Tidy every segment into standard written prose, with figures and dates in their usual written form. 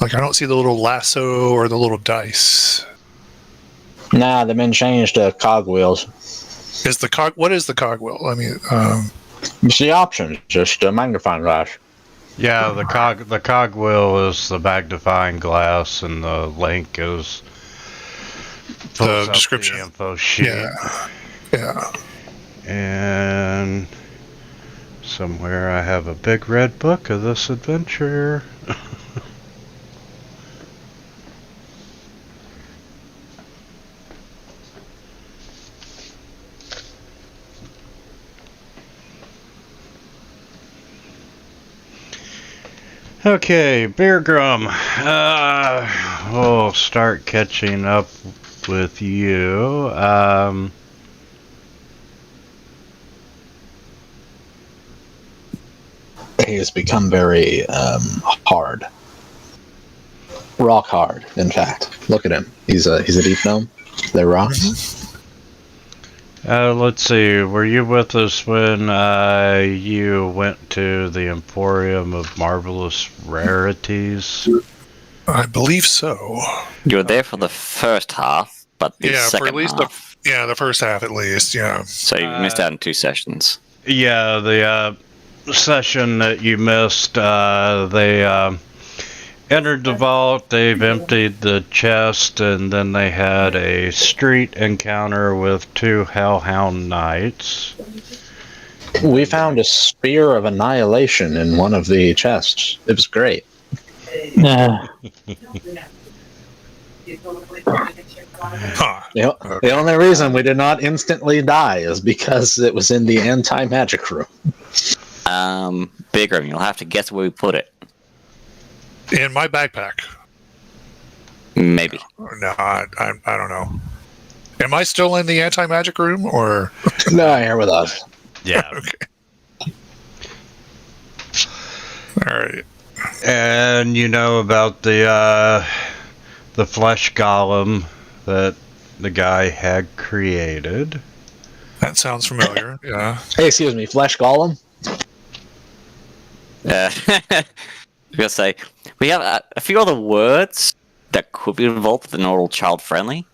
Like, I don't see the little lasso or the little dice. Nah, they've been changed to cogwheels. What is the cogwheel? I mean, It's the options, just a magnifying glass. Yeah, the cogwheel is the magnifying glass, and the link is the description. The info sheet. Yeah. And somewhere I have a big red book of this adventure. Okay, Beer Grum. We'll start catching up with you. He has become very hard. Rock hard, in fact. Look at him. He's a deep gnome. They're rocks. Let's see. Were you with us when you went to the Emporium of Marvelous Rarities? I believe so. You were there for the first half, but the second for at least half. the first half at least. Yeah. So you missed out on 2 sessions. Yeah, the session that you missed. They entered the vault. They've emptied the chest, and then they had a street encounter with 2 Hellhound Knights. We found a spear of annihilation in one of the chests. It was great. Huh. The only reason we did not instantly die is because it was in the anti-magic room. Bigger, you'll have to guess where we put it. In my backpack. Maybe. No, I don't know. Am I still in the anti-magic room, or? No, here with us. Yeah. Okay. All right. And you know about the flesh golem that the guy had created. That sounds familiar. Yeah. Hey, excuse me, flesh golem? I was going to say, we have a few other words that could be involved that are not all child-friendly.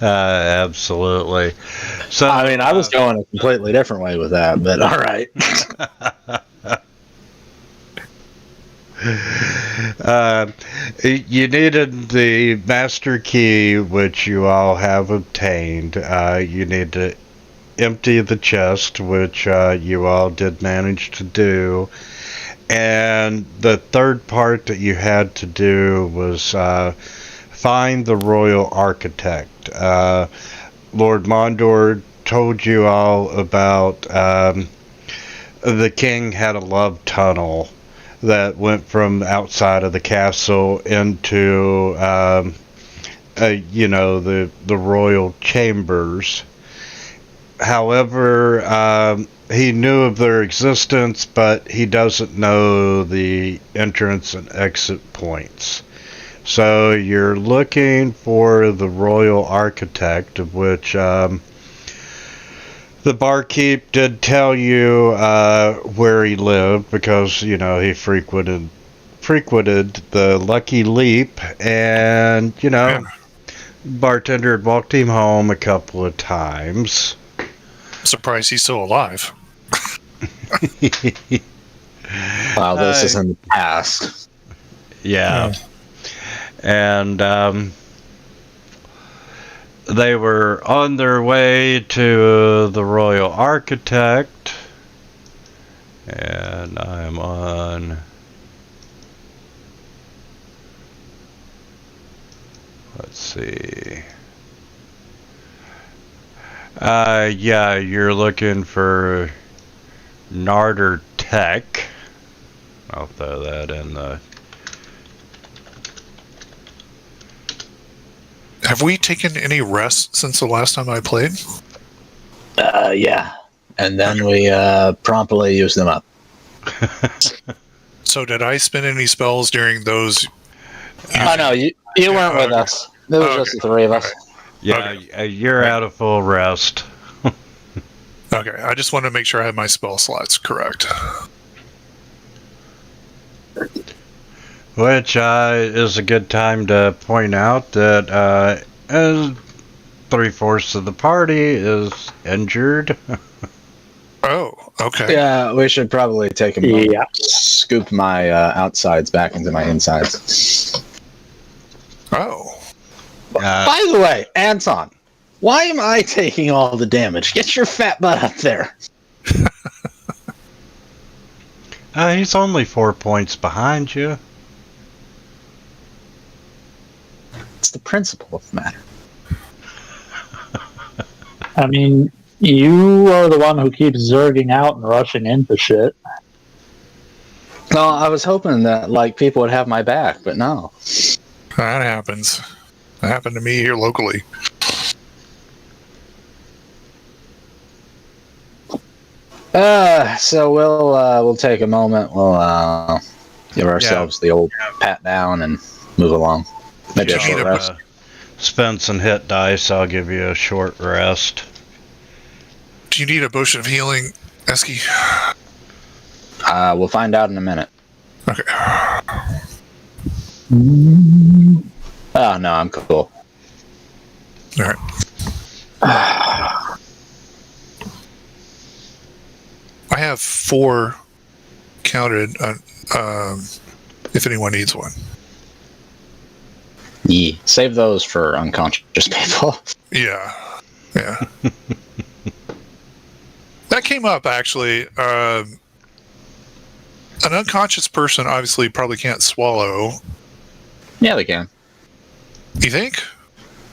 Absolutely. So I mean, I was going a completely different way with that, but all right. You needed the master key, which you all have obtained. You need to empty the chest, which you all did manage to do. And the third part that you had to do was find the royal architect. Lord Mondor told you all about the king had a love tunnel that went from outside of the castle into the royal chambers. However, he knew of their existence, but he doesn't know the entrance and exit points. So you're looking for the royal architect, of which the barkeep did tell you where he lived, because he frequented the Lucky Leap, and bartender had walked him home a couple of times. Surprised he's still alive. Wow, this is in the past. Yeah. And they were on their way to the royal architect, and I'm on, let's see, yeah, you're looking for Narder Tech. I'll throw that in the... Have we taken any rest since the last time I played? Yeah. And then we promptly used them up. So did I spend any spells during those? Oh, no, you weren't with us. It was just the three of us. Right. Yeah, Okay. You're out of full rest. Okay, I just wanted to make sure I had my spell slots correct. Which is a good time to point out that 3/4 of the party is injured. Oh, okay. Yeah, we should probably take a moment. Yeah. Scoop my outsides back into my insides. Oh. By the way, Anton, why am I taking all the damage? Get your fat butt up there. He's only 4 points behind you. It's the principle of the matter. I mean, you are the one who keeps zerging out and rushing into shit. No, I was hoping that like people would have my back, but no. That happens. That happened to me here locally. So we'll take a moment. We'll give ourselves the old pat down and move along. Maybe a You need short a- rest. Spend some hit dice. I'll give you a short rest. Do you need a potion of healing, Esky? We'll find out in a minute. Okay. Oh no, I'm cool. All right. I have 4 counted. If anyone needs one. Yeah. Save those for unconscious people. Yeah. That came up actually. An unconscious person obviously probably can't swallow. Yeah, they can. You think?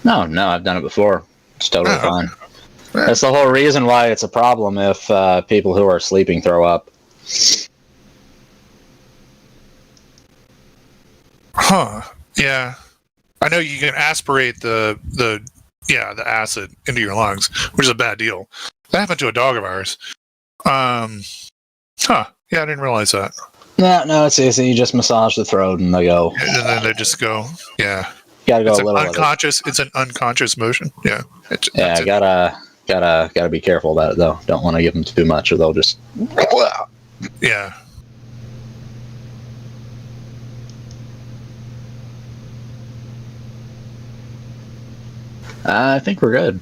No, I've done it before. It's totally Oh. fine. Yeah. That's the whole reason why it's a problem if people who are sleeping throw up. Huh. Yeah. I know you can aspirate the acid into your lungs, which is a bad deal. That happened to a dog of ours. Huh. Yeah, I didn't realize that. No, it's easy. You just massage the throat and they go. And then they just go. Yeah. Gotta go It's a an little with it. unconscious. It's an unconscious motion. Yeah. Yeah, gotta be careful about it though. Don't want to give them too much, or they'll just. Yeah. I think we're good.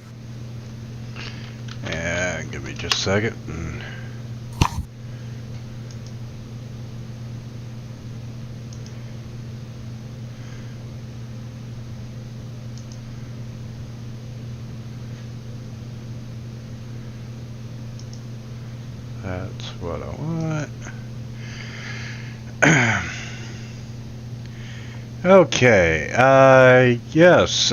Yeah, give me just a second. That's what I want. Okay, yes,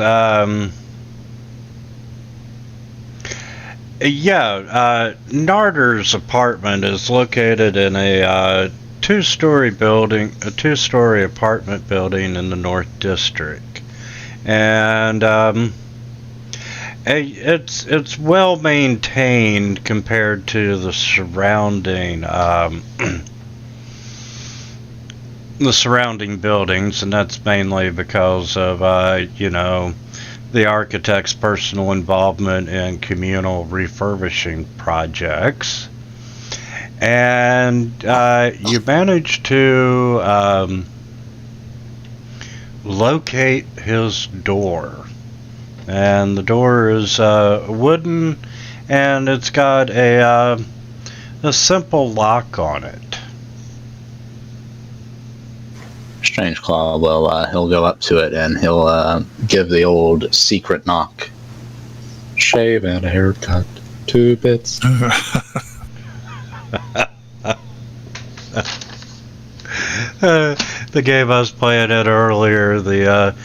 Narder's apartment is located in a two-story apartment building in the North District, and it's well maintained compared to the surrounding buildings, and that's mainly because of the architect's personal involvement in communal refurbishing projects. And you managed to locate his door. And the door is wooden, and it's got a simple lock on it. Strange Claw will he'll go up to it and he'll give the old secret knock. Shave and a haircut, 2 bits. The game I was playing it earlier, the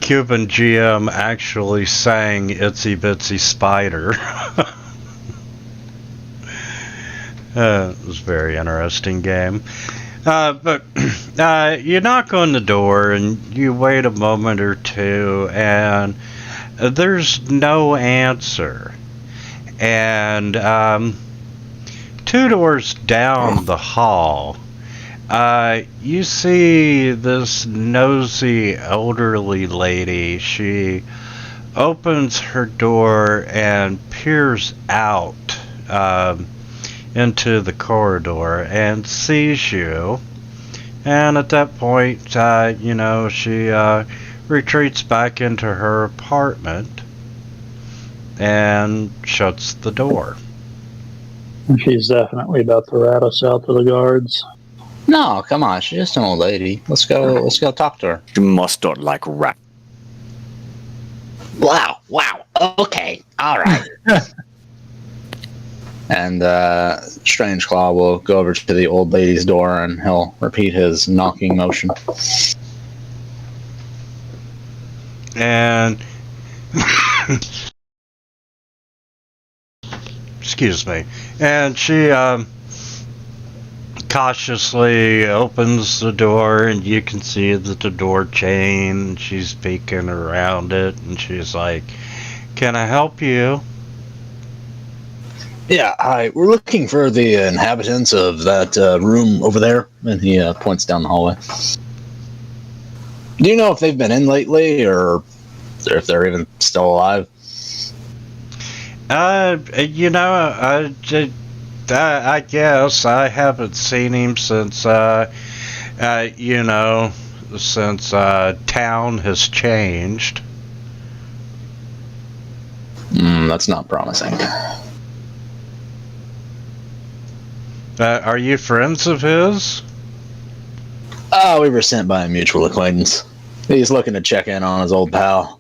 Cuban GM actually sang Itsy Bitsy Spider. It was a very interesting game. But you knock on the door and you wait a moment or two, and there's no answer. And 2 doors down the hall, you see this nosy elderly lady. She opens her door and peers out into the corridor and sees you And at that point, she retreats back into her apartment and shuts the door. She's definitely about to rat us out to the guards. No, come on. She's just an old lady. Let's go talk to her. You must not like rap. Wow. Okay. All right. And Strangeclaw will go over to the old lady's door and he'll repeat his knocking motion. And excuse me. And she cautiously opens the door, and you can see that the door chain. She's peeking around it, and she's like, "Can I help you?" Yeah, hi. We're looking for the inhabitants of that room over there. And he points down the hallway. Do you know if they've been in lately, or if they're even still alive? I guess I haven't seen him since, since town has changed. That's not promising. Are you friends of his? Oh, we were sent by a mutual acquaintance. He's looking to check in on his old pal.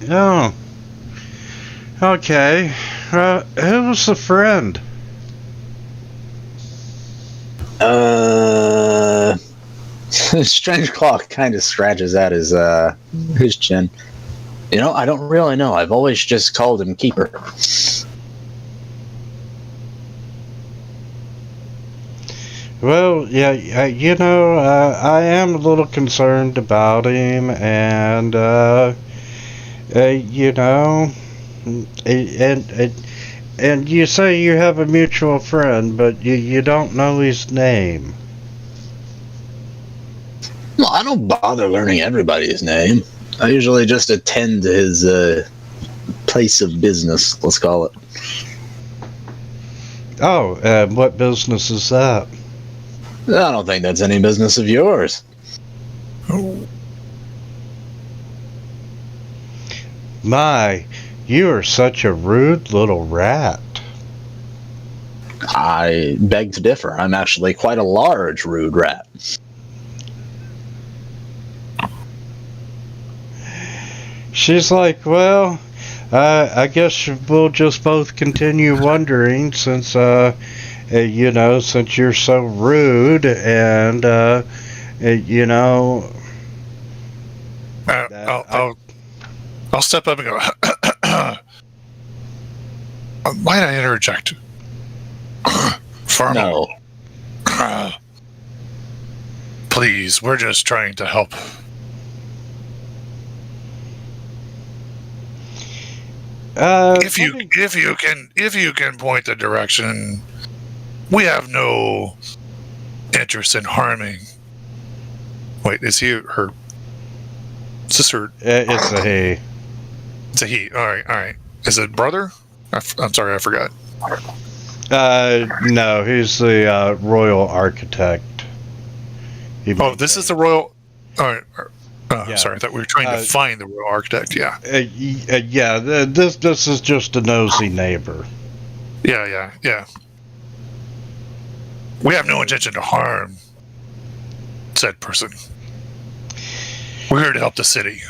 Oh. Okay. Who's the friend? Strangeclaw kind of scratches at his chin. I don't really know. I've always just called him Keeper. Well, yeah, I am a little concerned about him, and, and you say you have a mutual friend, but you don't know his name. Well, I don't bother learning everybody's name. I usually just attend to his place of business, let's call it. Oh, what business is that? I don't think that's any business of yours. My, you are such a rude little rat. I beg to differ. I'm actually quite a large rude rat. She's like, well, I guess we'll just both continue wondering since, since you're so rude and, I'll step up and go, might I interject? Farmer. No. Please, we're just trying to help. If you can point the direction, we have no interest in harming. Wait, is he her? Is this her? It's a he. It's a he. All right. Is it brother? I'm sorry, I forgot. No, he's the royal architect. This is the royal. All right. Yeah. Sorry, I thought we were trying to find the royal architect. Yeah. This is just a nosy neighbor. Yeah. We have no intention to harm said person. We're here to help the city.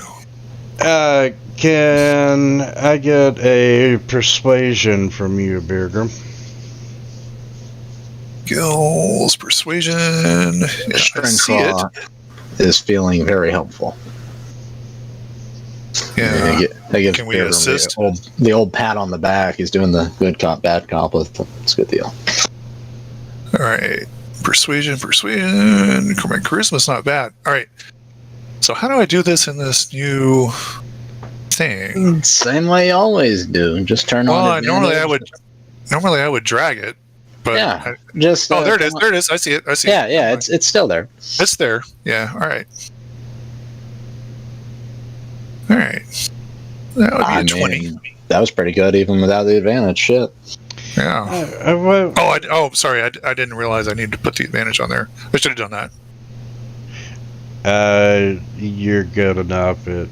Can I get a persuasion from you, Birger? Gills, persuasion. Yeah, I see it. Is feeling very helpful. Yeah. I give Can we Birger assist? The old pat on the back. He's doing the good cop, bad cop with it. It's a good deal. All right. Persuasion. My charisma's not bad. All right. So how do I do this in this new thing? Same way you always do. Just turn on. Normally I would drag it, but yeah, just. There it is. There it is. I see it. Yeah. It's still there. It's there. Yeah. All right. That would be a 20. That was pretty good, even without the advantage. Shit. Yeah. Well, Sorry. I didn't realize I needed to put the advantage on there. I should have done that. you're good enough. It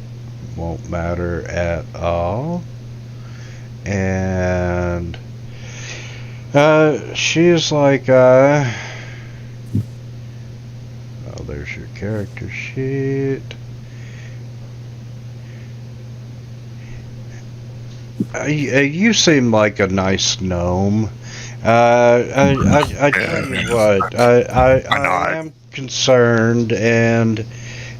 won't matter at all. And she's like, oh, there's your character sheet. You seem like a nice gnome. I tell you what, I am concerned, and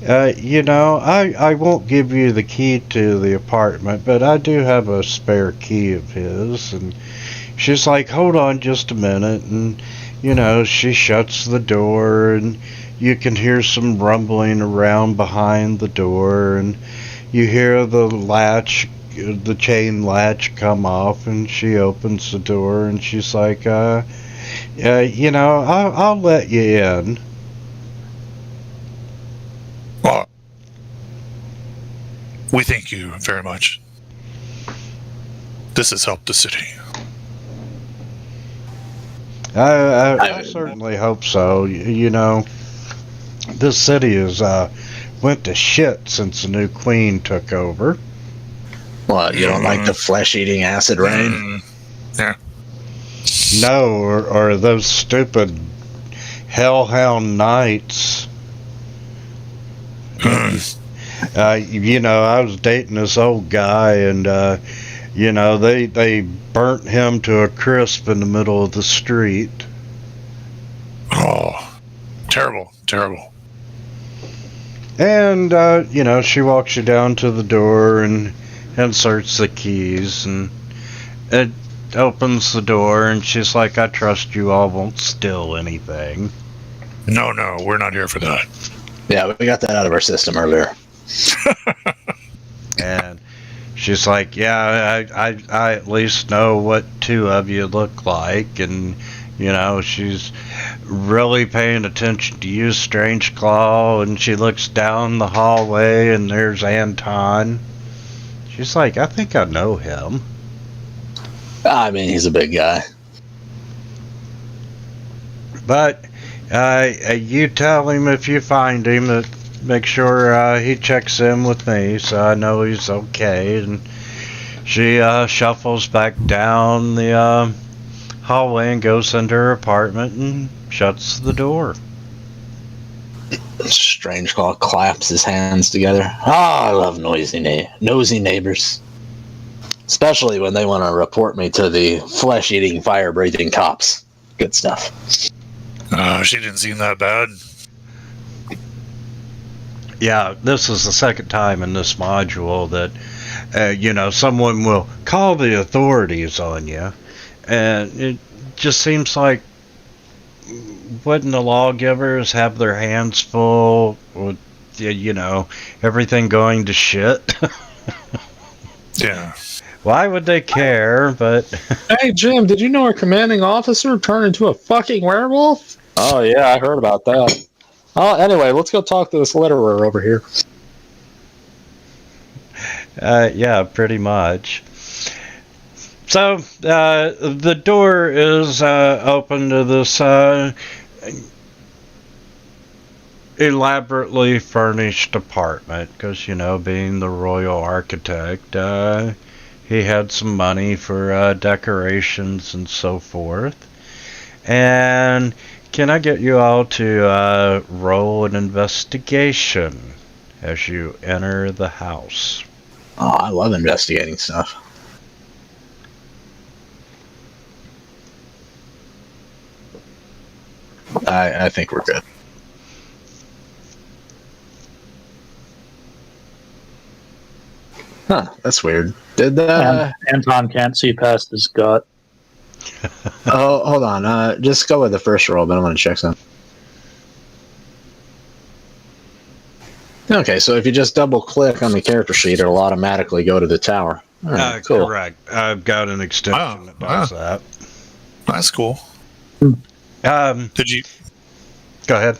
I won't give you the key to the apartment, but I do have a spare key of his. And she's like, hold on just a minute, and she shuts the door, and you can hear some rumbling around behind the door, and you hear the chain latch come off, and she opens the door, and she's like, I'll let you in. Well, we thank you very much. This has helped the city. I certainly hope so. This city has went to shit since the new queen took over. What, you don't like the flesh-eating acid rain? Yeah. No, or those stupid hellhound knights. I was dating this old guy, and they burnt him to a crisp in the middle of the street. Oh, terrible. And she walks you down to the door and inserts the keys, and it opens the door, and she's like, I trust you all won't steal anything. No, we're not here for that. Yeah, we got that out of our system earlier. And she's like, yeah, I at least know what two of you look like. And she's really paying attention to you, Strange Claw. And she looks down the hallway, and there's Anton. She's like, I think I know him. I mean, he's a big guy. But you tell him if you find him that make sure he checks in with me, so I know he's okay. And she shuffles back down the hallway and goes into her apartment and shuts the door. Strange Claw claps his hands together. I love nosy neighbors. Especially when they want to report me to the flesh-eating, fire-breathing cops. Good stuff. She didn't seem that bad. Yeah, this is the second time in this module that, someone will call the authorities on you. And it just seems like, wouldn't the lawgivers have their hands full with, everything going to shit? Yeah. Why would they care? But hey, Jim, did you know our commanding officer turned into a fucking werewolf? Oh, yeah, I heard about that. Anyway, let's go talk to this litterer over here. Yeah, pretty much. So, the door is open to this elaborately furnished apartment, because, being the royal architect, he had some money for decorations and so forth. And can I get you all to roll an investigation as you enter the house? Oh, I love investigating stuff. I think we're good. Huh, that's weird. Did Anton can't see past his gut. Oh, hold on. Just go with the first roll, but I'm going to check something. Okay, so if you just double-click on the character sheet, it'll automatically go to the tower. All right, cool. Correct. I've got an extension that does that. That's cool. Did you... Go ahead.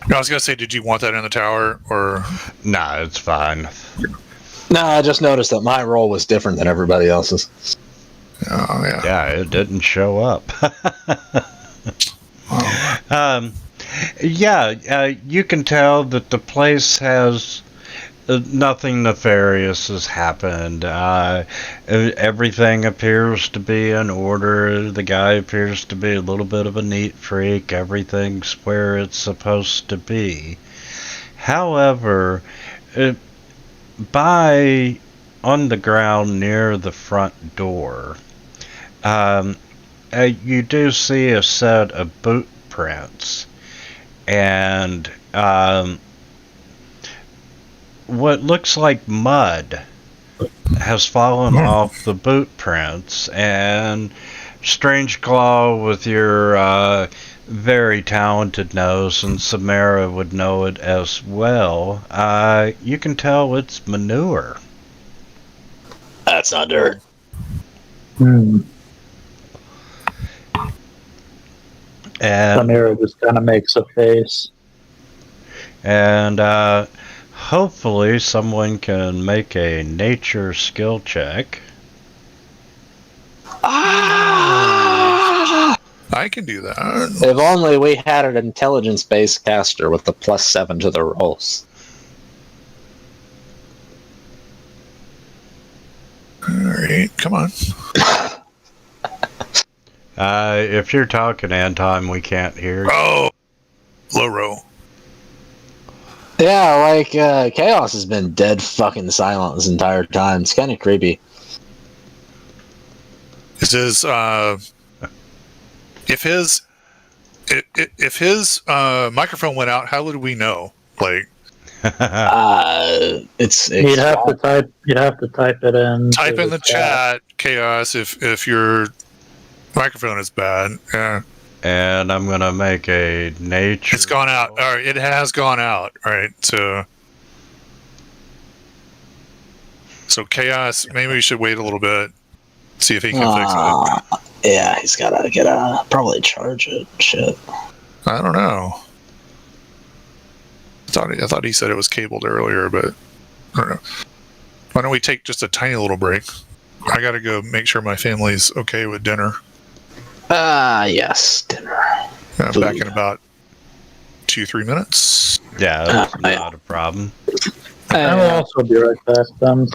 No, I was going to say, did you want that in the tower, or... Nah, it's fine. No, I just noticed that my roll was different than everybody else's. Oh, yeah. Yeah, it didn't show up. You can tell that the place has nothing nefarious has happened. Everything appears to be in order. The guy appears to be a little bit of a neat freak. Everything's where it's supposed to be. However, on the ground near the front door, you do see a set of boot prints, and what looks like mud has fallen off the boot prints, and Strange Claw, with your very talented nose, and Samara would know it as well, you can tell it's manure. That's not dirt. Hmm. And Samira just kind of makes a face. hopefully someone can make a nature skill check. I can do that. If only we had an intelligence-based caster with the +7 to the rolls. Alright, come on. If you're talking, Anton, we can't hear you. Oh! Low roll. Yeah, like, Chaos has been dead fucking silent this entire time. It's kind of creepy. This is, if his microphone went out, how would we know? Like, It's You'd have to type it in. type in the chat, Chaos, if your microphone is bad. Yeah. And I'm gonna make a nature. It's gone out. All right, it has gone out. All right, so Chaos. Maybe we should wait a little bit, see if he can fix it. Yeah, he's gotta probably charge it. Shit. I don't know. I thought he said it was cabled earlier, but I don't know. Why don't we take just a tiny little break? I gotta go make sure my family's okay with dinner. Yes, dinner. Back in about 2-3 minutes. Yeah, that's not a problem. I will also be right back then.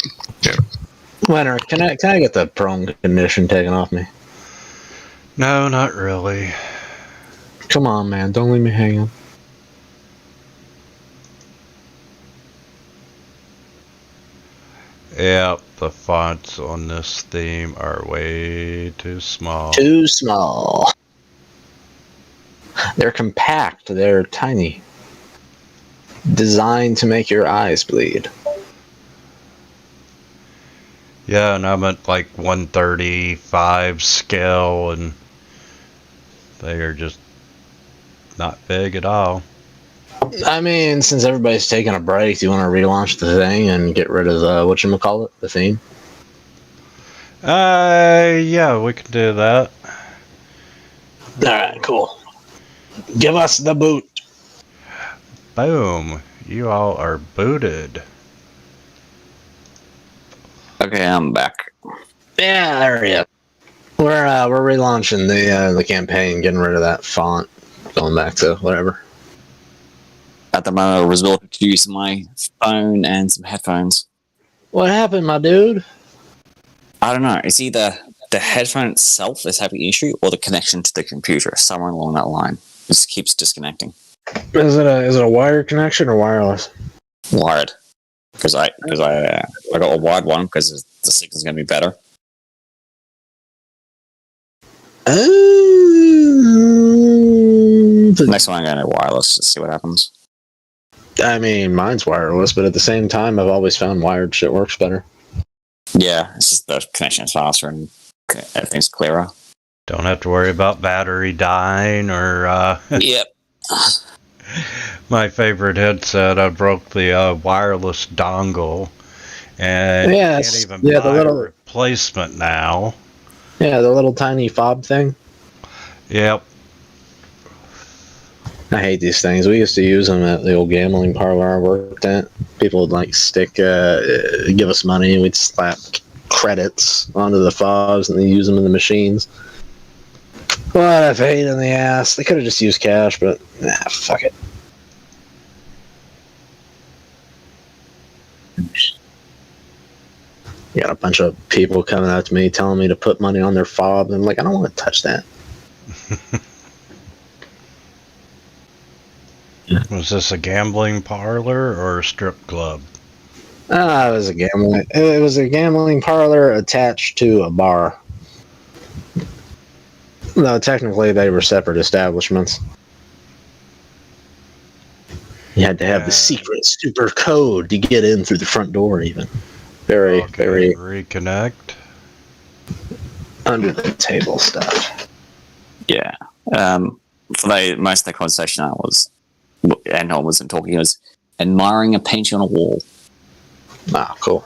Winner, can I get the prone condition taken off me? No, not really. Come on, man, don't leave me hanging. Yep, the fonts on this theme are way too small. Too small. They're compact. They're tiny. Designed to make your eyes bleed. Yeah, and I'm at like 135 scale, and they are just not big at all. I mean, since everybody's taking a break, do you want to relaunch the thing and get rid of the theme? Yeah, we can do that. Alright, cool. Give us the boot. Boom. You all are booted. Okay, I'm back. Yeah, there we go. We're relaunching the campaign, getting rid of that font, going back to whatever. At the moment, I resorted to use my phone and some headphones. What happened, my dude? I don't know. It's either the headphone itself is having an issue or the connection to the computer. Somewhere along that line, it just keeps disconnecting. Is it a wired connection or wireless? Wired, because I got a wired one because the signal's going to be better. Next one, I'm going to wireless to see what happens. I mean, mine's wireless, but at the same time, I've always found wired shit works better. Yeah, it's just the connection is faster and everything's clearer. Don't have to worry about battery dying or. Yep. My favorite headset, I broke the wireless dongle, and Yes. can't even Yeah, buy the little- a replacement now. Yeah, the little tiny fob thing. Yep. I hate these things. We used to use them at the old gambling parlor I worked at. People would give us money, and we'd slap credits onto the fobs and they use them in the machines. What a pain in the ass. They could have just used cash, but fuck it. You got a bunch of people coming out to me telling me to put money on their fobs. I'm like, I don't want to touch that. Was this a gambling parlor or a strip club? It was a gambling. It was a gambling parlor attached to a bar. No, technically they were separate establishments. You had to have the secret super code to get in through the front door, even. Very reconnect. Under the table stuff. Yeah. Most of the conversation and I wasn't talking, I was admiring a painting on a wall. Ah, cool.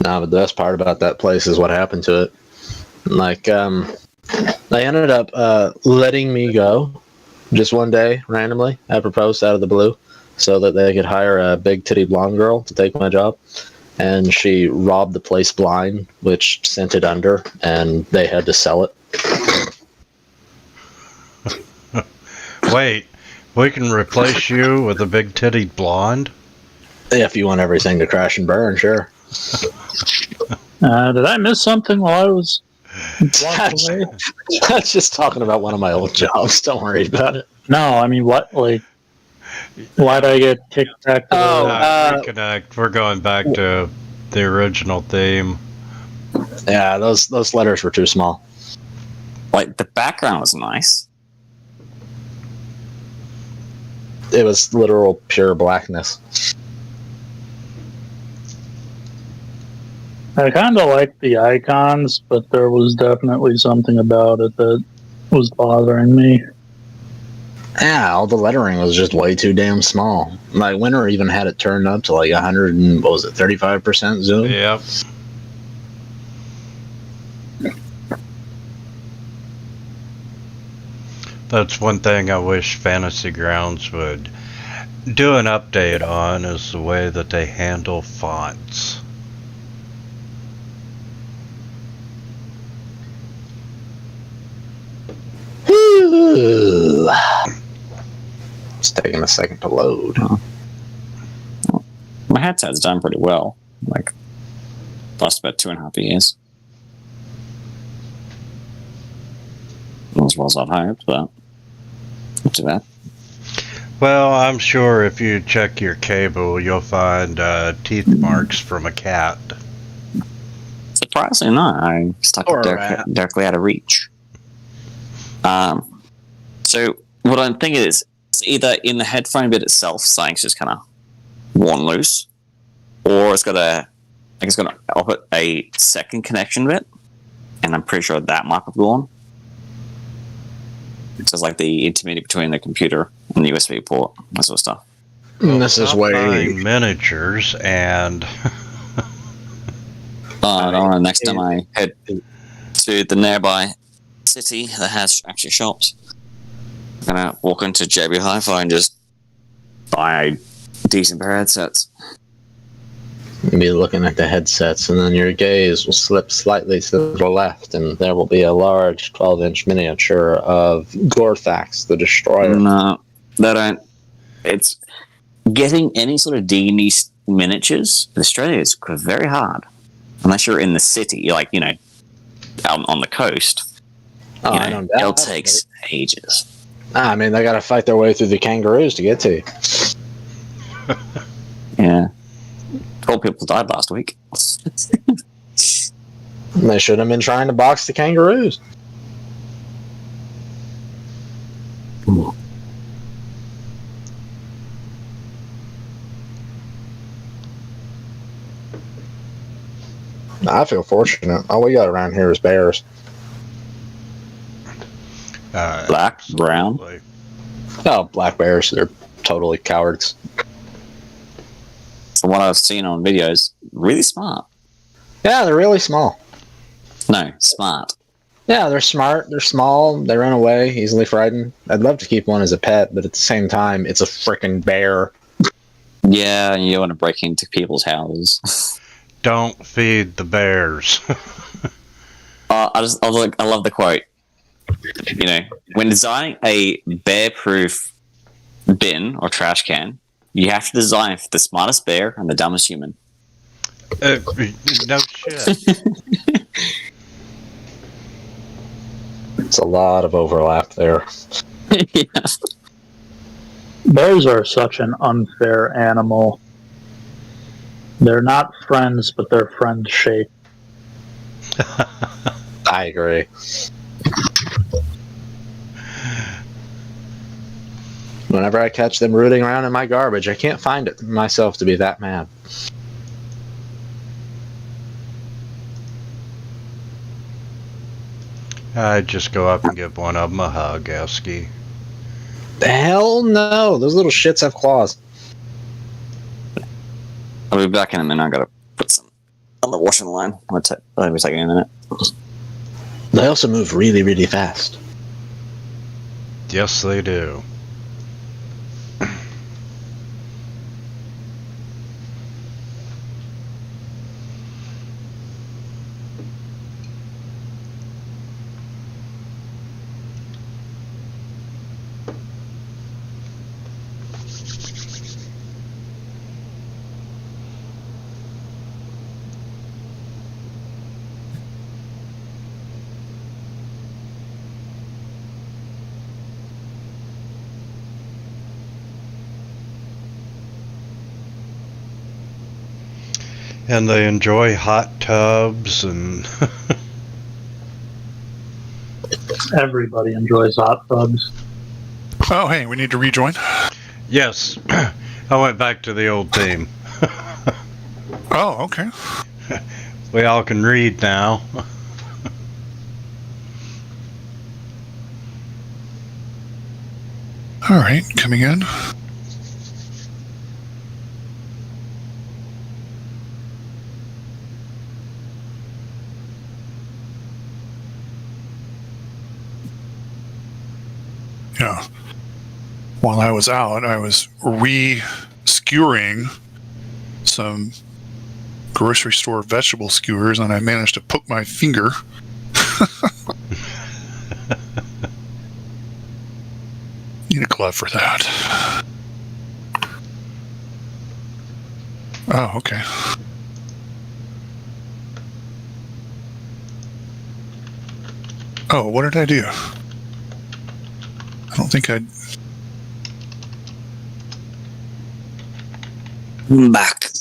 Now, but the best part about that place is what happened to it. Like, they ended up letting me go just one day randomly. I proposed out of the blue so that they could hire a big titty blonde girl to take my job. And she robbed the place blind, which sent it under, and they had to sell it. Wait, we can replace you with a big titty blonde? If you want everything to crash and burn, sure. Did I miss something while I was walking away? I was just talking about one of my old jobs. Don't worry about it. No, I mean, what? Like, why did I get kicked back to reconnect. We're going back to the original theme. Yeah, those letters were too small. Like, the background was nice. It was literal pure blackness. I kind of liked the icons, but there was definitely something about it that was bothering me. Yeah, all the lettering was just way too damn small. Like, Winter even had it turned up to like 100 and, 35% zoom? Yep. That's one thing I wish Fantasy Grounds would do an update on, is the way that they handle fonts. It's taking a second to load. My headset's done pretty well. Like, last about 2.5 years. Not as well as I'd hoped, but not too bad. Well, I'm sure if you check your cable, you'll find teeth marks from a cat. Surprisingly not. I stuck it directly out of reach. So what I'm thinking is, it's either in the headphone bit itself, something's just kind of worn loose, or it's got a second connection bit, and I'm pretty sure that might have gone. It's just like the intermediate between the computer and the USB port, that sort of stuff. Well, this is way miniatures and. Next time I head to the nearby city that has actually shops, I'm gonna walk into JB Hi-Fi and just buy a decent pair of headsets. You'll be looking at the headsets, and then your gaze will slip slightly to the left, and there will be a large 12-inch miniature of Gorthax, the Destroyer. No, they don't. It's getting any sort of D&D miniatures in Australia is very hard, unless you're in the city, like, out on the coast. It'll take ages. I mean, they got to fight their way through the kangaroos to get to you. Yeah. 12 people died last week. They should have been trying to box the kangaroos. I feel fortunate. All we got around here is bears. Black, brown. Oh, black bears. They're totally cowards. From what I've seen on videos, really smart. Yeah, they're really small. No, smart. Yeah, they're smart. They're small. They run away, easily frightened. I'd love to keep one as a pet, but at the same time, it's a freaking bear. Yeah, you don't want to break into people's houses. don't feed the bears. I love the quote. You know, when designing a bear-proof bin or trash can, you have to design it for the smartest bear and the dumbest human. No shit. It's a lot of overlap there. Yeah. Bears are such an unfair animal. They're not friends, but they're friend-shaped. I agree. Whenever I catch them rooting around in my garbage, I can't find it myself to be that mad. I'd just go up and give one of them a hug, Esky. Hell no! Those little shits have claws. I'll be back in a minute. I gotta put some on the washing line. I'll be taking a minute. They also move really, really fast. Yes, they do. And they enjoy hot tubs and Everybody enjoys hot tubs. Oh, hey, we need to rejoin. yes, I went back to the old theme. Oh, okay. We all can read now. All right, coming in. Yeah. While I was out, I was re-skewering some grocery store vegetable skewers, and I managed to poke my finger. Need a glove for that. Oh, okay. Oh, what did I do? I don't think I... I'm back.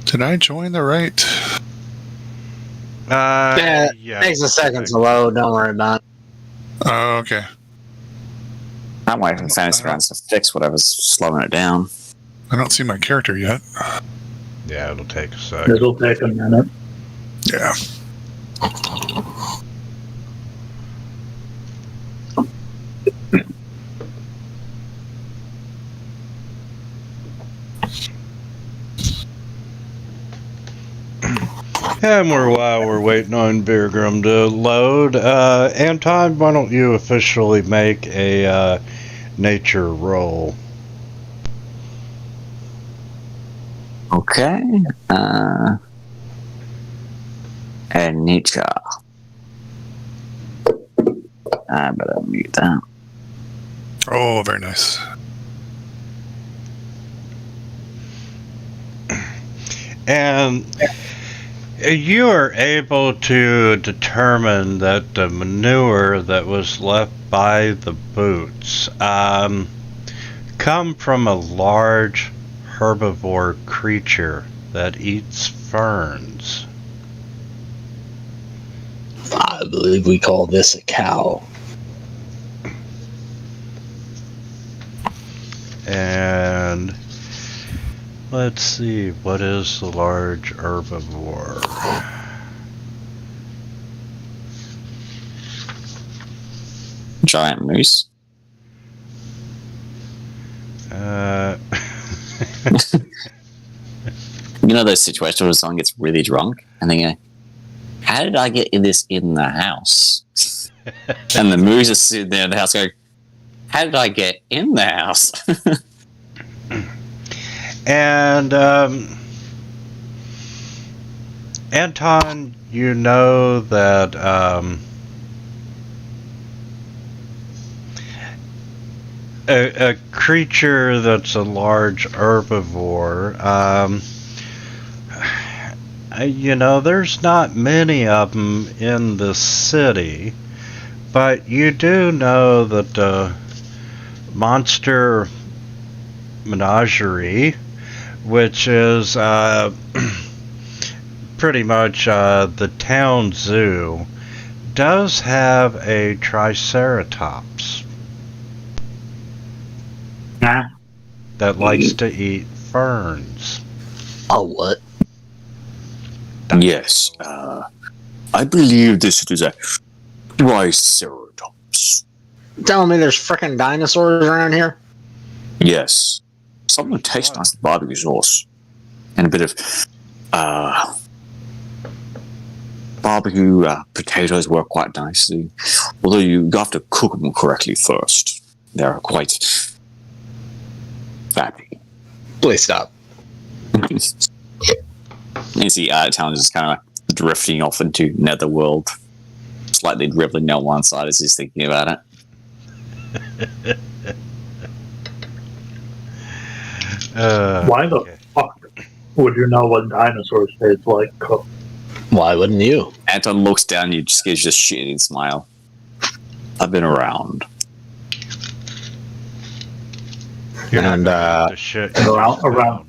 Did I join the right? Yeah, yeah. takes a second to load. Don't worry about it. Oh, okay. I'm waiting for Fantasy Grounds to fix whatever's slowing it down. I don't see my character yet. Yeah, it'll take a second. It'll take a minute. Yeah. And while we're waiting on Beergrim to load, Anton, why don't you officially make a nature roll? Okay. And nature. I better mute that. Oh, very nice. And you are able to determine that the manure that was left by the boots come from a large herbivore creature that eats ferns. I believe we call this a cow. And let's see, what is the large herbivore? Giant moose. You know those situations where someone gets really drunk and they go, how did I get this in the house? And the moose is sitting there in the house going, how did I get in the house? And Anton, you know that a creature that's a large herbivore, there's not many of them in the city, but you do know that the monster menagerie, which is pretty much the town zoo, does have a triceratops that likes to eat ferns. Oh, what? Yes, I believe this is a triceratops. Telling me there's frickin' dinosaurs around here? Yes. Something tastes nice, barbecue sauce. And a bit of barbecue potatoes work quite nicely. Although you have to cook them correctly first. They're quite fatty. Please stop. You see, town is kind of like drifting off into netherworld, slightly dribbling down one side as he's thinking about it. Why the fuck would you know what dinosaurs taste like cooked? Why wouldn't you? Anton looks down, you just gives this shitty smile. I've been around. And around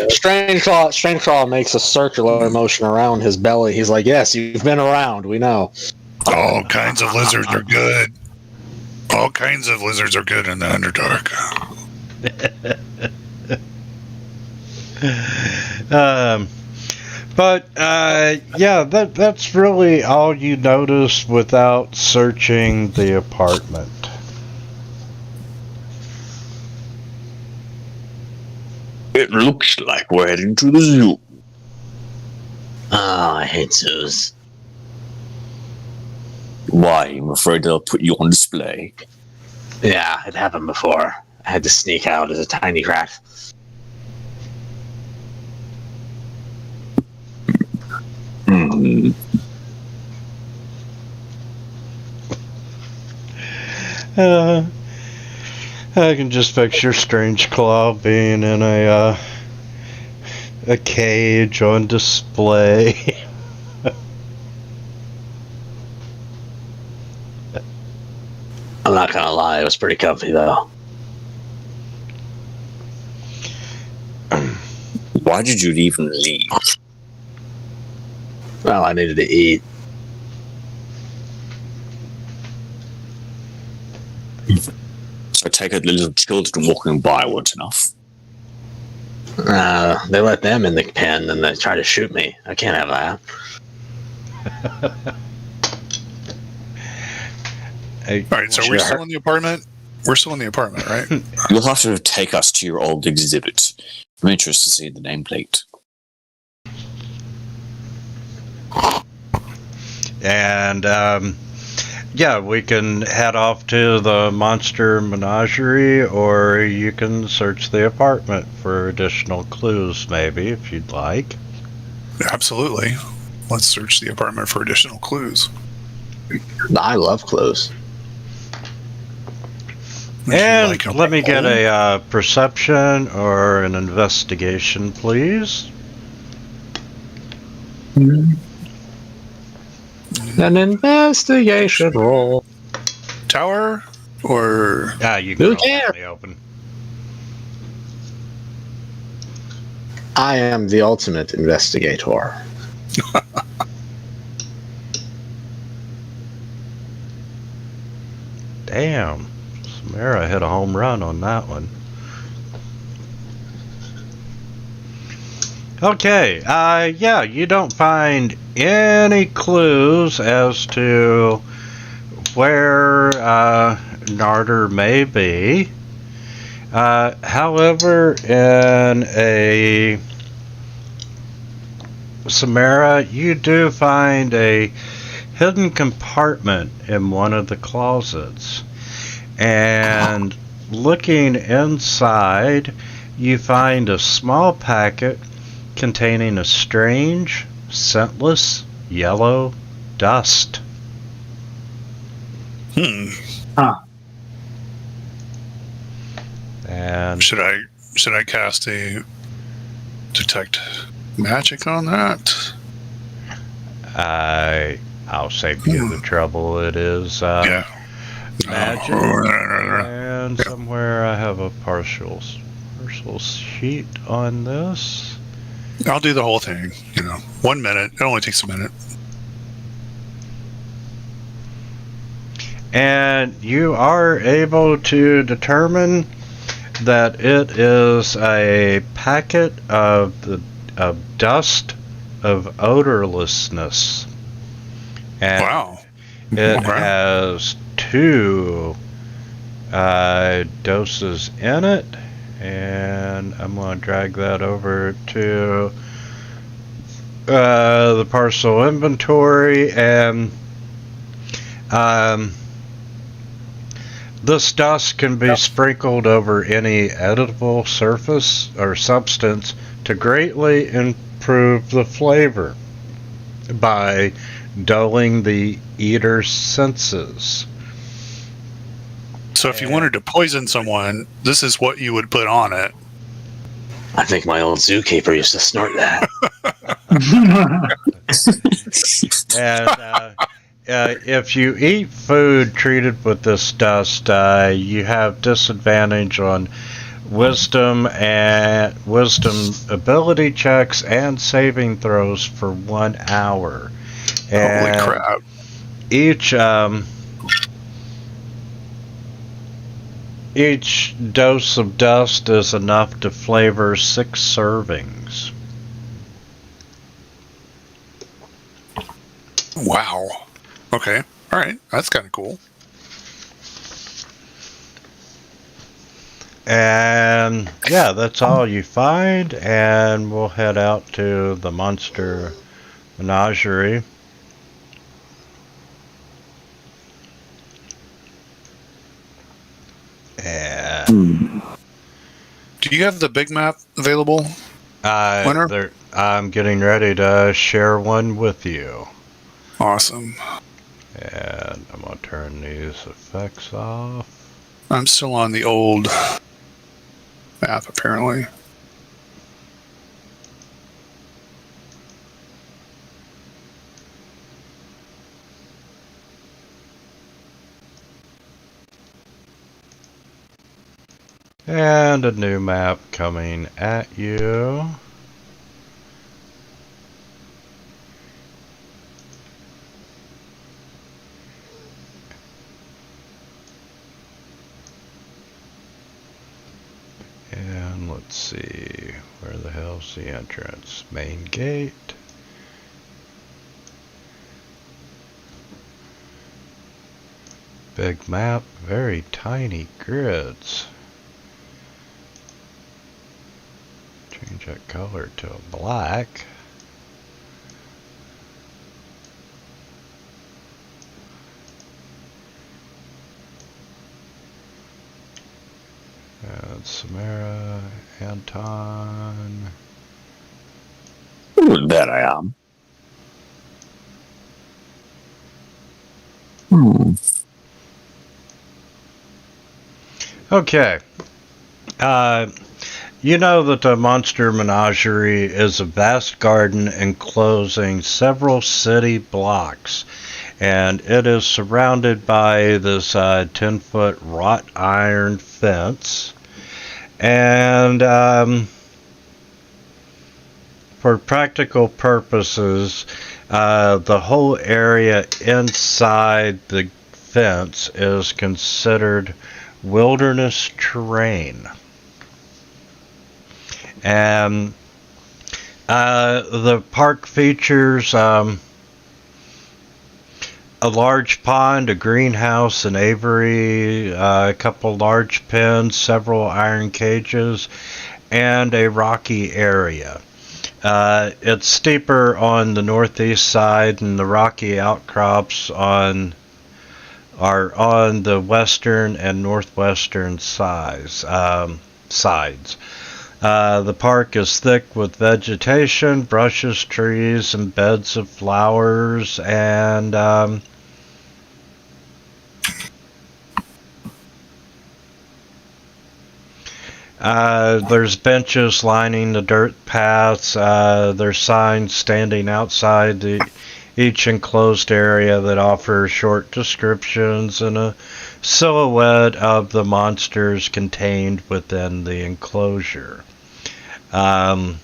Strange Claw makes a circular motion around his belly. He's like, "Yes, you've been around. We know." All kinds of lizards are good. All kinds of lizards are good in the Underdark. That's really all you notice without searching the apartment. It looks like we're heading to the zoo. Oh, I hate zoos. Why? I'm afraid they'll put you on display. Yeah, it happened before. I had to sneak out as a tiny rat. Hmm. I can just picture Strange Claw being in a cage on display. I'm not gonna lie, it was pretty comfy though. Why did you even leave? Well, I needed to eat. So I take it the little children walking by weren't enough. They let them in the pen and they try to shoot me. I can't have that. Alright, so we're still in the apartment? We're still in the apartment, right? You'll have to take us to your old exhibit. I'm interested to see the nameplate. And, we can head off to the Monster Menagerie, or you can search the apartment for additional clues, maybe, if you'd like. Absolutely. Let's search the apartment for additional clues. I love clues. And let me get a perception or an investigation, please. An investigation roll. Tower or You can Who roll cares? out in the open. I am the ultimate investigator. Damn, Samara hit a home run on that one. Okay, you don't find any clues as to where Narder may be. However, in a Samara, you do find a hidden compartment in one of the closets. And looking inside, you find a small packet containing a strange scentless yellow dust. Huh. And Should I cast a detect magic on that? I'll save you the trouble. It is Yeah. magic, and Yeah. somewhere I have a partial sheet on this. I'll do the whole thing. 1 minute. It only takes a minute. And you are able to determine that it is a packet of dust of odorlessness. And Wow. it Okay. has 2 doses in it, and I'm going to drag that over to the parcel inventory, and this dust can be sprinkled over any editable surface or substance to greatly improve the flavor by dulling the eater's senses. So if you wanted to poison someone, this is what you would put on it. I think my old zookeeper used to snort that. And if you eat food treated with this dust, you have disadvantage on wisdom ability checks and saving throws for 1 hour. And Holy crap. each dose of dust is enough to flavor 6 servings. Wow. Okay. All right. That's kind of cool. And yeah, that's all you find, and we'll head out to the monster menagerie. And Do you have the big map available? Winner? I'm getting ready to share one with you. Awesome. And I'm going to turn these effects off. I'm still on the old map, apparently. And a new map coming at you. And let's see, where the hell's the entrance? Main gate. Big map, very tiny grids. Change that color to a black. And Samara, Anton. Ooh, there I am. Okay. You know that the Monster Menagerie is a vast garden enclosing several city blocks, and it is surrounded by this 10-foot wrought iron fence. And for practical purposes, the whole area inside the fence is considered wilderness terrain. And the park features a large pond, a greenhouse, an aviary, a couple large pens, several iron cages, and a rocky area. It's steeper on the northeast side, and the rocky outcrops are on the western and northwestern sides. The park is thick with vegetation, bushes, trees, and beds of flowers, and there's benches lining the dirt paths. There's signs standing outside each enclosed area that offer short descriptions and a silhouette of the monsters contained within the enclosure. Once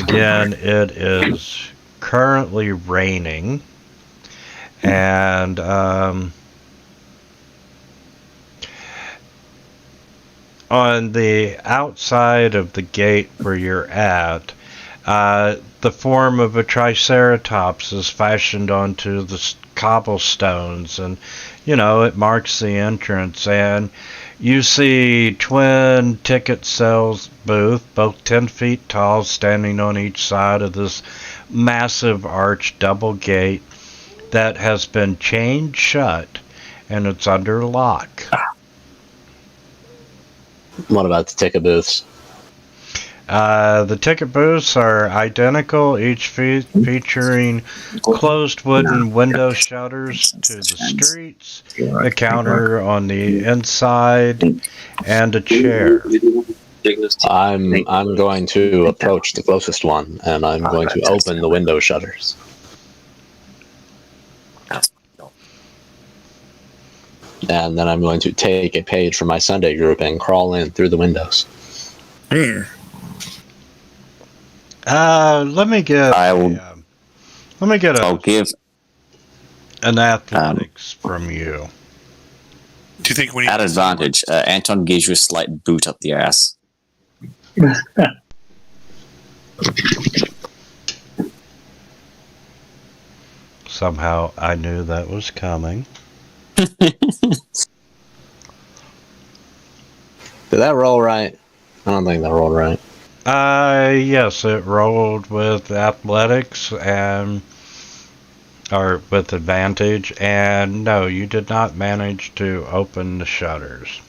again, it is currently raining, and on the outside of the gate where you're at, the form of a triceratops is fashioned onto the cobblestones, and it marks the entrance. And you see twin ticket sales booth, both 10 feet tall, standing on each side of this massive arched double gate that has been chained shut, and it's under lock. What about the ticket booths? The ticket booths are identical, each featuring closed wooden window shutters to the streets, a counter on the inside, and a chair. I'm going to approach the closest one, and I'm going to open the window shutters. And then I'm going to take a page from my Sunday group and crawl in through the windows. Let me get. I'll give an athletics from you. Do you think we at advantage. Anton gives you a slight boot up the ass. Somehow I knew that was coming. Did that roll right? I don't think that rolled right. Yes, it rolled with athletics or with advantage, and no, you did not manage to open the shutters.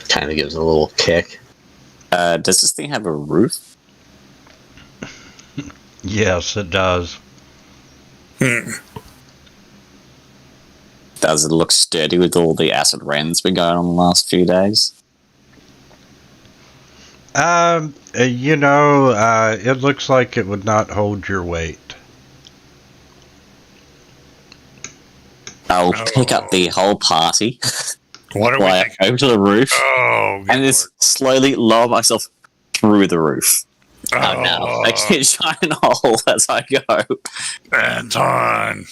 Kind of gives it a little kick. Does this thing have a roof? Yes, it does. Does it look sturdy with all the acid rain that's been going on the last few days? It looks like it would not hold your weight. I'll pick up the whole party. What are we fly thinking? over to the roof Oh, and just slowly lower myself through the roof. Oh, no. Like a giant hole as I go. Anton,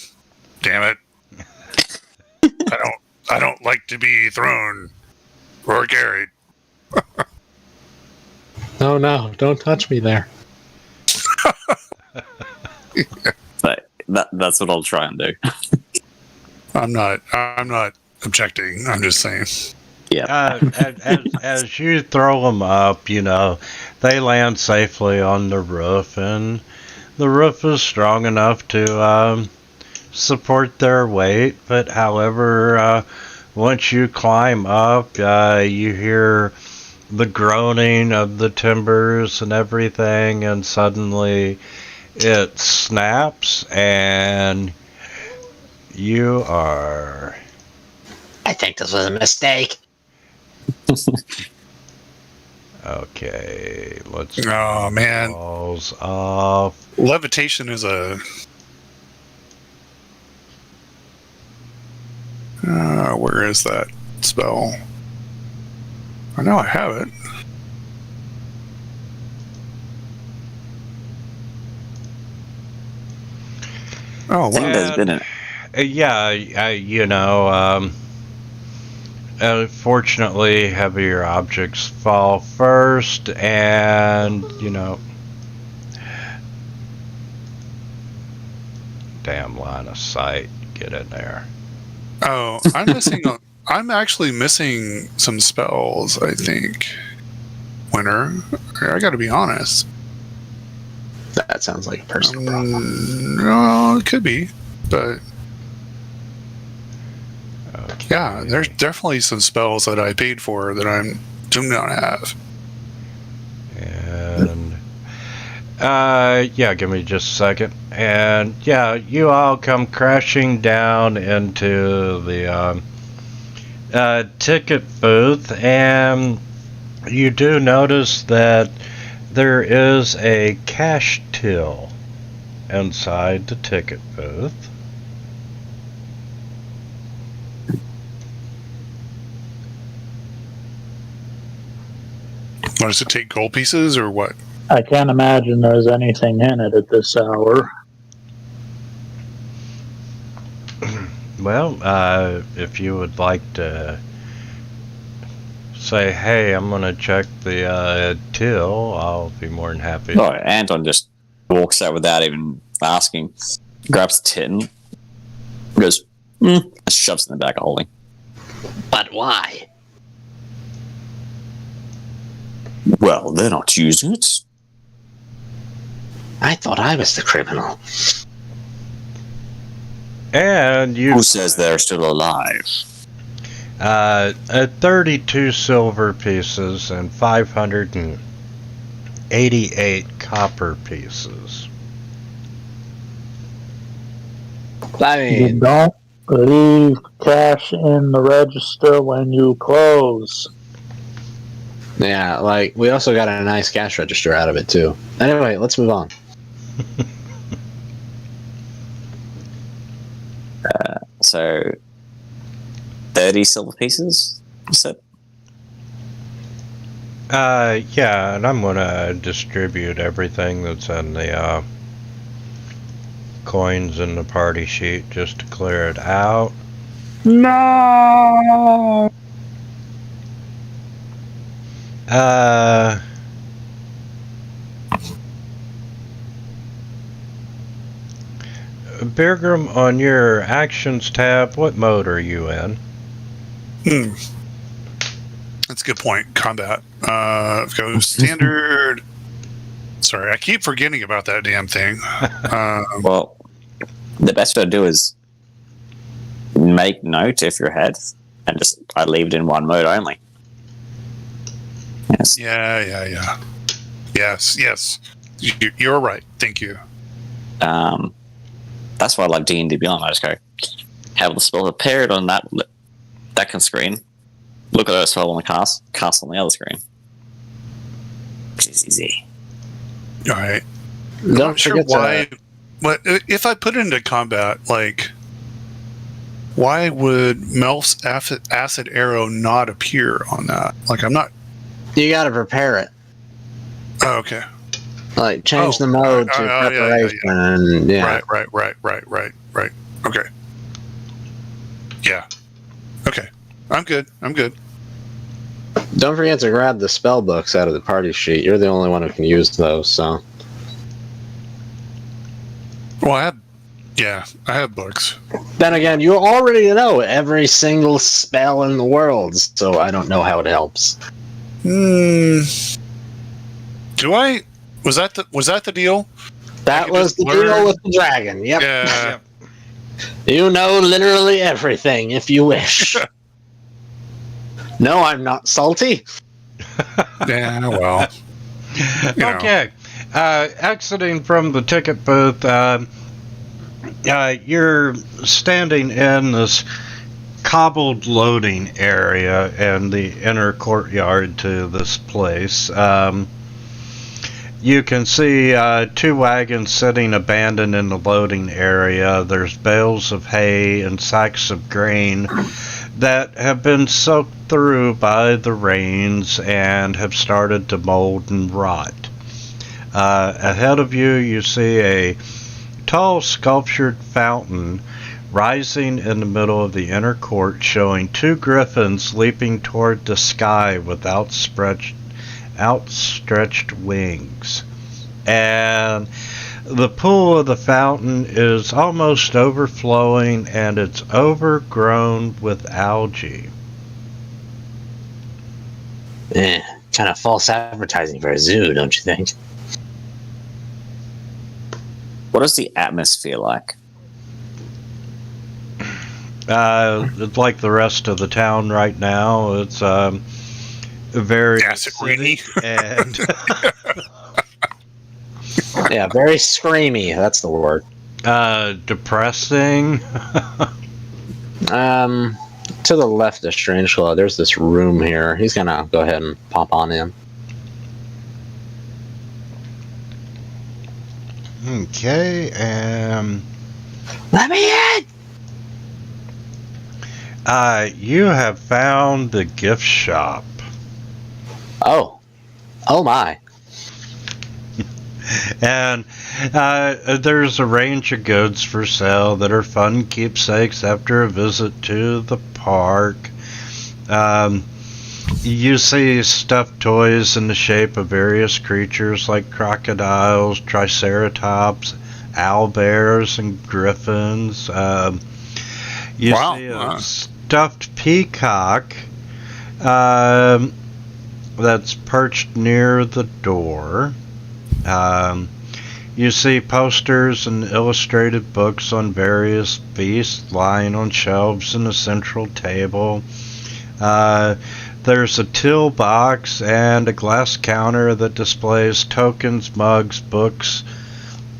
damn it! I don't like to be thrown or carried. No, don't touch me there. But that's what I'll try and do. I'm not objecting. I'm just saying. Yeah. As you throw them up, they land safely on the roof, and the roof is strong enough to support their weight. But however, once you climb up, you hear the groaning of the timbers and everything, and suddenly it snaps, and you are... I think this was a mistake. Okay, let's... Oh, man. Balls off. Levitation is a... where is that spell? I know I have it. Oh, I think wow. there's been Fortunately, heavier objects fall first, and, damn line of sight. Get in there. Oh, I'm missing. I'm actually missing some spells, I think. Winter. I got to be honest. That sounds like a personal problem. No, it could be, but Yeah, there's definitely some spells that I paid for that I do not have. And yeah, give me just a second. And yeah, you all come crashing down into the ticket booth, and you do notice that there is a cash till inside the ticket booth. What does it take, gold pieces or what? I can't imagine there's anything in it at this hour. Well, if you would like to say, hey, I'm going to check the till, I'll be more than happy. No, Anton just walks out without even asking, grabs the tin, goes, shoves it in the back of holding. But why? Well, they're not using it. I thought I was the criminal. And you... Who says they're still alive? 32 silver pieces and 588 copper pieces. I You mean, don't leave cash in the register when you close. yeah, like, we also got a nice cash register out of it, too. Anyway, let's move on. So, 30 silver pieces? Is that? Yeah, and I'm gonna distribute everything that's in the coins in the party sheet just to clear it out. No. Birgrim, on your actions tab, what mode are you in? That's a good point. Combat. Go standard. Sorry, I keep forgetting about that damn thing. Well, the best way to do is make note if you're ahead, and just I leave it in one mode only. Yes. Yeah. Yes. You're right. Thank you. That's why I like D&D Beyond. I just go have the spell prepared on that screen. Look at the spell on the cast on the other screen. It's easy. All right. Don't I'm not sure forget why. But if I put it into combat, like, why would Melf's acid arrow not appear on that? Like, I'm not. You gotta prepare it. Oh, okay. Like, change the mode to preparation. And, yeah. Right. Okay. Yeah. Okay. I'm good. Don't forget to grab the spell books out of the party sheet. You're the only one who can use those, so. Well, I have books. Then again, you already know every single spell in the world, so I don't know how it helps. Do I? Was that the deal? That could was just the learn- deal with the dragon. Yep. Yeah. You know literally everything if you wish. No, I'm not salty. Yeah. Well. You know. Okay. Exiting from the ticket booth, you're standing in this cobbled loading area in the inner courtyard to this place. You can see 2 wagons sitting abandoned in the loading area. There's bales of hay and sacks of grain that have been soaked through by the rains and have started to mold and rot. Ahead of you, you see a tall sculptured fountain rising in the middle of the inner court, showing 2 griffins leaping toward the sky with outstretched wings. And the pool of the fountain is almost overflowing, and it's overgrown with algae. Kind of false advertising for a zoo, don't you think? What is the atmosphere like? It's like the rest of the town right now. It's very Acid rainy. and Yeah, very screamy. That's the word. depressing. To the left of Strangeclaw, there's this room here. He's gonna go ahead and pop on in. Okay, Let me in! you have found the gift shop. Oh my. And there's a range of goods for sale that are fun keepsakes after a visit to the park. You see stuffed toys in the shape of various creatures like crocodiles, triceratops, owlbears, and griffins. You Wow. see a stuffed peacock that's perched near the door. You see posters and illustrated books on various beasts lying on shelves in the central table. There's a till box and a glass counter that displays tokens, mugs, books,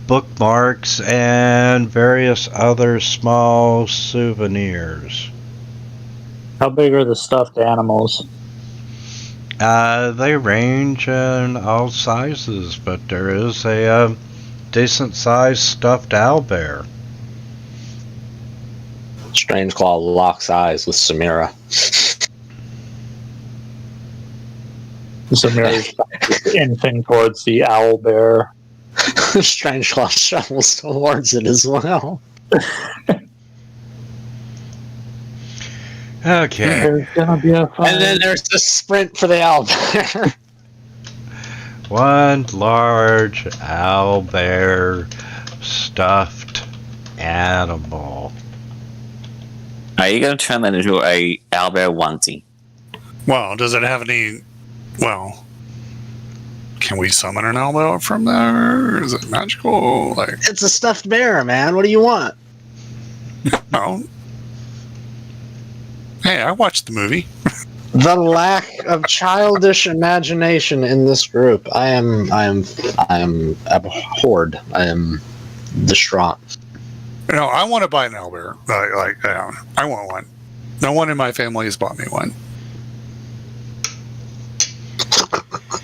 bookmarks, and various other small souvenirs. How big are the stuffed animals? They range in all sizes, but there is a decent sized stuffed owlbear. Strangeclaw locks eyes with Samira. Samira's anything towards the owl bear. Strangeclaw shuffles towards it as well. Okay. There's gonna be a fight. And then there's the sprint for the owlbear. One large owlbear stuffed animal. Are you going to turn that into a owlbear onesie? Well, does it have any? Well, can we summon an elbow from there? Is it magical? Like, It's a stuffed bear, man. What do you want? no. Hey, I watched the movie. The lack of childish imagination in this group. I am abhorred. I am distraught. No, I want to buy an owlbear. I want one. No one in my family has bought me one.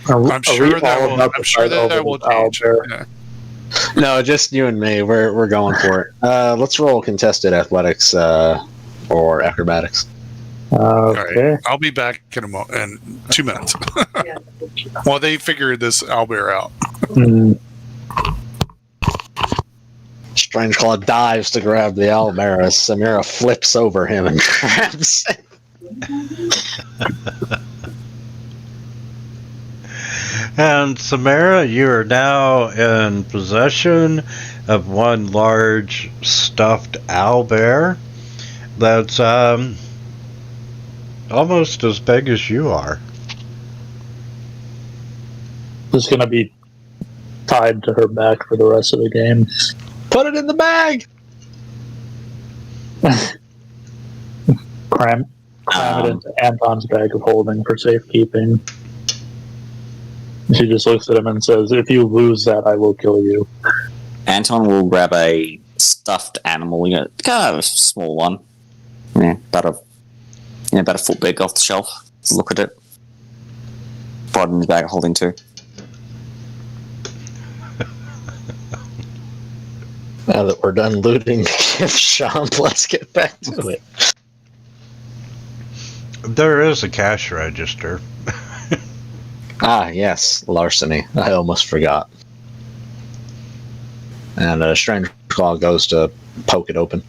I'm sure that will change. Yeah. No, just you and me. We're going for it. Let's roll contested athletics or acrobatics. All Okay. right. I'll be back in 2 minutes. While they figure this owlbear out. Strangeclaw dives to grab the owlbear as Samira flips over him and grabs it. And Samara, you are now in possession of one large stuffed owlbear that's almost as big as you are. It's gonna be tied to her back for the rest of the game. Put it in the bag. Cram it into Anton's bag of holding for safekeeping. She just looks at him and says, "If you lose that, I will kill you." Anton will grab a stuffed animal, kind of a small one. Yeah, about a foot big off the shelf. Look at it. Put it in his bag of holding too. Now that we're done looting the gift shop, let's get back to it. There is a cash register. Ah, yes, larceny. I almost forgot. And Strangeclaw goes to poke it open.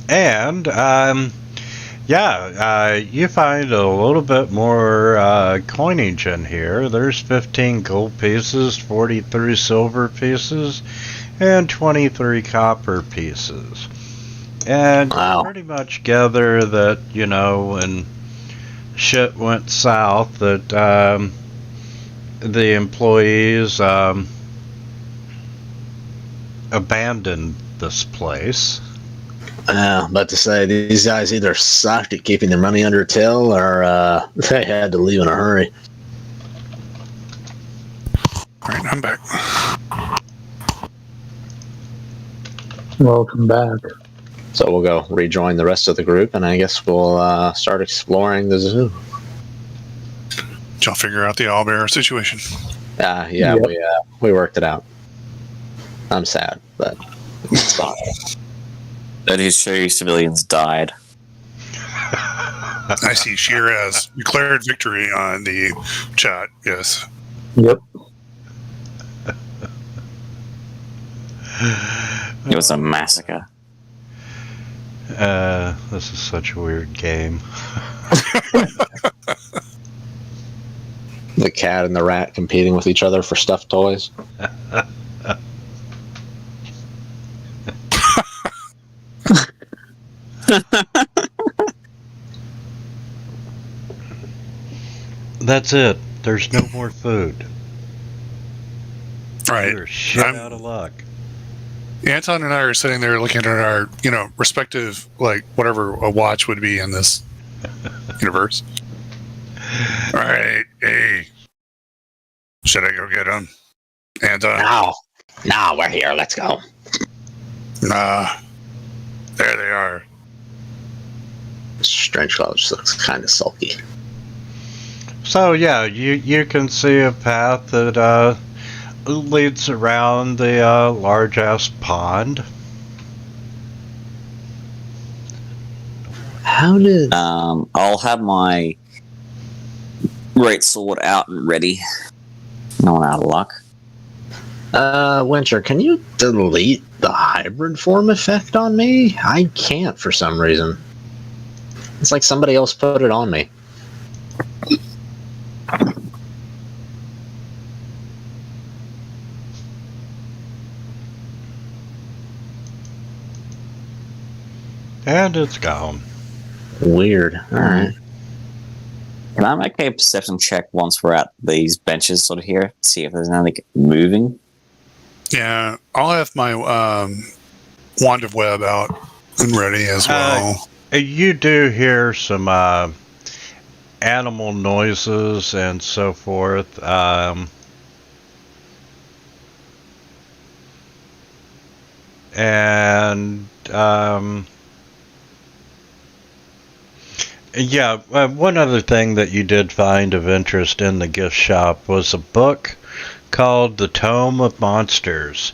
And, you find a little bit more coinage in here. There's 15 gold pieces, 43 silver pieces, and 23 copper pieces. And Wow. you pretty much gather that, when shit went south, that the employees abandoned this place. But to say these guys either sucked at keeping their money under till, or they had to leave in a hurry. All right, I'm back. Welcome back. So we'll go rejoin the rest of the group, and I guess we'll start exploring the zoo. Did y'all figure out the owlbear situation? Yeah, Yep. we worked it out. I'm sad, but it's fine. That is true. Civilians died. I see Shiraz declared victory on the chat. Yes. Yep. It was a massacre. This is such a weird game. The cat and the rat competing with each other for stuffed toys. That's it. There's no more food. Right. We're shit I'm- out of luck. Anton and I are sitting there looking at our, respective, whatever a watch would be in this universe. All right. Hey. Should I go get him? Anton? Now we're here. Let's go. Nah. There they are. Strange Clouds looks kind of sulky. So yeah, you can see a path that leads around the large ass pond. How did? I'll have my great sword out and ready. No one out of luck. Winter, can you delete the hybrid form effect on me? I can't for some reason. It's like somebody else put it on me. And it's gone. Weird. All right. Can I make a perception check once we're at these benches sort of here? See if there's anything moving? Yeah. I'll have my wand of web out and ready as well. You do hear some animal noises and so forth. Yeah, one other thing that you did find of interest in the gift shop was a book called The Tome of Monsters,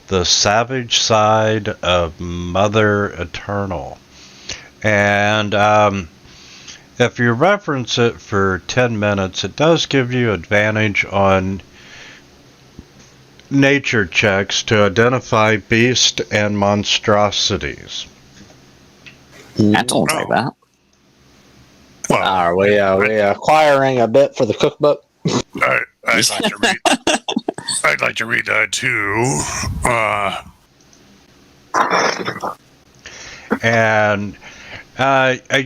The Savage Side of Mother Eternal. And if you reference it for 10 minutes, it does give you advantage on nature checks to identify beast and monstrosities. Anton will take that. Well, Are we acquiring a bit for the cookbook? I'd like to read. I'd like to read that too. And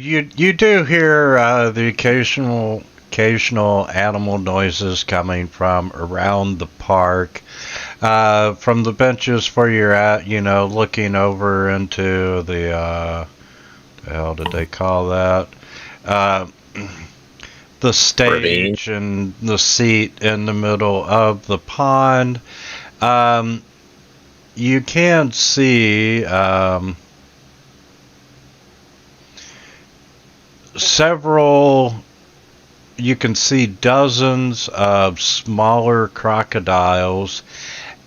you do hear the occasional animal noises coming from around the park, from the benches where you're at. Looking over into the the hell did they call that? The stage and the seat in the middle of the pond. You can see dozens of smaller crocodiles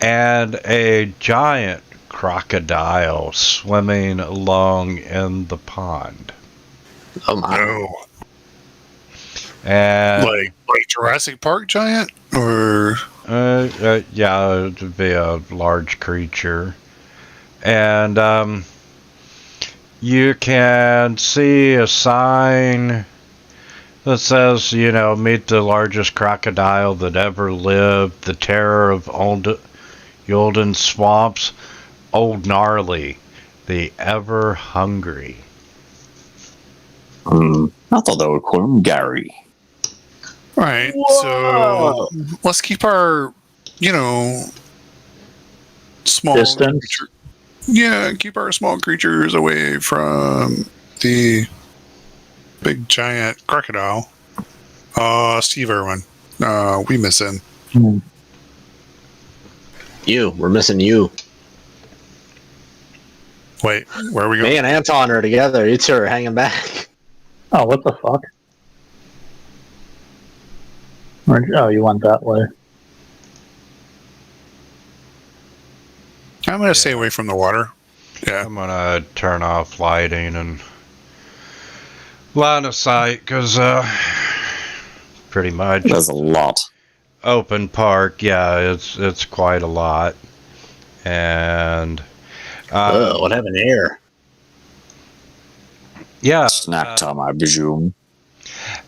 and a giant crocodile swimming along in the pond. Oh my! No. And Like Jurassic Park giant, or yeah, it would be a large creature. And you can see a sign that says, meet the largest crocodile that ever lived, the terror of Yolden swamps, Old Gnarly, the ever hungry. I thought they would call him Gary. all right. So let's keep our, small Distance. creature- Yeah, keep our small creatures away from the big giant crocodile. Steve Irwin. We miss him. Hmm. We're missing you. Wait, where are we going? Me and Anton are together. You two are hanging back. Oh, what the fuck? Oh, you went that way. I'm going to stay away from the water. Yeah. I'm gonna turn off lighting and line of sight because pretty much There's a lot. open park. Yeah, it's quite a lot, and What happened here? yeah, Snack time, I presume.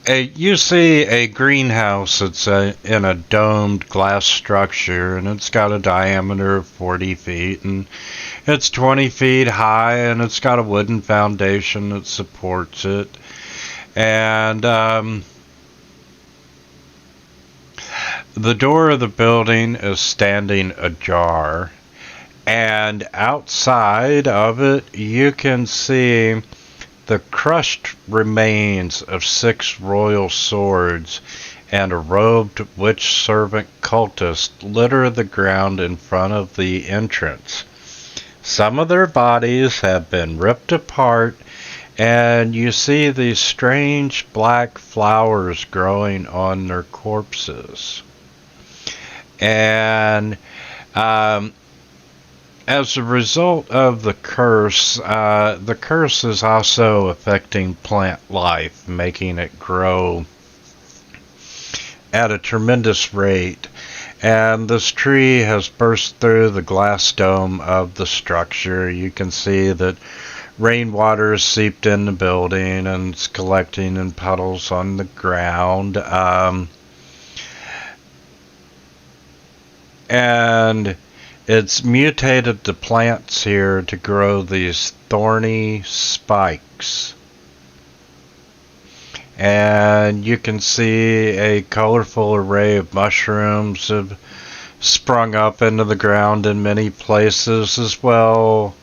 you see a greenhouse. It's in a domed glass structure, and it's got a diameter of 40 feet, and it's 20 feet high, and it's got a wooden foundation that supports it. And the door of the building is standing ajar. And outside of it, you can see the crushed remains of 6 royal swords and a robed witch servant cultist litter the ground in front of the entrance. Some of their bodies have been ripped apart, and you see these strange black flowers growing on their corpses. And as a result of the curse is also affecting plant life, making it grow at a tremendous rate. And this tree has burst through the glass dome of the structure. You can see that rainwater has seeped in the building and it's collecting in puddles on the ground. And it's mutated the plants here to grow these thorny spikes. And you can see a colorful array of mushrooms have sprung up into the ground in many places as well.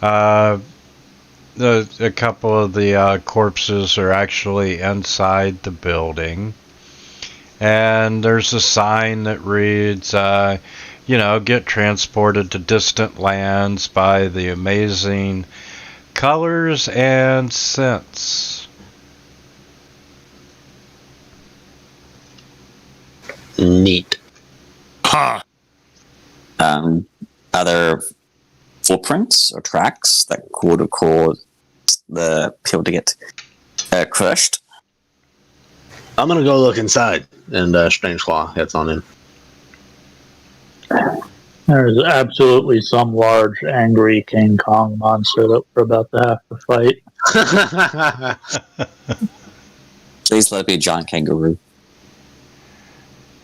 A couple of the corpses are actually inside the building. And there's a sign that reads, get transported to distant lands by the amazing colors and scents. Neat. Huh. Are there footprints or tracks that could have caused the people to get crushed? I'm gonna go look inside, and Strangeclaw heads on in. There's absolutely some large, angry King Kong monster that we're about to have to fight. Please let it be a giant kangaroo.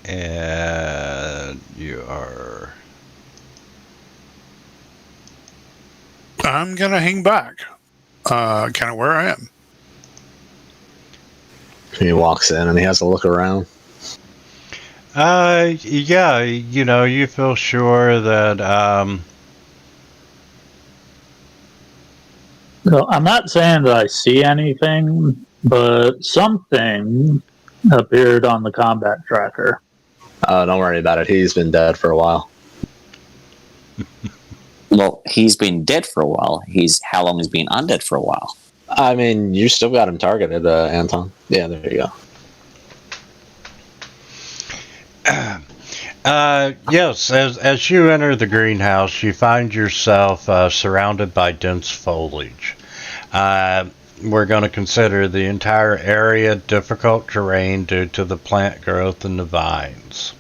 And you are... I'm going to hang back. Kind of where I am. He walks in and he has a look around. Yeah, you feel sure that, So I'm not saying that I see anything, but something appeared on the combat tracker. Don't worry about it. He's been dead for a while. Well, he's been dead for a while. How long has he been undead for a while? I mean, you still got him targeted, Anton. Yeah, there you go. Yes, as you enter the greenhouse, you find yourself surrounded by dense foliage. We're going to consider the entire area difficult terrain due to the plant growth and the vines.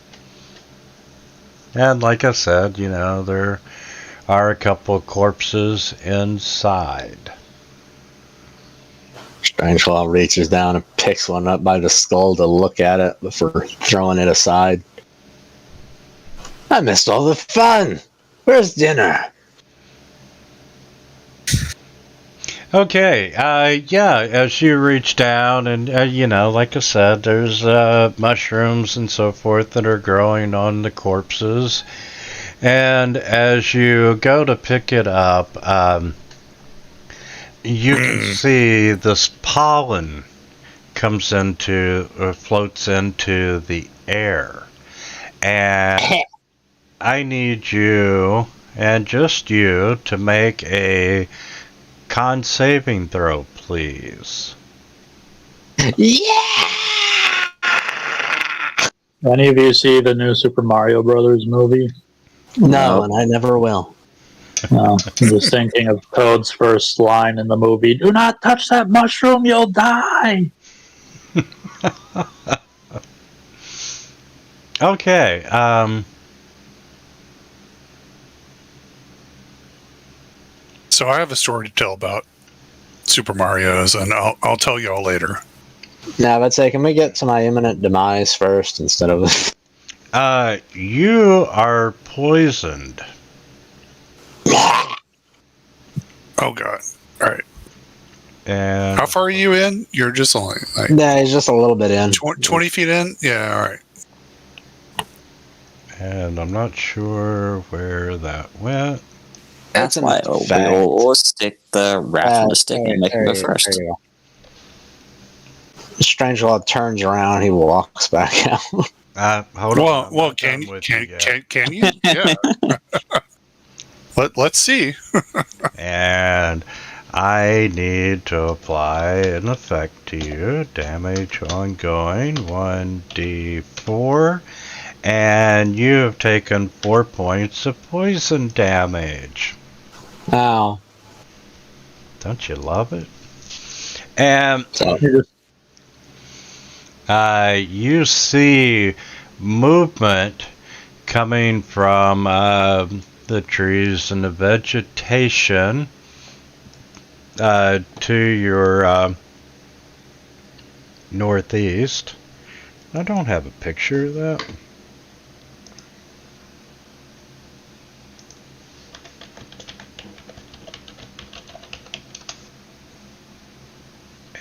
And like I said, there are a couple of corpses inside. Strangeclaw reaches down and picks one up by the skull to look at it before throwing it aside. I missed all the fun. Where's dinner? Okay, as you reach down and, like I said, there's mushrooms and so forth that are growing on the corpses. And as you go to pick it up, you can see this pollen comes into or floats into the air. And I need you, and just you, to make a con saving throw, please. Yeah! Any of you see the new Super Mario Brothers movie? No, and I never will. No, I'm just thinking of Toad's first line in the movie: "Do not touch that mushroom, you'll die." Okay, So I have a story to tell about Super Mario's, and I'll tell y'all later. Now, let's say, can we get to my imminent demise first instead of... you are poisoned. Oh God! All right. And How far are you in? You're just only like Yeah, he's just a little bit in. 20 feet in. Yeah. All right. And I'm not sure where that went. That's in why the we fact. all stick the rat on the stick and make him go first. There you go. Strangelord turns around, he walks back out. Hold on. I'm Well, not can done you? with you yet. Can you? Yeah. Let's see. And I need to apply an effect to you. Damage ongoing, 1d4. And you have taken 4 points of poison damage. Ow. Don't you love it? And So, you see movement coming from the trees and the vegetation to your northeast. I don't have a picture of that.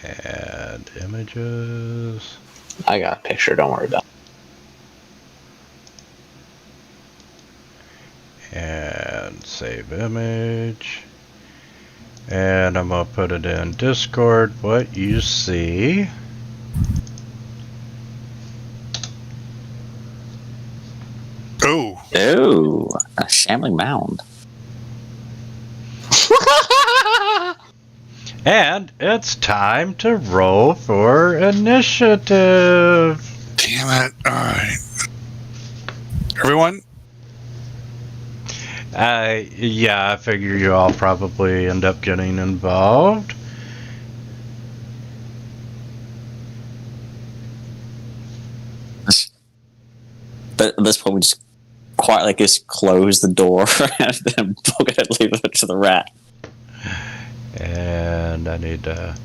And images. I got a picture, don't worry about it. And save image. And I'm going to put it in Discord. What you see. Oh. Oh, a shambling mound. And it's time to roll for initiative. Damn it! All right. Everyone. Yeah, I figure you all probably end up getting involved. But at this point, we just quietly just close the door and then book it and leave it to the rat. And I need to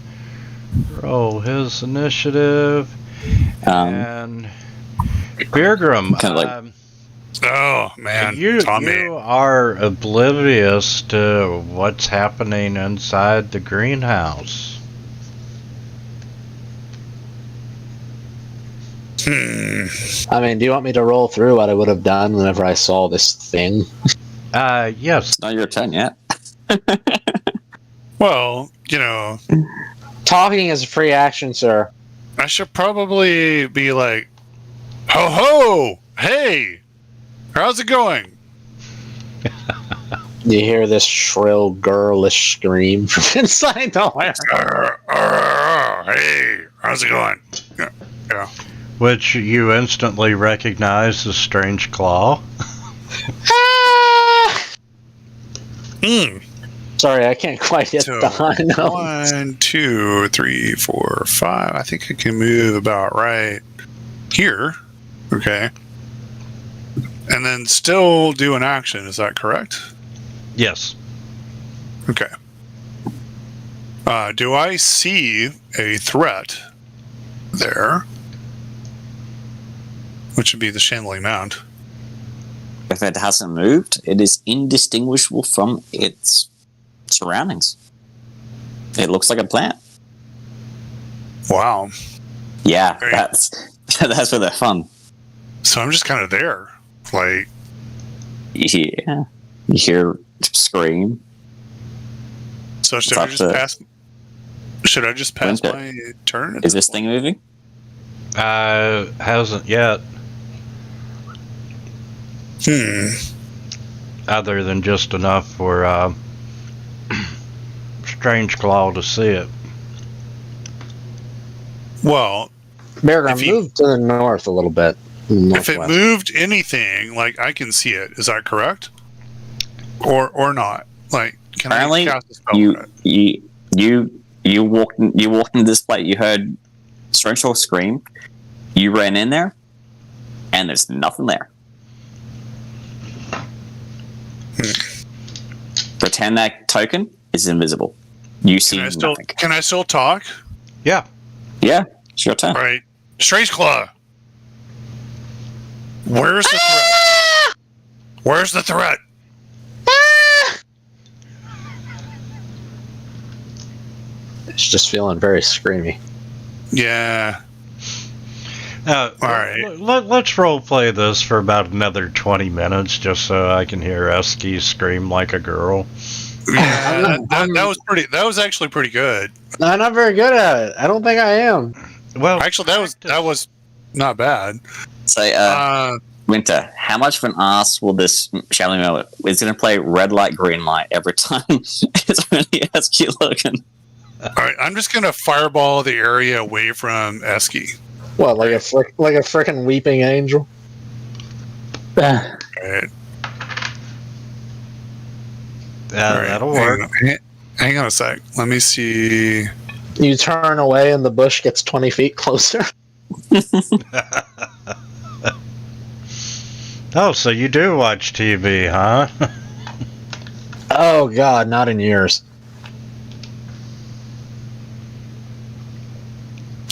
roll his initiative. And Beergrim, kind of like, Oh man, you Tommy. are oblivious to what's happening inside the greenhouse. I mean, do you want me to roll through what I would have done whenever I saw this thing? Yes. it's not your turn yet. Well, you know, Talking is a free action, sir. I should probably be like, ho ho, hey, how's it going? You hear this shrill, girlish scream from inside the warehouse. Hey, how's it going? Yeah. Which you instantly recognize as Strange Claw. Sorry, I can't quite hit So, the high note. 1, 2, 3, 4, 5. I think I can move about right here. Okay. And then still do an action. Is that correct? Yes. Okay. Do I see a threat there? Which would be the shambling mound. If it hasn't moved, it is indistinguishable from its surroundings. It looks like a plant. Wow. Yeah, Very- that's where they're fun. So I'm just kind of there. Like, Yeah. You hear scream. So should It's I up just to- pass? Should I just pass Winter. my turn? at Is this thing moving? Hasn't yet, other than just enough for Strange Claw to see it. Well, Beargrim, If you- move to the north a little bit. if it Northwest. moved anything, like I can see it. Is that correct? Or not? Like, can Apparently, I cast a spell on it? you walked into this place. You heard Strange Claw scream. You ran in there, and there's nothing there. Pretend that token is invisible. You see nothing. Can I still talk? Yeah. Yeah, it's your turn. All right, Strange Claw. Where's the threat? Where's the threat? It's just feeling very screamy. Yeah. All right. Let's role play this for about another 20 minutes, just so I can hear Esky scream like a girl. Yeah, that was pretty. That was actually pretty good. No, I'm not very good at it. I don't think I am. Well, Actually, that was not bad. So, Winter, how much of an ass will this Shelly Miller? It's going to play red light, green light every time. It's only SQ looking. All right, I'm just gonna fireball the area away from Esky. What, like a frickin' weeping angel? All right. yeah, All right, that'll work. Hang on a sec. Let me see. You turn away and the bush gets 20 feet closer. Oh, so you do watch TV, huh? Oh god, not in years.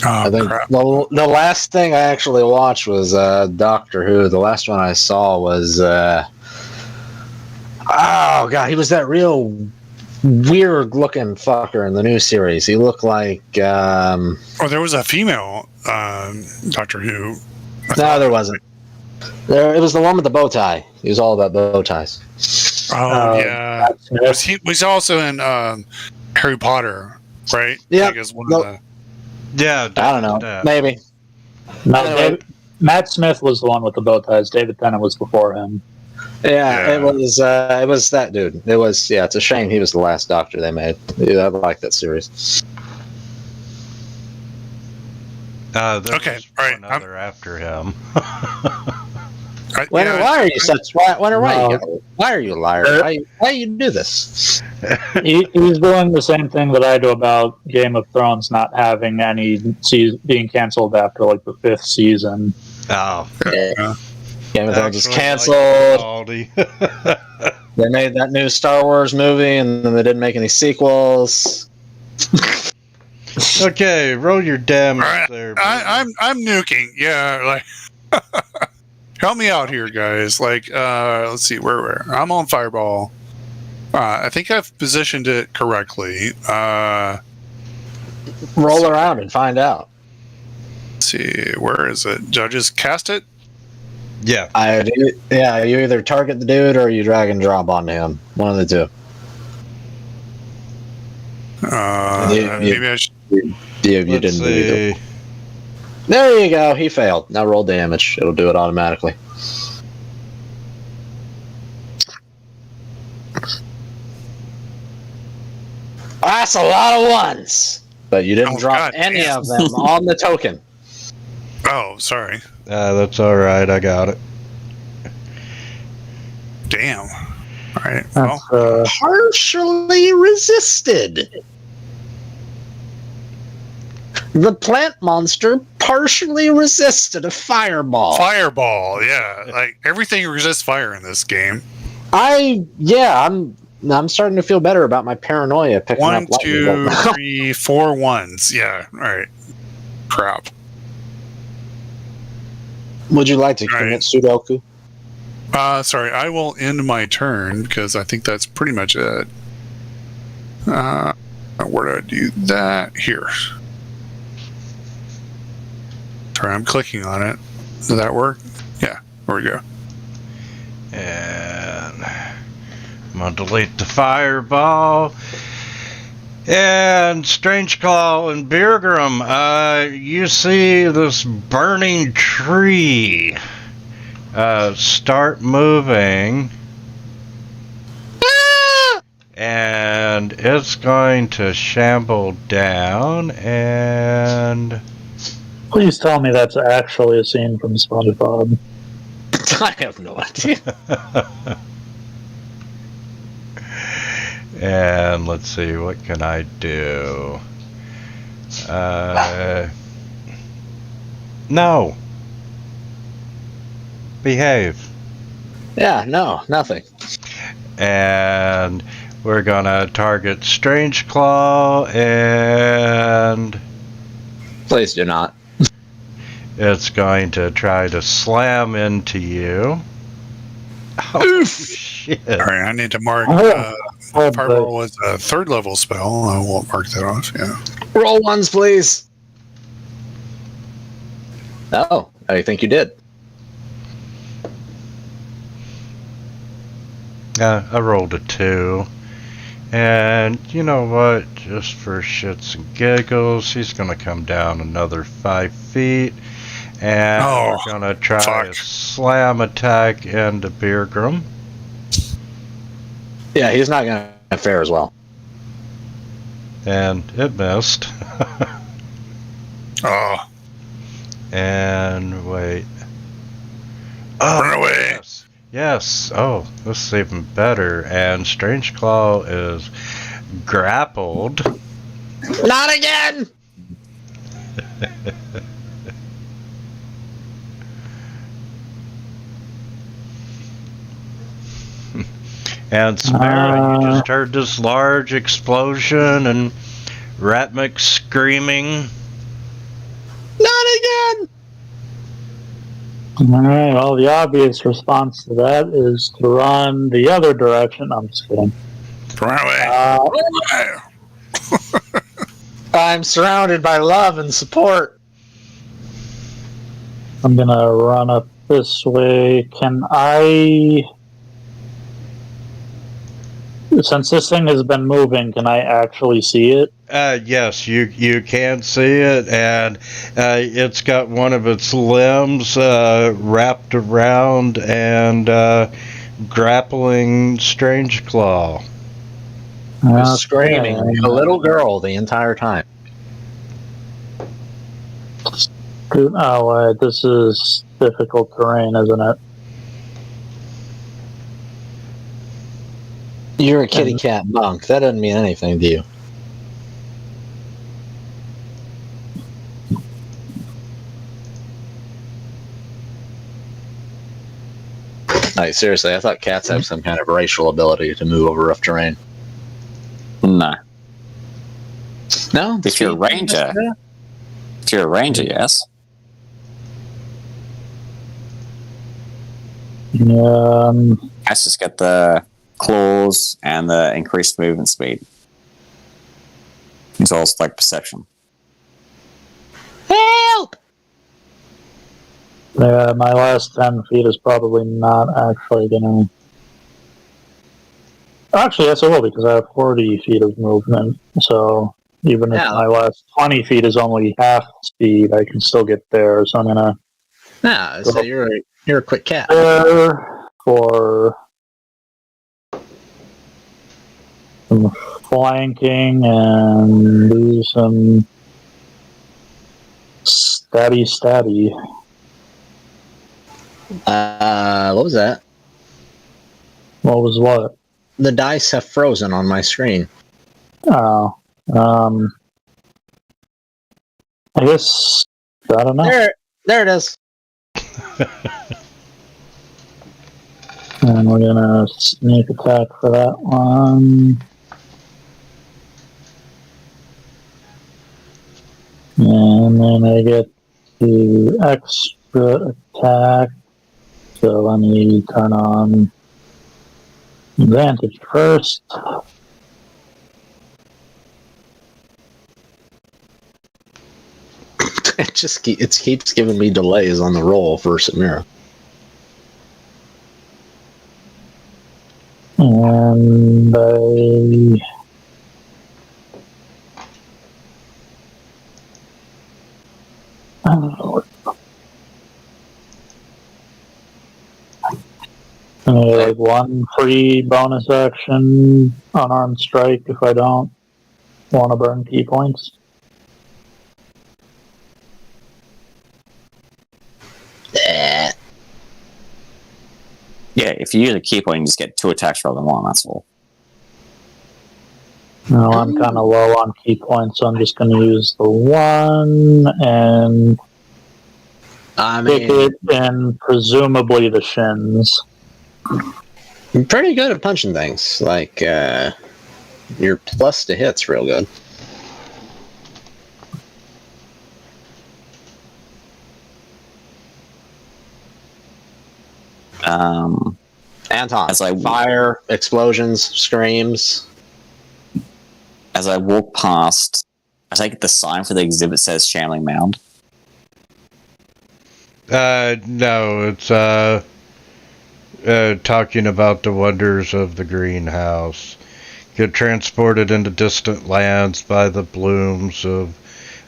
I Oh think crap! the last thing I actually watched was Doctor Who. The last one I saw was oh god, he was that real weird looking fucker in the new series. He looked like Oh, there was a female Doctor Who. no, there wasn't. It was the one with the bow tie. He was all about bow ties. Oh yeah, was also in Harry Potter, right? Yeah. Like as one of the. Yeah, I don't know. Maybe. No, Anyway. Matt Smith was the one with the bow ties. David Tennant was before him. Yeah, it was that dude. It was it's a shame he was the last Doctor they made. Yeah, I like that series. Okay, all right, Another after him. Why are you such? Why are you a liar? Uh, Why you do this? He's doing the same thing that I do about Game of Thrones not having any being canceled after like the 5th season. Oh, Game of Thrones is actually, canceled. like They made that new Star Wars movie, and then they didn't make any sequels. okay, roll your damage All right, there. I'm nuking. Yeah, like help me out here, guys. Like, let's see where I'm on fireball. I think I've positioned it correctly. Roll around and find out. Let's see, where is it? Did I just cast it? Yeah. You either target the dude or you drag and drop onto him. One of the two. Maybe I should. You Let's didn't do either. see. There you go. He failed. Now roll damage. It'll do it automatically. That's a lot of ones. But you didn't Oh, drop God any damn. of them on the token. Oh, sorry. That's all right. I got it. Damn. All right. Well, That's, Partially resisted. The plant monster partially resisted a fireball. fireball. Yeah, like everything resists fire in this game. I'm starting to feel better about my paranoia picking One, up lightning. two, 3, 4 ones. Yeah. All right. Crap. Would you like to All commit Sudoku? Sorry, I will end my turn because I think that's pretty much it. Where do I do that? Here. Sorry, I'm clicking on it. Does that work? Yeah, there we go. I'm gonna delete the fireball. And Strange Claw and Birgrim, you see this burning tree start moving. And it's going to shamble down and... Please tell me that's actually a scene from SpongeBob. I have no idea. And let's see, what can I do? No. Behave. Yeah, no, nothing. And we're gonna target Strange Claw, and Please do not. it's going to try to slam into you. Oh, shit. All right, I need to mark. Fireball was a 3rd level spell. I won't mark that off. Yeah. Roll ones, please. Oh, I think you did. I rolled a 2. And you know what? Just for shits and giggles, he's going to come down another 5 feet. And we're going to try a slam attack into Birgrim. Yeah, he's not going to fare as well. And it missed. Oh. And wait. Oh, Run away. Yes. Yes. Oh, this is even better. And Strange Claw is grappled. Not again! And Samara, you just heard this large explosion and Ratmik screaming. Not again! Alright, well, the obvious response to that is to run the other direction. I'm just kidding. Run away. I'm surrounded by love and support. I'm gonna run up this way. Can I... Since this thing has been moving, can I actually see it? Yes, you can see it, and it's got one of its limbs wrapped around and grappling Strange Claw. Was screaming like a little girl the entire time. Oh, this is difficult terrain, isn't it? You're a kitty cat monk. That doesn't mean anything to you. Like, seriously, I thought cats have some kind of racial ability to move over rough terrain. No. No? If you're a ranger. If you're a ranger, yes. Has just got the claws and the increased movement speed. It's also like perception. Help! Yeah, my last 10 feet is probably not actually gonna... Actually, yes, it will, because I have 40 feet of movement. So even if my last 20 feet is only half speed, I can still get there. So I'm gonna... Yeah, so you're a quick cat. There for some flanking and do some stabby. What was that? What was what? The dice have frozen on my screen. Oh, I guess I don't know. There it is. And we're gonna sneak attack for that one. And then I get the extra attack. So let me turn on advantage first. It keeps giving me delays on the roll for Samira. And I don't know. Like one free bonus action unarmed strike if I don't want to burn key points. Yeah, if you use a key point, you just get 2 attacks rather than 1. That's all. No, I'm kind of low on key points, so I'm just going to use the 1 and pick it in presumably the shins. I'm pretty good at punching things. Like, your plus to hit's real good. Anton, fire, explosions, screams. As I walk past, I take the sign for the exhibit says Shambling Mound. No, it's talking about the wonders of the greenhouse. Get transported into distant lands by the blooms of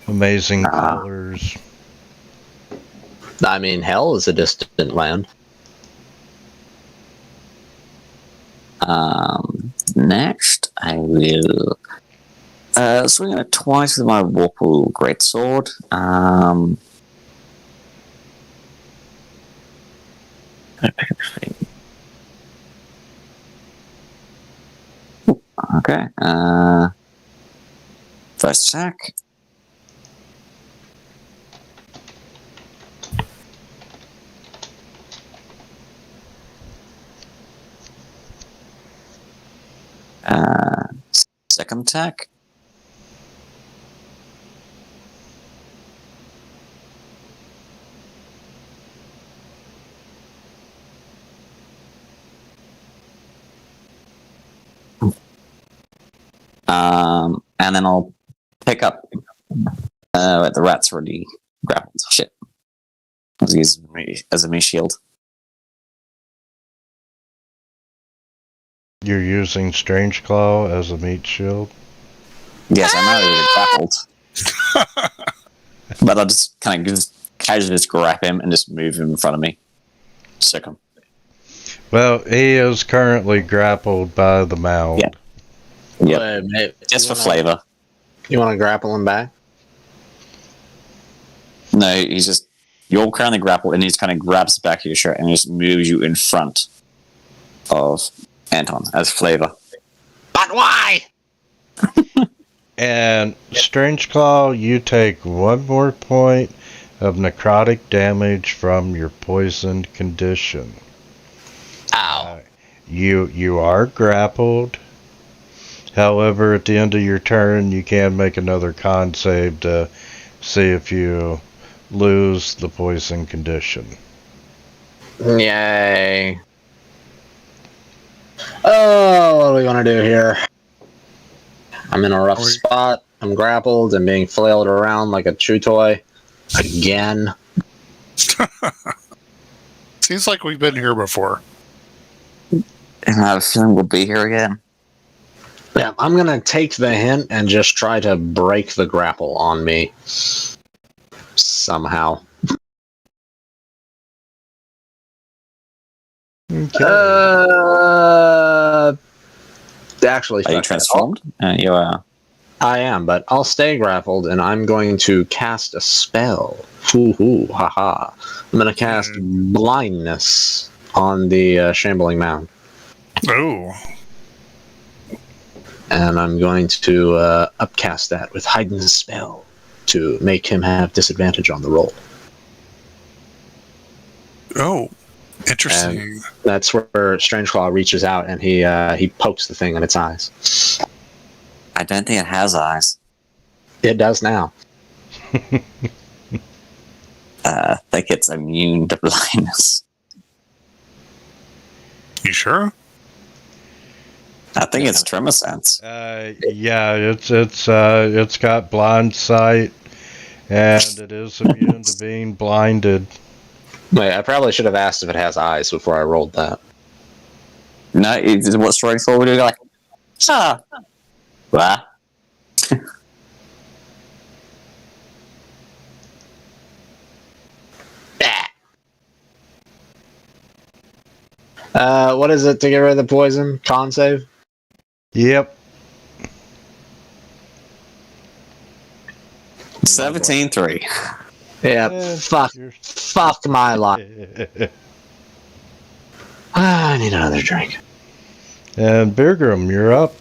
amazing colors. I mean, hell is a distant land. Next, I will swing it twice with my Warpool Greatsword. Okay. First attack. Second attack. And then I'll pick up. The rat's already grappled. Shit. I'll use me as a me shield. You're using Strange Claw as a meat shield? Yes, I know he's grappled. But I'll just kind of casually just grab him and just move him in front of me. Sick him. Well, he is currently grappled by the mound. Yeah. Yep. Just for flavor. You want to grapple him back? No, he's just... You're currently grappled and he just kind of grabs the back of your shirt and just moves you in front of Anton as flavor. But why? And Strange Claw, you take 1 more point of necrotic damage from your poisoned condition. Ow. You are grappled. However, at the end of your turn, you can make another con save to see if you lose the poison condition. Yay. Oh, what do we want to do here? I'm in a rough spot. I'm grappled and being flailed around like a chew toy. Again. Seems like we've been here before. And I have a feeling we'll be here again. Yeah, I'm going to take the hint and just try to break the grapple on me. Somehow. Okay. Actually, are you transformed? You are. I am, but I'll stay grappled, and I'm going to cast a spell. Hoo-hoo, ha-ha. I'm going to cast blindness on the shambling mound. Oh. And I'm going to upcast that with heighten spell to make him have disadvantage on the roll. Oh. Interesting. And that's where Strange Claw reaches out and he pokes the thing in its eyes. I don't think it has eyes. It does now. I think it's immune to blindness. You sure? I think it's tremor sense. Yeah, it's got blind sight, and it is immune to being blinded. Wait, I probably should have asked if it has eyes before I rolled that. No, it's what Strange Claw would do. Like, ah, blah. What is it to get rid of the poison? Con save? Yep. 17-3. Yeah, fuck my life. I need another drink. And Birgrim, you're up.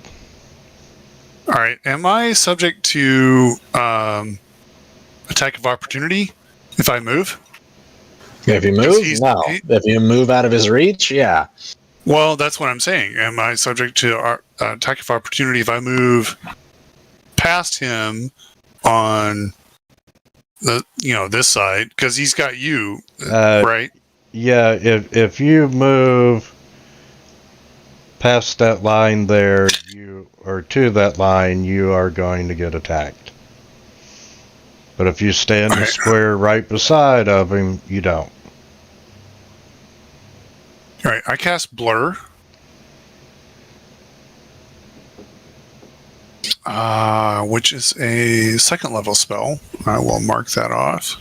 All right. Am I subject to attack of opportunity if I move? If you move, no. If you move out of his reach, yeah. Well, that's what I'm saying. Am I subject to attack of opportunity if I move past him on the this side? Because he's got you, right? Yeah, if you move past that line there, or to that line, you are going to get attacked. But if you stay in the square right beside of him, you don't. All right, I cast Blur. Which is a 2nd level spell. I will mark that off.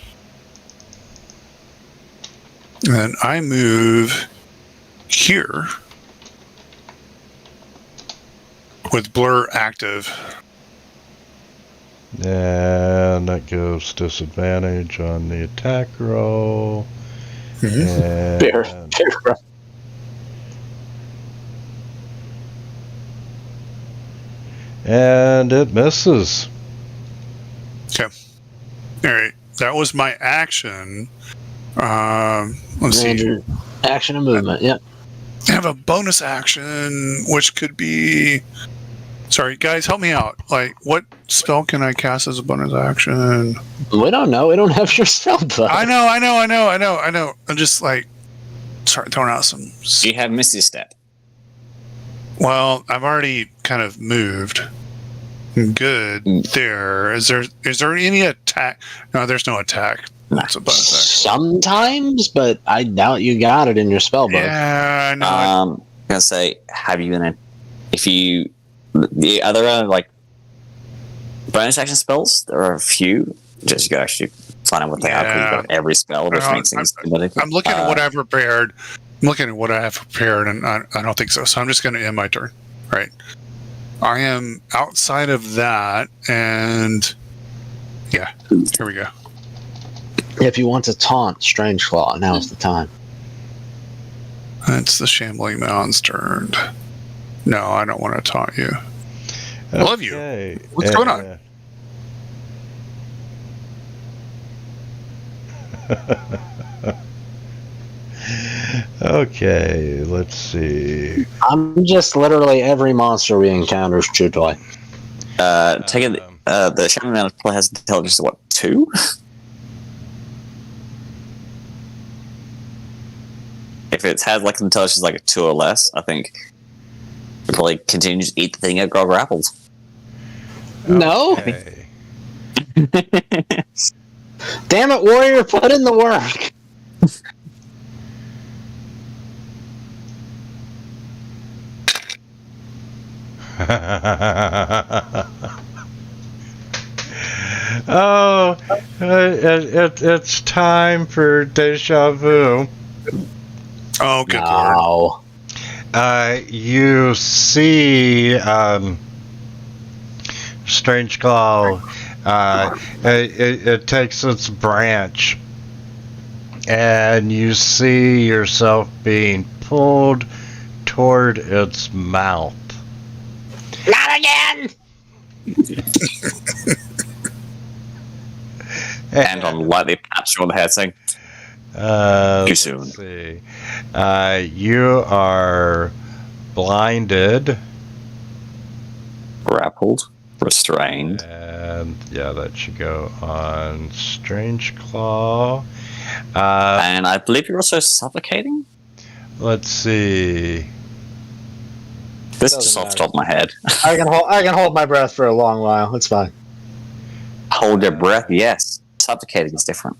And I move here with Blur active. And that gives disadvantage on the attack roll. And and it misses. Okay. All right. That was my action. Let's see. Action and movement, yeah. I have a bonus action, which could be... Sorry, guys, help me out. Like, what spell can I cast as a bonus action? We don't know. We don't have your spell book. I know. I'm just like... Sorry, throwing out some... You have Misty Step. Well, I've already kind of moved. Good. There. Is there any attack? No, there's no attack. That's a bonus action. Sometimes, but I doubt you got it in your spell book. Yeah, I know. I'm gonna say, have you the other like bonus action spells? There are a few. Just go actually find out what they are. Because you've got every spell, which makes things. I'm looking at what I've prepared. I'm looking at what I have prepared, and I don't think so. So I'm just going to end my turn. Right. I am outside of that, and yeah, here we go. If you want to taunt Strange Claw, now's the time. It's the Shambling Mound's turn. No, I don't want to taunt you. I love you. What's going on? Okay, let's see. I'm just literally every monster we encounter is Chew Toy. Take it. The Shaman Man has intelligence of what, 2? If it has like intelligence like a 2 or less, I think it probably continue to eat the thing it got grappled. No. Damn it, Warrior! Put in the work. Oh, it's time for deja vu. Oh, good lord. You see Strange Claw. It takes its branch, and you see yourself being pulled toward its mouth. Not again! And on lightly taps you on the head saying, too soon. Let's see. You are blinded. Grappled. Restrained. And yeah, that should go on Strange Claw. And I believe you're also suffocating? Let's see. This is just off the top of my head. I can hold my breath for a long while. It's fine. Hold your breath, yes. Suffocating is different.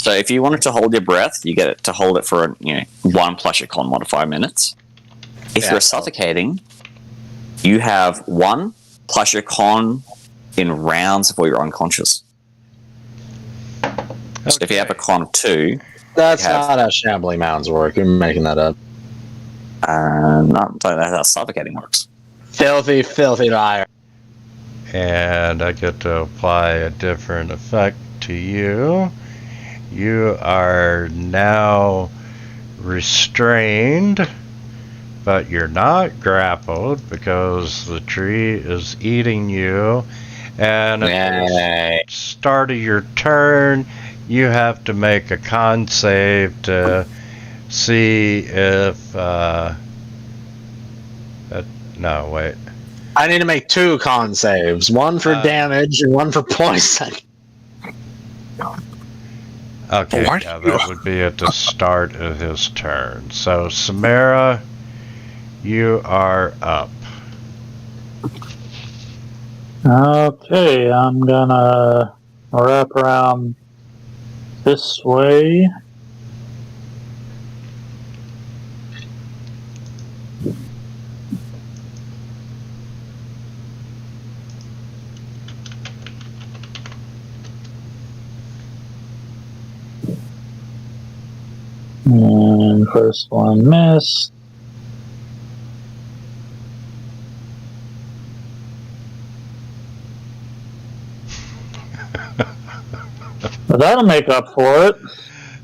So if you wanted to hold your breath, you get it to hold it for 1 plus your con modifier minutes. If you're suffocating, you have 1 plus your con in rounds before you're unconscious. So if you have a con of 2, that's not how shambling mounds work. You're making that up. Not that's how suffocating works. Filthy, filthy liar. And I get to apply a different effect to you. You are now restrained, but you're not grappled because the tree is eating you. And at the start of your turn, you have to make a con save to see if... no, wait. I need to make 2 con saves. 1 for damage and 1 for poison. Okay, yeah, that would be at the start of his turn. So, Samara, you are up. Okay, I'm gonna wrap around this way. And first one missed. But that'll make up for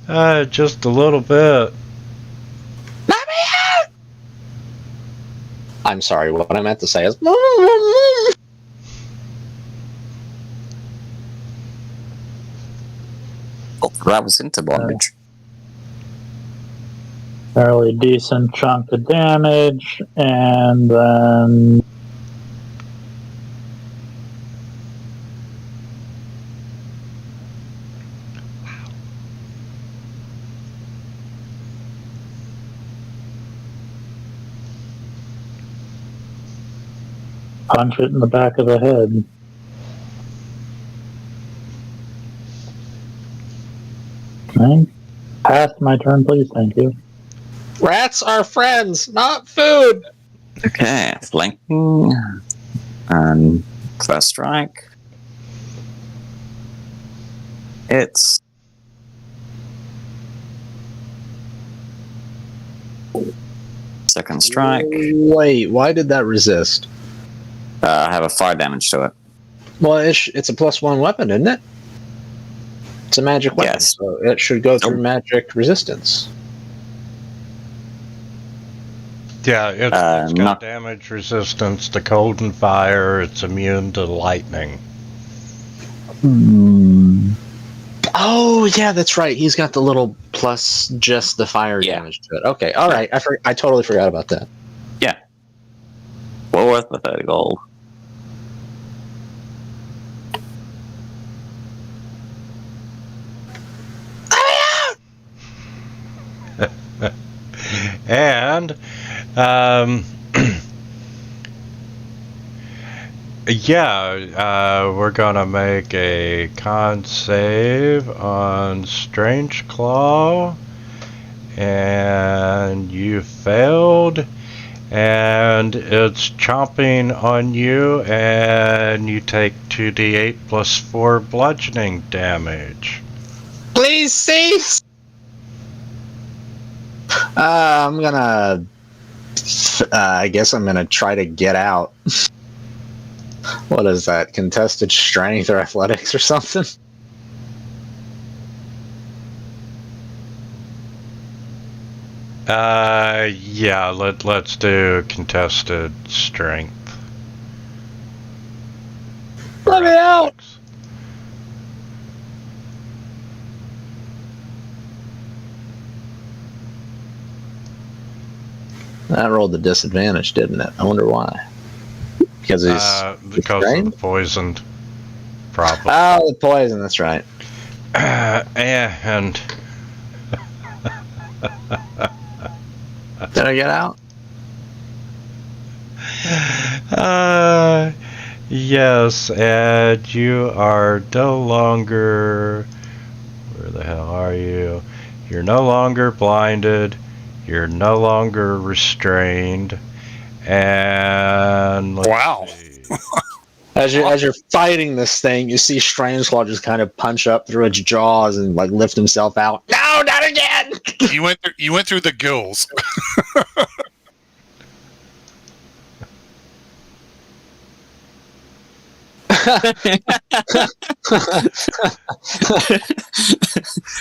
it. Just a little bit. Let me out! I'm sorry, what I meant to say is... That was into bondage. Fairly decent chunk of damage, and then punch it in the back of the head. Okay. Past my turn, please. Thank you. Rats are friends, not food! Okay, flanking. And first strike. It's... Second strike. Wait, why did that resist? I have a fire damage to it. Well, it's a +1 weapon, isn't it? It's a magic weapon, Yes. so it should go through magic resistance. Yeah, it's got damage resistance to cold and fire. It's immune to lightning. Oh, yeah, that's right. He's got the little plus just the fire damage to it. Okay, all right. I totally forgot about that. Yeah. Well worth the 30 gold. And, we're gonna make a con save on Strange Claw, and you failed, and it's chomping on you, and you take 2d8 plus 4 bludgeoning damage. Please cease! I'm gonna... I guess I'm gonna try to get out. What is that? Contested strength or athletics or something? Yeah, let's do contested strength. Let me out! That rolled a disadvantage, didn't it? I wonder why. Because he's because of the poisoned problem. Oh, the poison, that's right. And did I get out? Yes, and you are no longer... Where the hell are You're no longer blinded. You're no longer restrained. And let's Wow. see. As you're fighting this thing, you see Strangeclaw just kind of punch up through its jaws and like lift himself out. No, not again! You went through the gills.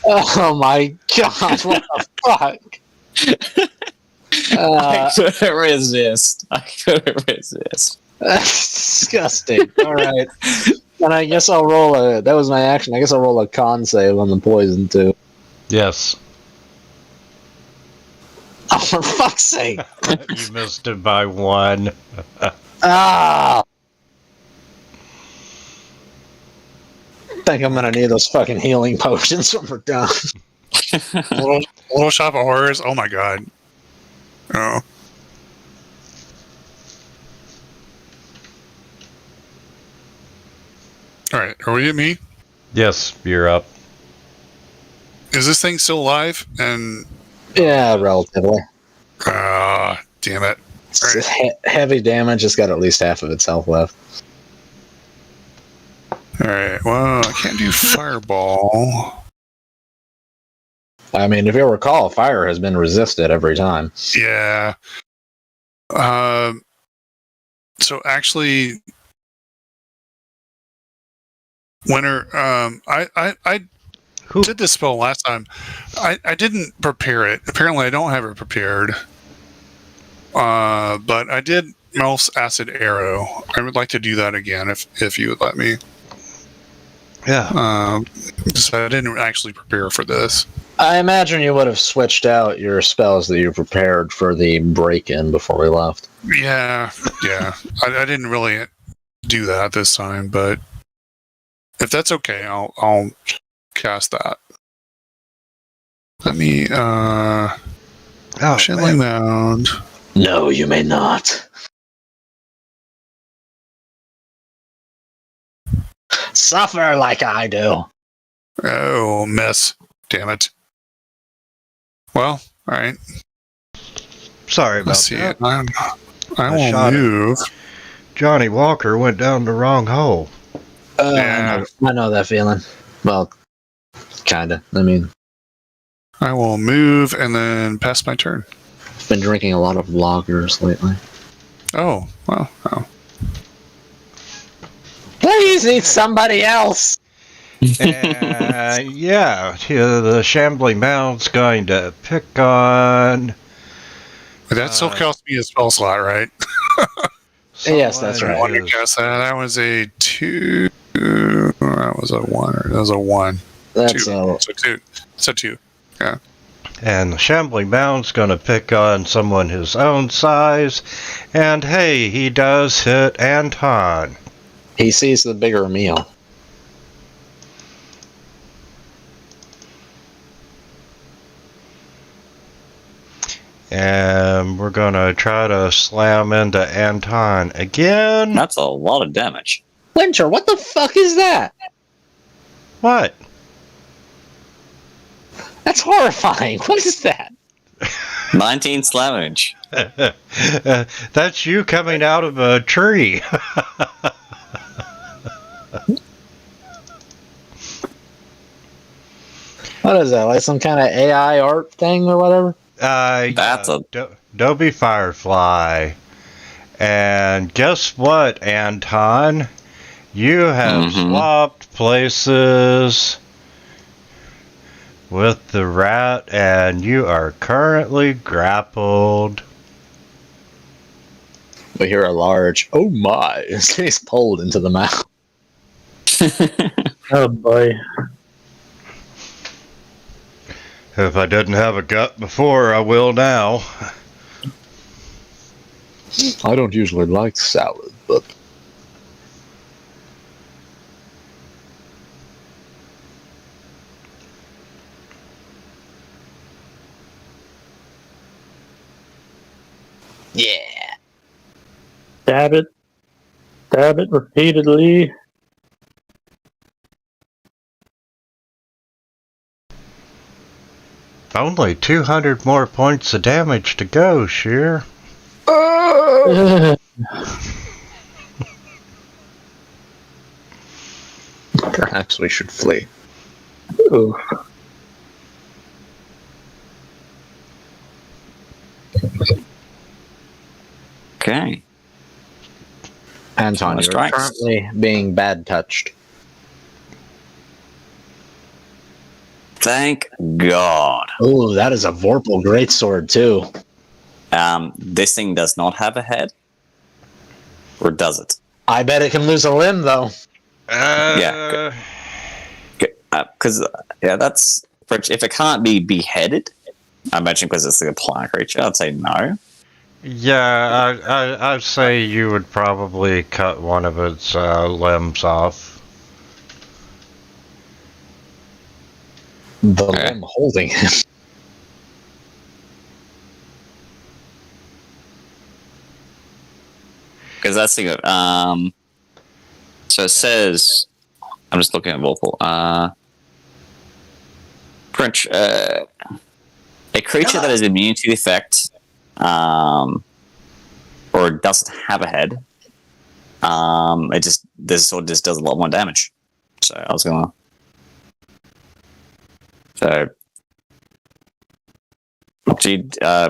Oh my god! What the fuck? I couldn't resist. That's disgusting. All right, and I guess I'll roll a. That was my action. I guess I'll roll a con save on the poison too. Yes. Oh, for fuck's sake! You missed it by 1. Ah! I think I'm gonna need those fucking healing potions when we're done. little shop of horrors. Oh my god. Oh. All right. Are we at me? Yes, you're up. Is this thing still alive? And Yeah, relatively. damn it. It's just heavy damage. It's got at least half of its health left. All right. Well, I can't do fireball. I mean, if you recall, fire has been resisted every time. Yeah. So actually, Winter, I did this spell last time. I didn't prepare it. Apparently, I don't have it prepared. But I did Melf's Acid Arrow. I would like to do that again if you would let me. Yeah. So I didn't actually prepare for this. I imagine you would have switched out your spells that you prepared for the break-in before we left. Yeah. I didn't really do that this time, but if that's okay, I'll cast that. Let me Shilling Mound. No, you may not. Suffer like I do. Oh, miss. Damn it. Well, all right. Sorry about Let's see. that. I will shot it. move. Johnny Walker went down the wrong hole. Yeah. I know that feeling. Well, kinda. I mean, I will move and then pass my turn. I've been drinking a lot of lagers lately. Oh, well. Oh. Please eat somebody else. The Shambling Mound's going to pick on. But that still costs me a spell slot, right? Yes, that's right. I want to cast that. That was a 2. That was a 1. Or that was a 1. That's 2. So 2. It's a 2. Yeah. And the Shambling Mound's going to pick on someone his own size. And hey, he does hit Anton. He sees the bigger meal. And we're going to try to slam into Anton again. That's a lot of damage. Winter, what the fuck is that? What? That's horrifying. What is that? 19 damage. That's you coming out of a tree. What is that? Like some kind of AI art thing or whatever? That's a Dobie Firefly. And guess what, Anton? You have swapped places with the rat, and you are currently grappled. We hear a large, oh my, he's pulled into the mouth. Oh boy. If I didn't have a gut before, I will now. I don't usually like salad, but... Yeah. Stab it. Stab it repeatedly. Only 200 more points of damage to go, Sheer. Perhaps we should flee. Ooh. Okay. Anton, you're Strikes. currently being bad touched. Thank God. Oh, that is a Vorpal greatsword too. This thing does not have a head. Or does it? I bet it can lose a limb though. Yeah. Because, that's... If it can't be beheaded, I imagine because it's like a plant creature, I'd say no. Yeah, I'd say you would probably cut one of its limbs off. The limb holding him. Because that's the thing. So it says, I'm just looking at Vorpal. French, a creature that is immune to the effect, or doesn't have a head, this sword just does a lot more damage. So I was gonna. So,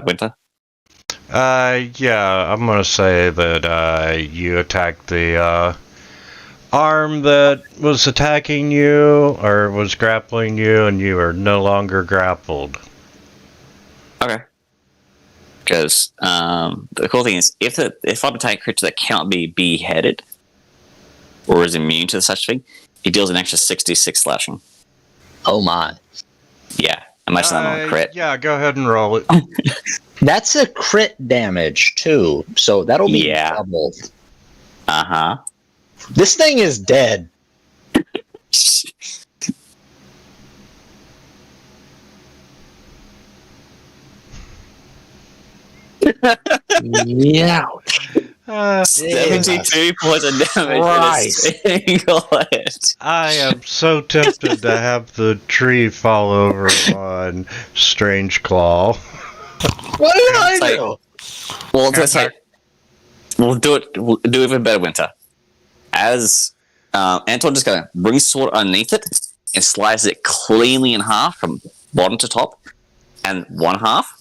Winter? Yeah, I'm gonna say that you attacked the arm that was attacking you, or was grappling you, and you are no longer grappled. Okay. Because the cool thing is, if I'm attacking a creature that cannot be beheaded, or is immune to such thing, it deals an extra 66 slashing. Oh my. Yeah, imagine that on a crit. Yeah, go ahead and roll it. That's a crit damage too, so that'll be doubled. Uh-huh. This thing is dead. Yeah. 72 points of damage. I am so tempted to have the tree fall over on Strange Claw. What did I do? Well, let's say we'll do even better, Winter. As Anton just going to bring his sword underneath it and slices it cleanly in half from bottom to top, and one half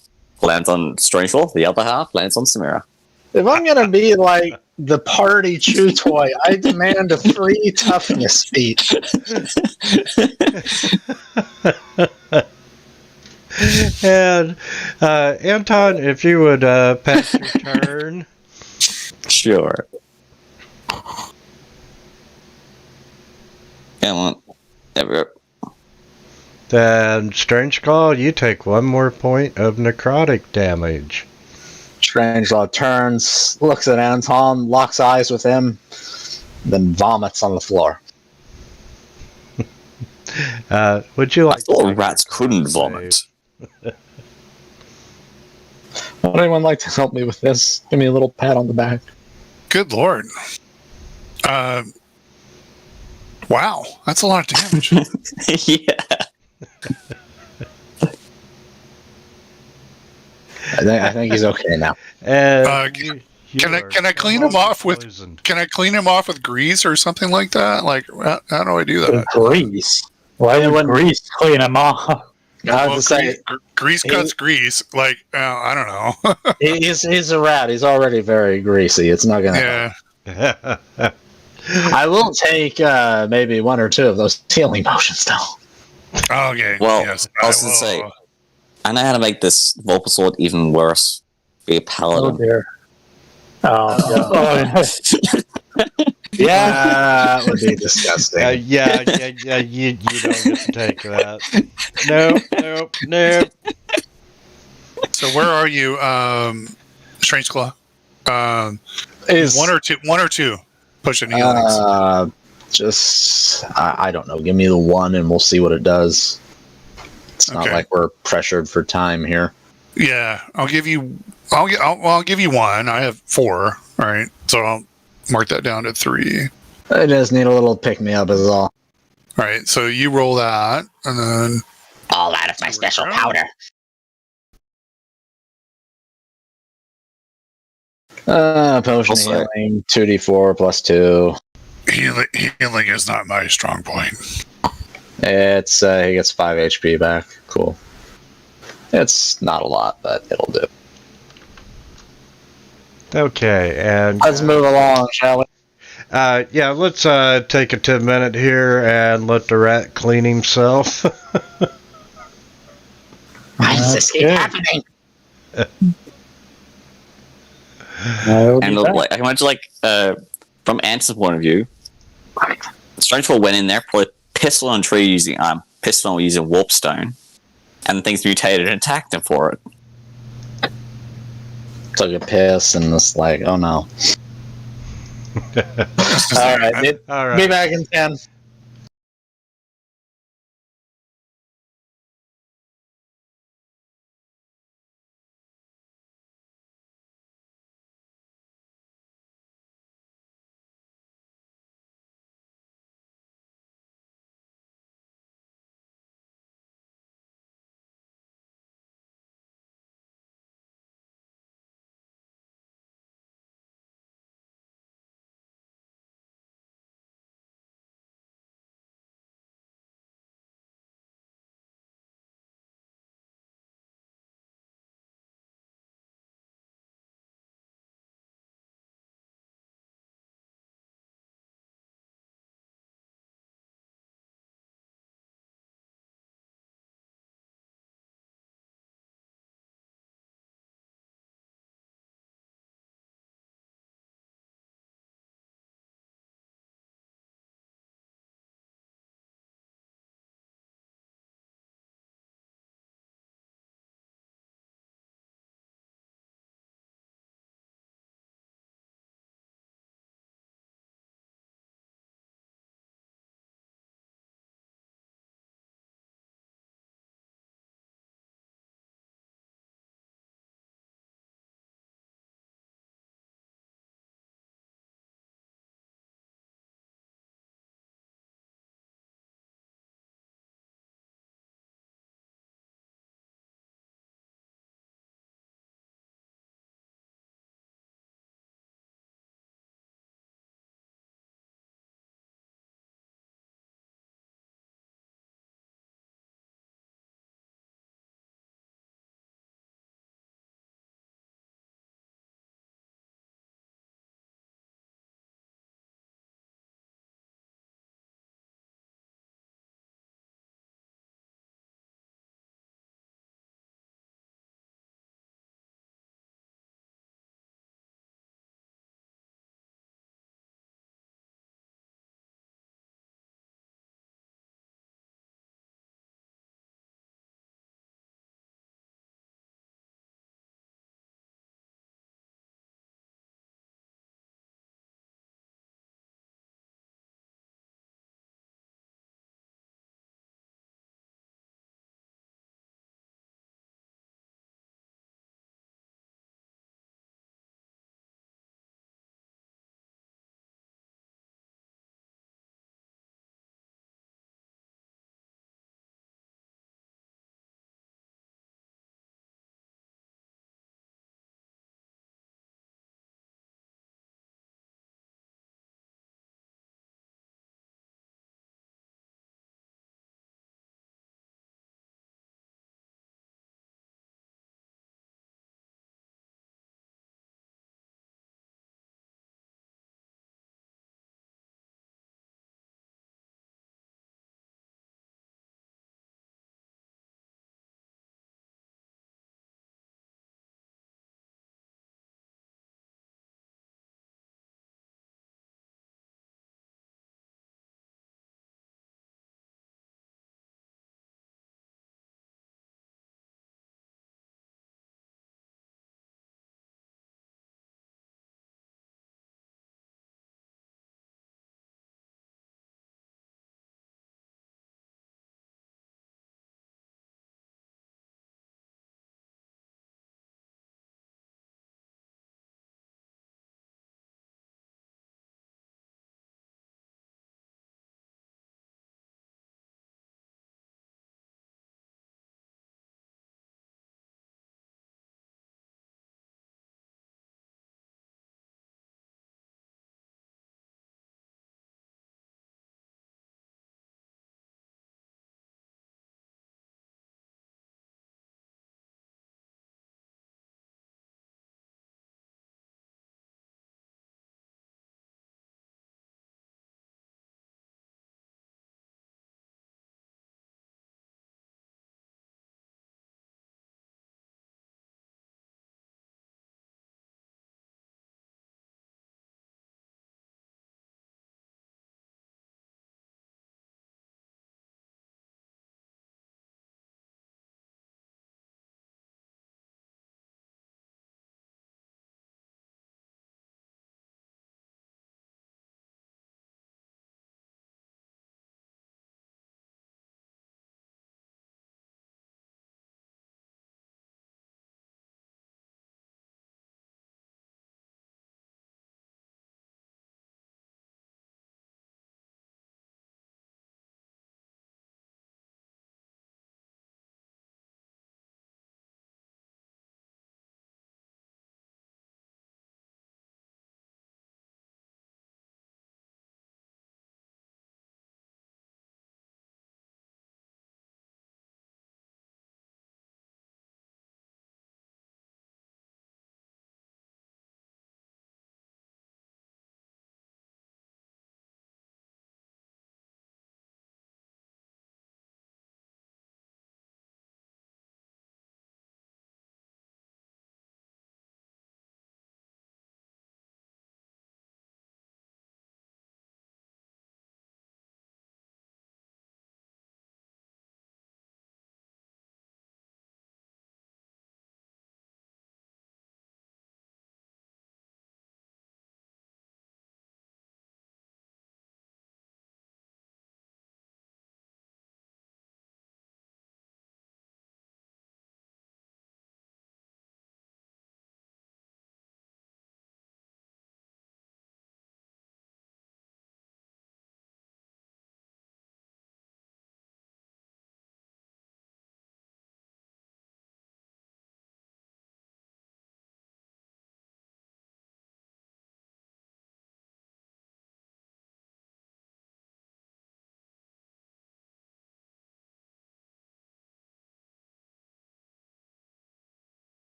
lands on Strangeful, the other half lands on Samira. If I'm gonna be like the party chew toy, I demand a free toughness feat. And Anton, if you would pass your turn. Sure. Come on. There we go. Then, Strange Claw, you take one more point of necrotic damage. Strangelaw turns, looks at Anton, locks eyes with him, then vomits on the floor. Would you like? I thought rats couldn't vomit. Would anyone like to help me with this? Give me a little pat on the back. Good Lord. Wow, that's a lot of damage. Yeah. I think he's okay now. Can I clean him off with? Can I clean him off with grease or something like that? Like, how do I do that? Grease. Why would grease clean him off? I was to say, grease cuts grease. Like, I don't know. he's a rat. He's already very greasy. It's not gonna. Yeah. I will take maybe one or two of those healing potions though. Okay. Well, yes, I was going to say, I know how to make this Vorpal sword even worse. Be a paladin. Oh dear. Yeah, that would be disgusting. Yeah, you don't get to take that. Nope. So where are you, Strange Claw? Is one or two pushing healings? I don't know. Give me the one, and we'll see what it does. It's not like we're pressured for time here. Yeah, I'll give you. I'll give you one. I have 4. All right, so I'll mark that down to 3. I just need a little pick me up, is all. All right, so you roll that, and then all out of my special powder. Potion Also- healing, 2d4 plus 2. Healing is not my strong point. It's he gets 5 HP back. Cool. It's not a lot, but it'll do. Okay, and Let's move along, shall we? yeah, let's take a 10-minute here and let the rat clean himself. Why does this keep Okay. happening? I'll be And back. like, I can imagine, like, from Ant's point of view, Strangeful went in there, put a pistol on a tree using warpstone, and things mutated and attacked him for it. Took a piss and it's like, oh no. All right, All right. be back in 10.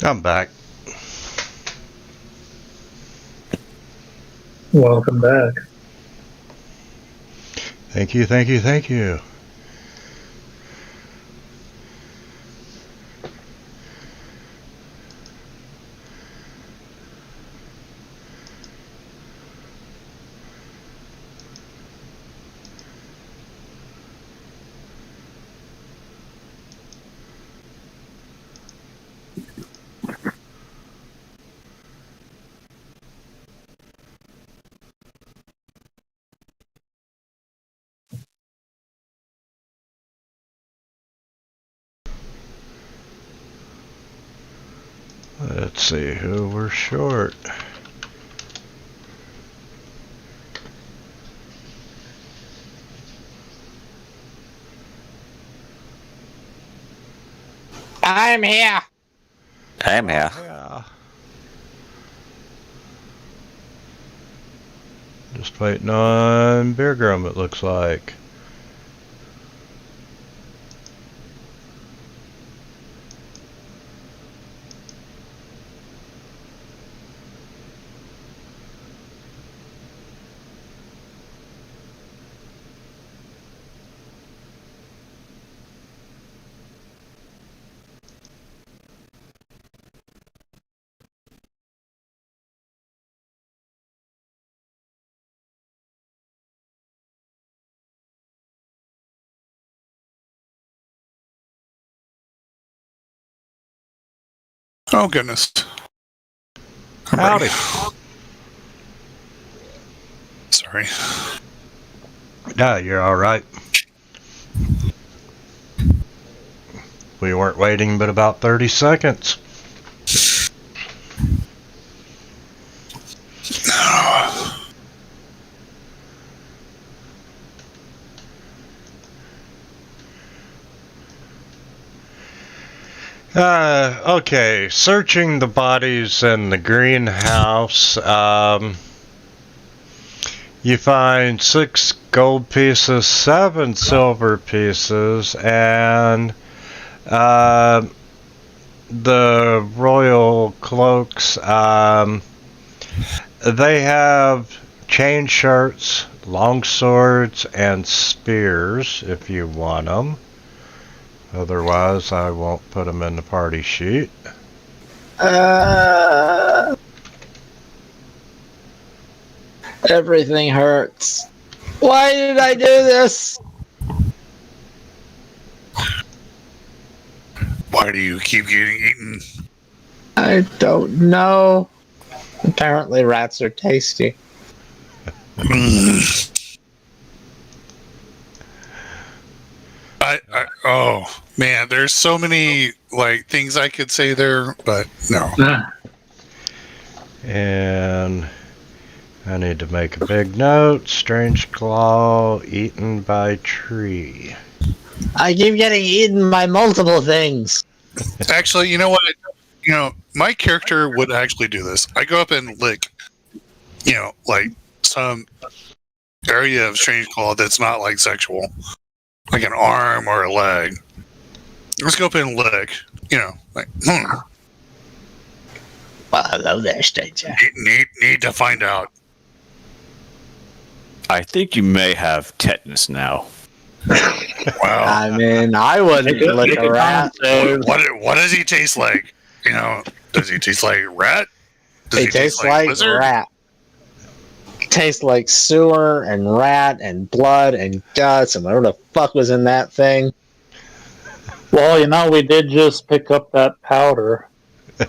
I'm back. Welcome back. Thank you, thank you, thank you. Let's see who we're short. I'm here. I'm here. Yeah. Just waiting on Beer Grum, it looks like. Oh, goodness. I'm Howdy. ready. Sorry. Yeah, you're alright. We weren't waiting but about 30 seconds. Okay, searching the bodies in the greenhouse, you find 6 gold pieces, 7 silver pieces, and the royal cloaks, they have chain shirts, long swords, and spears if you want them. Otherwise, I won't put them in the party sheet. Everything hurts. Why did I do this? Why do you keep getting eaten? I don't know. Apparently rats are tasty. Oh man, there's so many like things I could say there, but no. And I need to make a big note. Strange claw eaten by tree. I keep getting eaten by multiple things. Actually, you know what? My character would actually do this. I go up and lick, like some area of strange claw that's not like sexual, like an arm or a leg. Let's go up and lick, like. Well, hello there, stranger. Need to find out. I think you may have tetanus now. Wow. I mean, I wouldn't lick a rat. What does he taste like? Does he taste like rat? Does He tastes like lizard? rat. Tastes like sewer and rat and blood and guts and whatever the fuck was in that thing. Well, we did just pick up that powder. You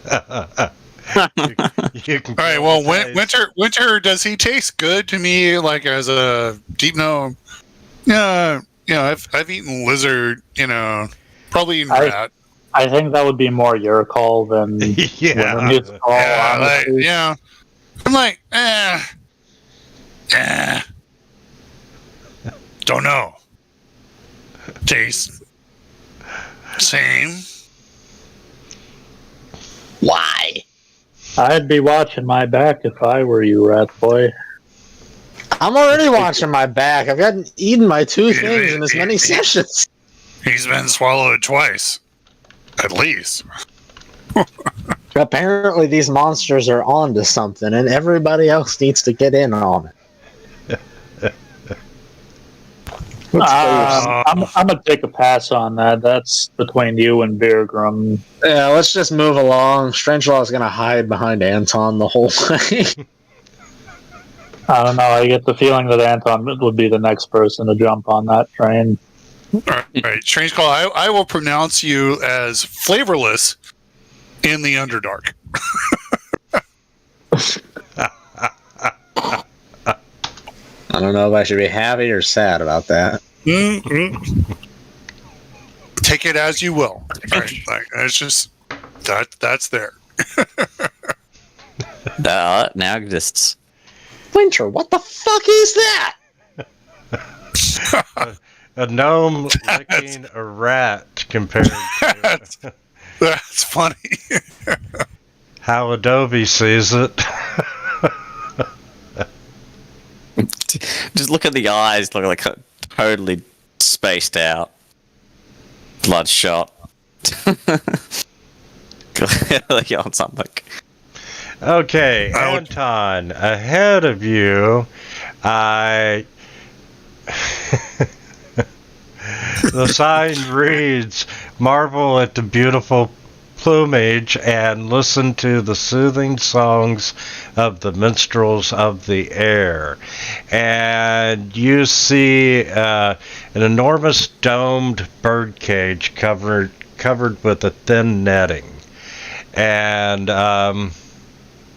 can All right. Well, Winter, does he taste good to me? Like as a deep no? Yeah. I've eaten lizard. Probably eaten rat. I think that would be more your call than Yeah. Wintermut's call. Honestly. I'm like, don't know. Taste same. Why? I'd be watching my back if I were you, rat boy. I'm already watching my back. I've gotten eaten by 2 things in as many sessions. He's been swallowed twice, at least. Apparently, these monsters are onto something, and everybody else needs to get in on it. I'm gonna take a pass on that. That's between you and Beergrum. Yeah, let's just move along. Strangelaw's gonna hide behind Anton the whole way. I don't know. I get the feeling that Anton would be the next person to jump on that train. All right, Strange Call. I will pronounce you as flavorless in the Underdark. I don't know if I should be happy or sad about that. Mm-hmm. Take it as you will. Right? Like, it's just that's there. Now exists. Winter, what the fuck is that? A gnome licking a rat compared to That's funny. how Adobe sees it. Just look at the eyes, look like totally spaced out, bloodshot. Like on something. Okay, Anton, ahead of you, the sign reads, "Marvel at the beautiful plumage and listen to the soothing songs of the minstrels of the air." And you see an enormous domed birdcage covered with a thin netting. And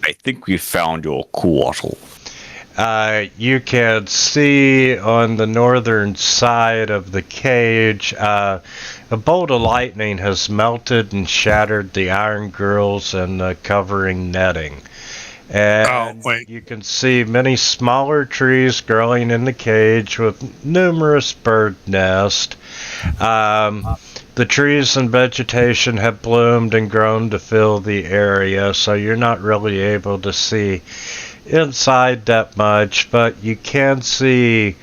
I think we found your quarter. you can see on the northern side of the cage, a bolt of lightning has melted and shattered the iron grills and the covering netting. And you can see many smaller trees growing in the cage with numerous bird nests. The trees and vegetation have bloomed and grown to fill the area, so you're not really able to see inside that much, but you can see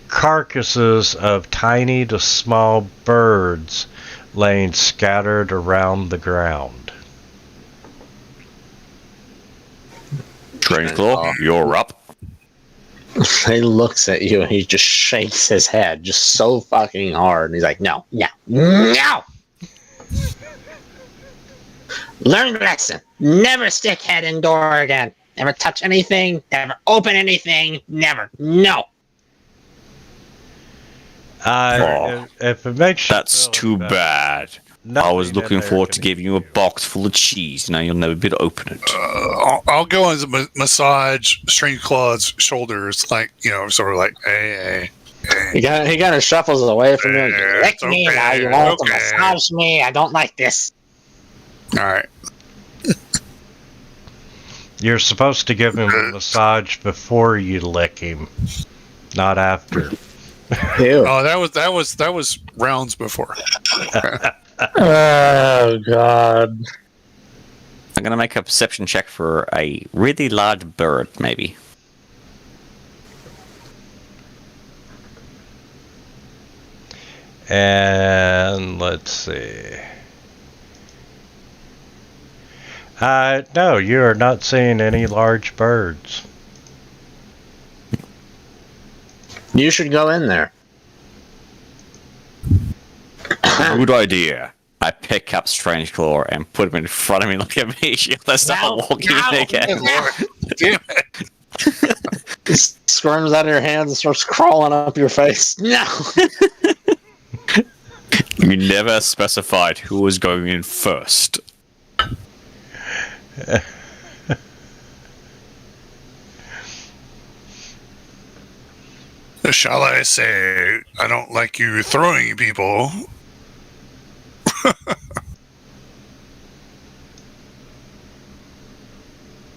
carcasses of tiny to small birds laying scattered around the ground. Strangelord, you're up. He looks at you and he just shakes his head just so fucking hard. And he's like, no, no, no! Learn the lesson. Never stick head in door again. Never touch anything. Never open anything. Never. No. If it makes you That's feel too better, bad. I was looking forward to giving you a box full of cheese. Now you'll never be able to open it. I'll go and massage Strange Claw's shoulders, like, sort of like, hey. He kind of shuffles away from you. You lick me, okay, now you want okay. to massage me. I don't like this. All right. you're supposed to give him a massage before you lick him, not after. Ew. Oh, that was rounds before. Oh God! I'm gonna make a perception check for a really large bird, maybe. And let's see. No, you are not seeing any large birds. You should go in there. Good idea. I pick up Strange Claw and put him in front of me. Look at me. She'll start walking in again. Damn it. He squirms out of your hands and starts crawling up your face. No. You never specified who was going in first. Shall I say, I don't like you throwing people.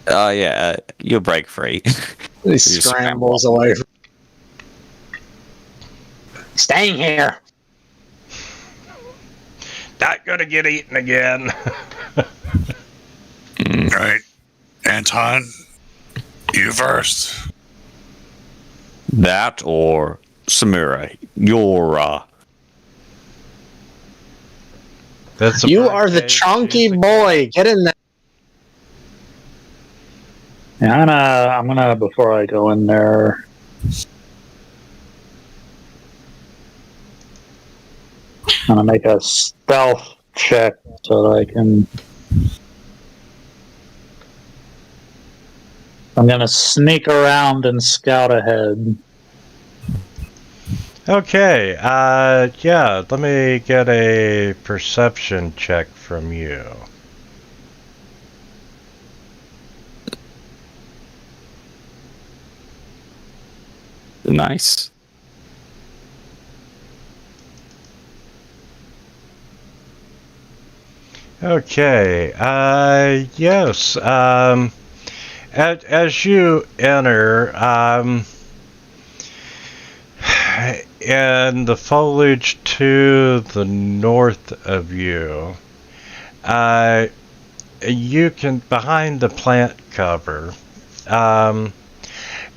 Yeah, you'll break free. He scrambles away. Staying here. Not gonna get eaten again. All right. Anton, you first. That or Samira, you're That's a You are the birdcage chunky music. boy. Get in there. Yeah, I'm gonna before I go in there. I'm gonna make a stealth check so that I can. I'm gonna sneak around and scout ahead. Okay, yeah, let me get a perception check from you. Nice. Okay, yes, as you enter, in the foliage to the north of you, you can, behind the plant cover,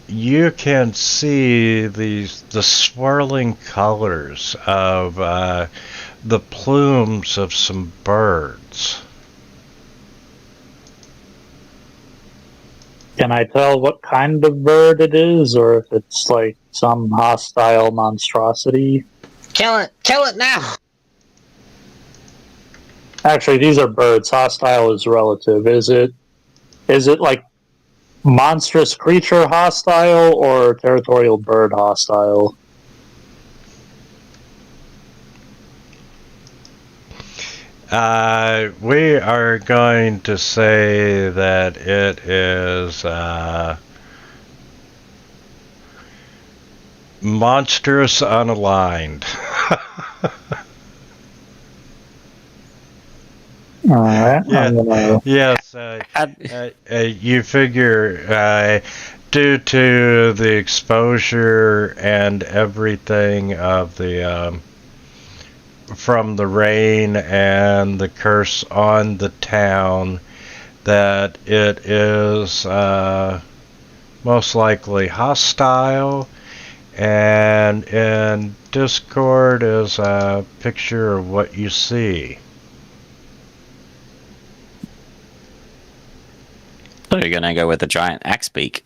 you can see the swirling colors of the plumes of some birds. Can I tell what kind of bird it is, or if it's like some hostile monstrosity? Kill it! Kill it now! Actually, these are birds. Hostile is relative. Is it like monstrous creature hostile or territorial bird hostile? We are going to say that it is monstrous unaligned. All right. Yeah. I'm gonna... Yes, you figure due to the exposure and everything of the from the rain and the curse on the town, that it is most likely hostile. And in Discord is a picture of what you see. So you're gonna go with the giant axe beak.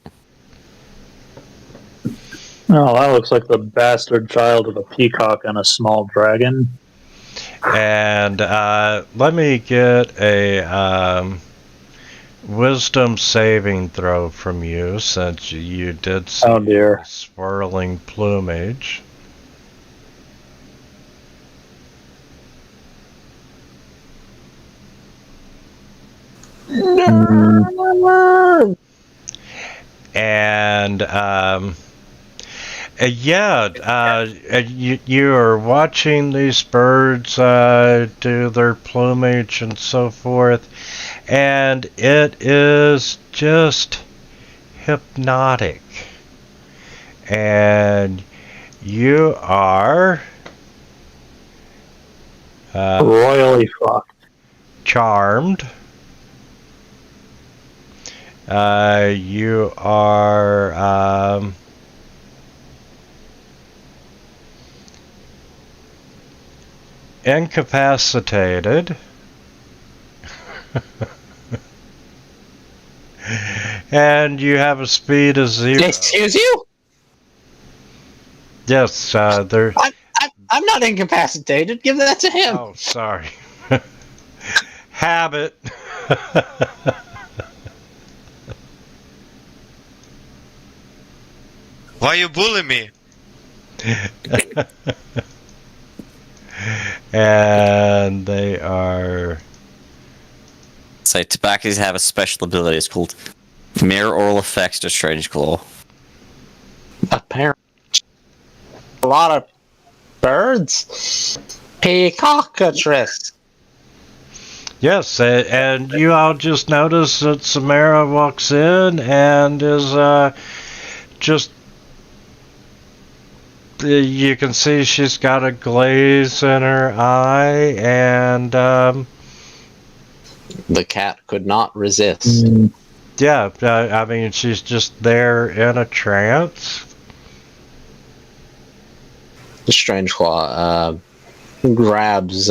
Oh, that looks like the bastard child of a peacock and a small dragon. And let me get a wisdom saving throw from you, since you did see Oh dear. the swirling plumage. And you are watching these birds do their plumage and so forth, and it is just hypnotic. And you are Royally fucked. charmed. You are incapacitated. And you have a speed of 0. Excuse you? Yes, there. I'm not incapacitated. Give that to him. Oh, sorry. Habit. Why you bully me? And they are. So tobaccos have a special ability. It's called Mirror Oral Effects to Strange Claw. Apparently. A lot of birds. Peacockatress. Yes, and you all just notice that Samara walks in and is just. You can see she's got a glaze in her eye, and The cat could not resist. yeah, I mean, she's just there in a trance. The Strange Claw grabs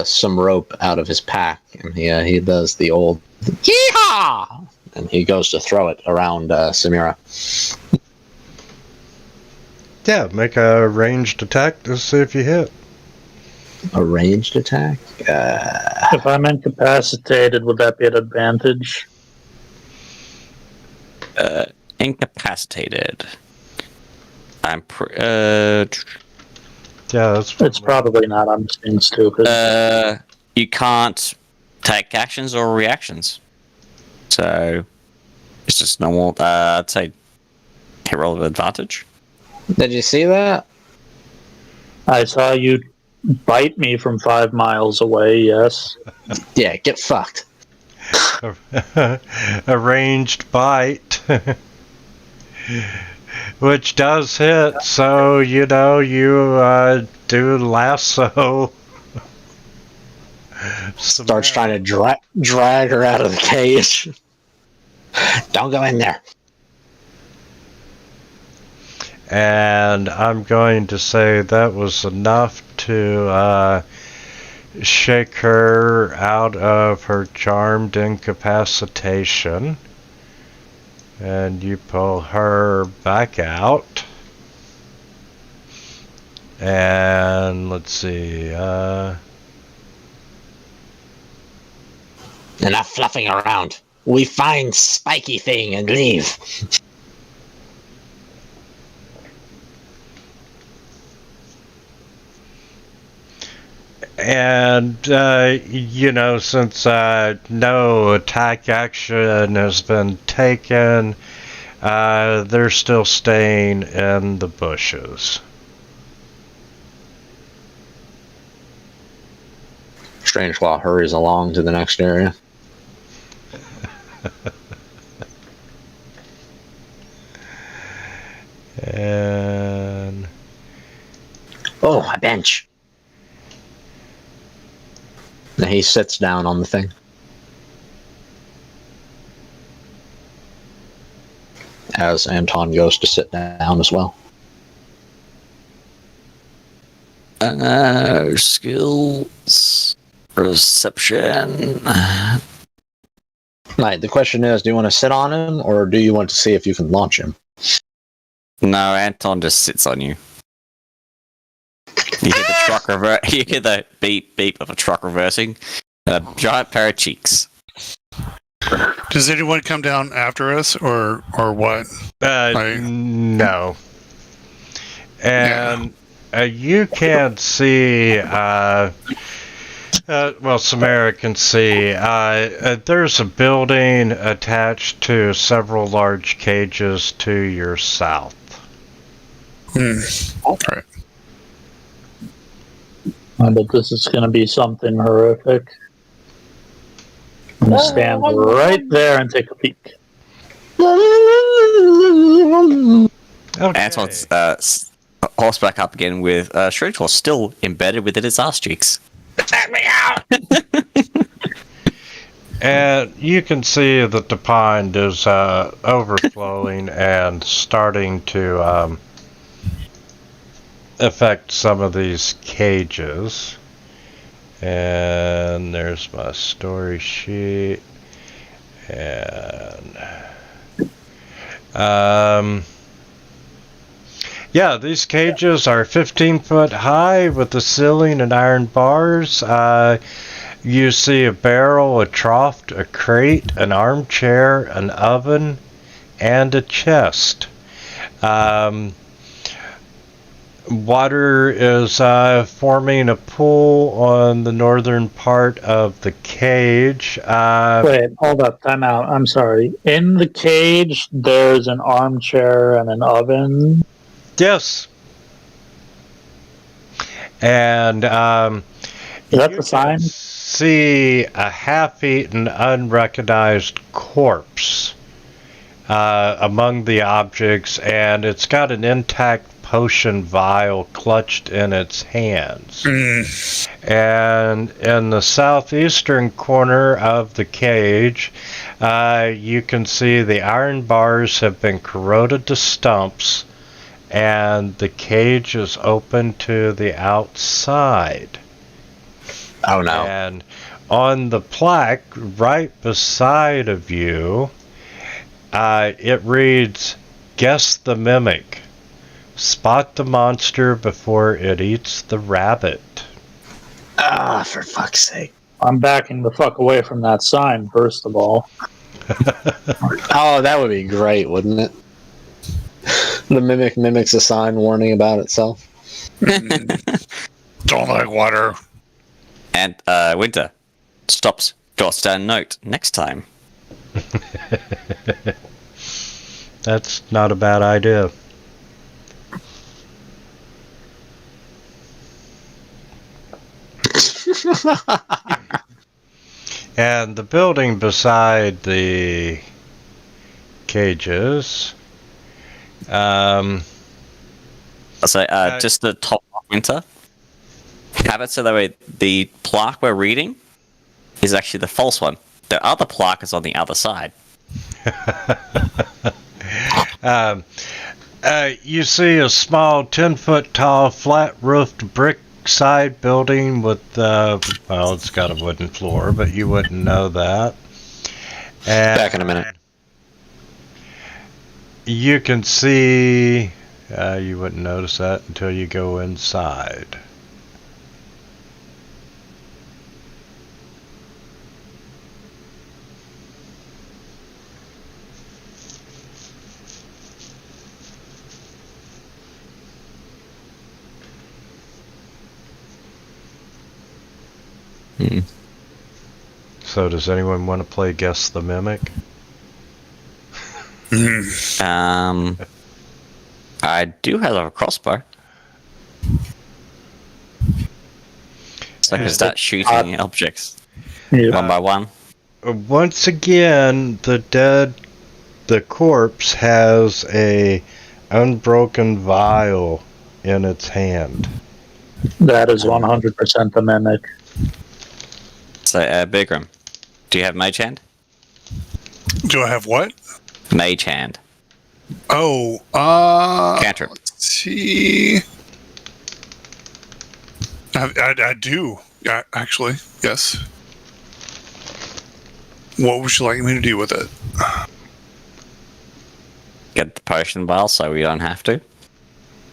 some rope out of his pack, and he does the old yee-haw and he goes to throw it around Samira. Yeah, make a ranged attack to see if you hit. A ranged attack? If I'm incapacitated, would that be an advantage? Incapacitated. Yeah, that's It's probably not. I'm just being stupid. You can't take actions or reactions. So it's just normal. I'd say hit roll with advantage. Did you see that? I saw you bite me from 5 miles away, yes. Yeah, get fucked. a ranged bite. Which does hit, so you do lasso. Starts trying to drag her out of the cage. Don't go in there. And I'm going to say that was enough to shake her out of her charmed incapacitation. And you pull her back out. And let's see. Enough fluffing around. We find spiky thing and leave. And, since no attack action has been taken, they're still staying in the bushes. Strangeclaw hurries along to the next area. And... Oh, a bench. And he sits down on the thing. As Anton goes to sit down as well. Skills. Perception. Right, the question is, do you want to sit on him, or do you want to see if you can launch him? No, Anton just sits on you. You hear the truck you hear the beep beep of a truck reversing, and a giant pair of cheeks. Does anyone come down after us, or what? No. And you can't see. Samara can see. There's a building attached to several large cages to your south. All right. But this is going to be something horrific. I'm going to stand right there and take a peek. Okay. Anton's horseback up again with Shredclaw still embedded within his ass cheeks. Let me out! And you can see that the pond is overflowing and starting to affect some of these cages. And there's my story sheet. And these cages are 15 foot high with the ceiling and iron bars. You see a barrel, a trough, a crate, an armchair, an oven, and a chest. Water is forming a pool on the northern part of the cage. Wait, hold up, time out. I'm sorry. In the cage, there's an armchair and an oven. Yes. And Is that the sign? See a half-eaten, unrecognized corpse among the objects, and it's got an intact potion vial clutched in its hands. And in the southeastern corner of the cage, you can see the iron bars have been corroded to stumps, and the cage is open to the outside. Oh no. And on the plaque right beside of you, It reads, "Guess the mimic. Spot the monster before it eats the rabbit." Ah, for fuck's sake. I'm backing the fuck away from that sign, first of all. Oh, that would be great, wouldn't it? The mimic mimics a sign warning about itself. Don't like water. And Winter stops, jots down a note. Next time. That's not a bad idea. And the building beside the cages. So just the top of Winter. Have it so that way the plaque we're reading is actually the false one. The other plaque is on the other side. You see a small 10-foot tall, flat-roofed brick side building with, well, it's got a wooden floor, but you wouldn't know that. And Back in a minute. you can see, you wouldn't notice that until you go inside. So does anyone want to play Guess the Mimic? I do have a crossbow. So I can start shooting objects one by one. Once again, the corpse has a unbroken vial in its hand. That is 100% the mimic. So, Bigram, do you have Mage Hand? Do I have what? Mage Hand. Oh, Cantrip. let's see. I do. Actually, yes. What would you like me to do with it? Get the potion vial so we don't have to.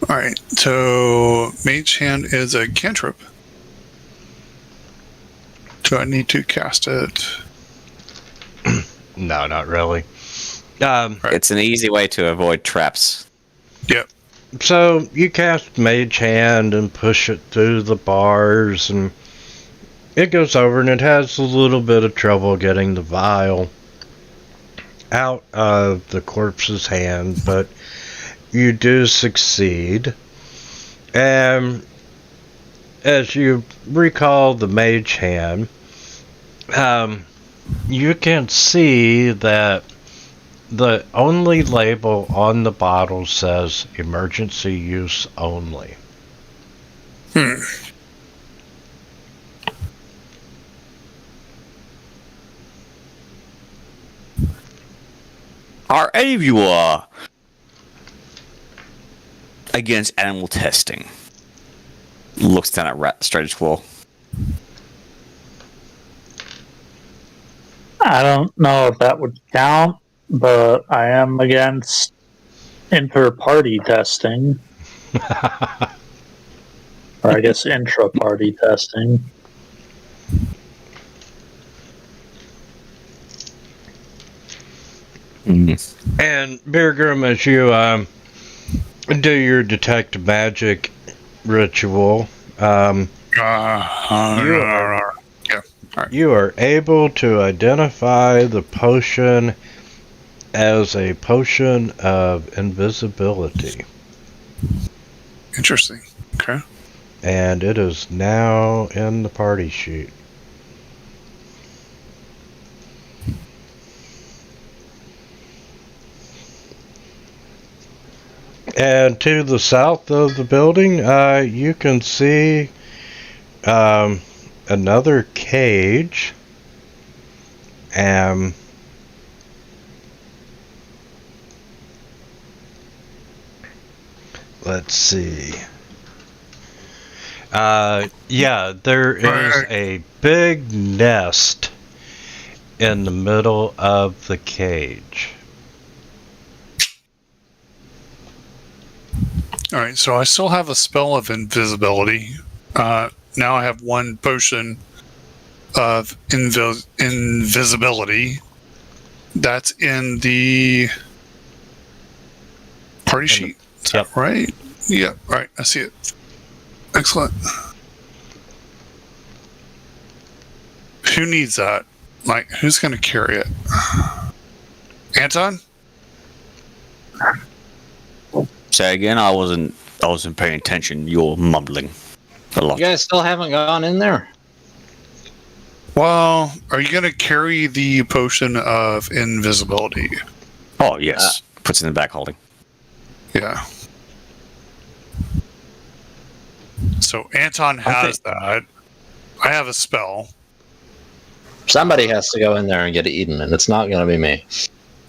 All right. So, Mage Hand is a cantrip. Do I need to cast it? No, not really. It's an easy way to avoid traps. Yep. So you cast Mage Hand and push it through the bars, and it goes over, and it has a little bit of trouble getting the vial out of the corpse's hand, but you do succeed. And as you recall the Mage Hand, you can see that the only label on the bottle says emergency use only. Are any of you against animal testing? Looks down at Rat straight wall. I don't know if that would count, but I am against inter-party testing. Or I guess intra-party testing. And Birgrim, as you do your detect magic ritual, you are able to identify the potion as a potion of invisibility. Interesting. Okay. And it is now in the party sheet. And to the south of the building, you can see another cage. Let's see. Yeah, there is a big nest in the middle of the cage. All right, so I still have a spell of invisibility. Now I have one potion of invisibility. That's in the party sheet. Is that right? Yeah, right. I see it. Excellent. Who needs that? Like, who's going to carry it? Anton? Say again. I wasn't paying attention. You're mumbling a lot. You guys still haven't gone in there? Well, are you going to carry the potion of invisibility? Oh yes. Puts it in the back holding. Yeah. So Anton has that. I have a spell. Somebody has to go in there and get it eaten, and it's not going to be me.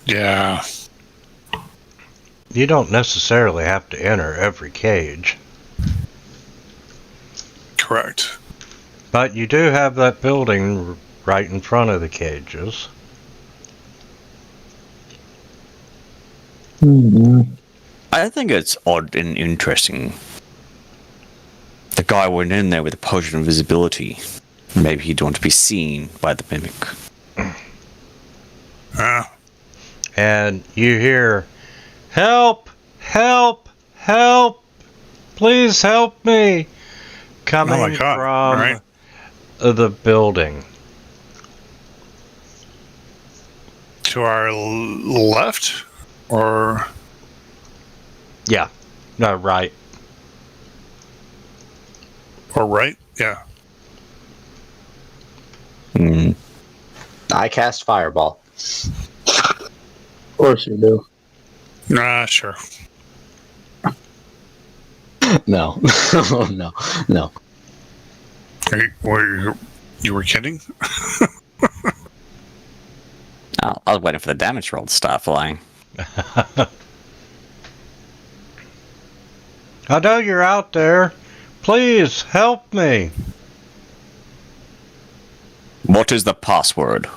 Yeah. You don't necessarily have to enter every cage. Correct. But you do have that building right in front of the cages. I think it's odd and interesting. The guy went in there with a potion of invisibility. Maybe he'd want to be seen by the mimic. And you hear, "Help! Help! Help! Please help me!" coming from the building. To our left? Or... Yeah. No, right. Or right? Yeah. I cast Fireball. Of course you do. Sure. No. No. You were kidding? Oh, I was waiting for the damage roll to start flying. I know you're out there. Please help me. What is the password?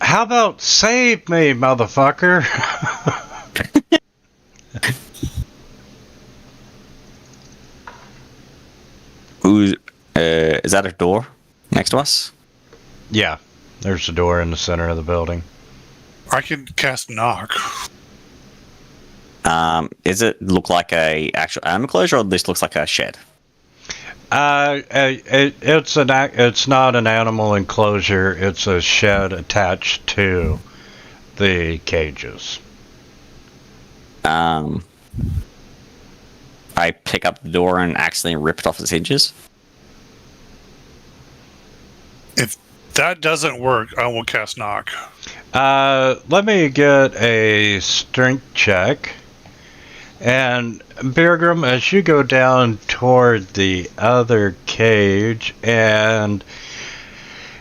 How about save me, motherfucker? Is that a door next to us? Yeah, there's a door in the center of the building. I could cast knock. Is it look like a actual animal enclosure, or this looks like a shed? It's not an animal enclosure. It's a shed attached to the cages. I pick up the door and accidentally rip it off its hinges. If that doesn't work, I will cast knock. Let me get a strength check. And Birgrim, as you go down toward the other cage, and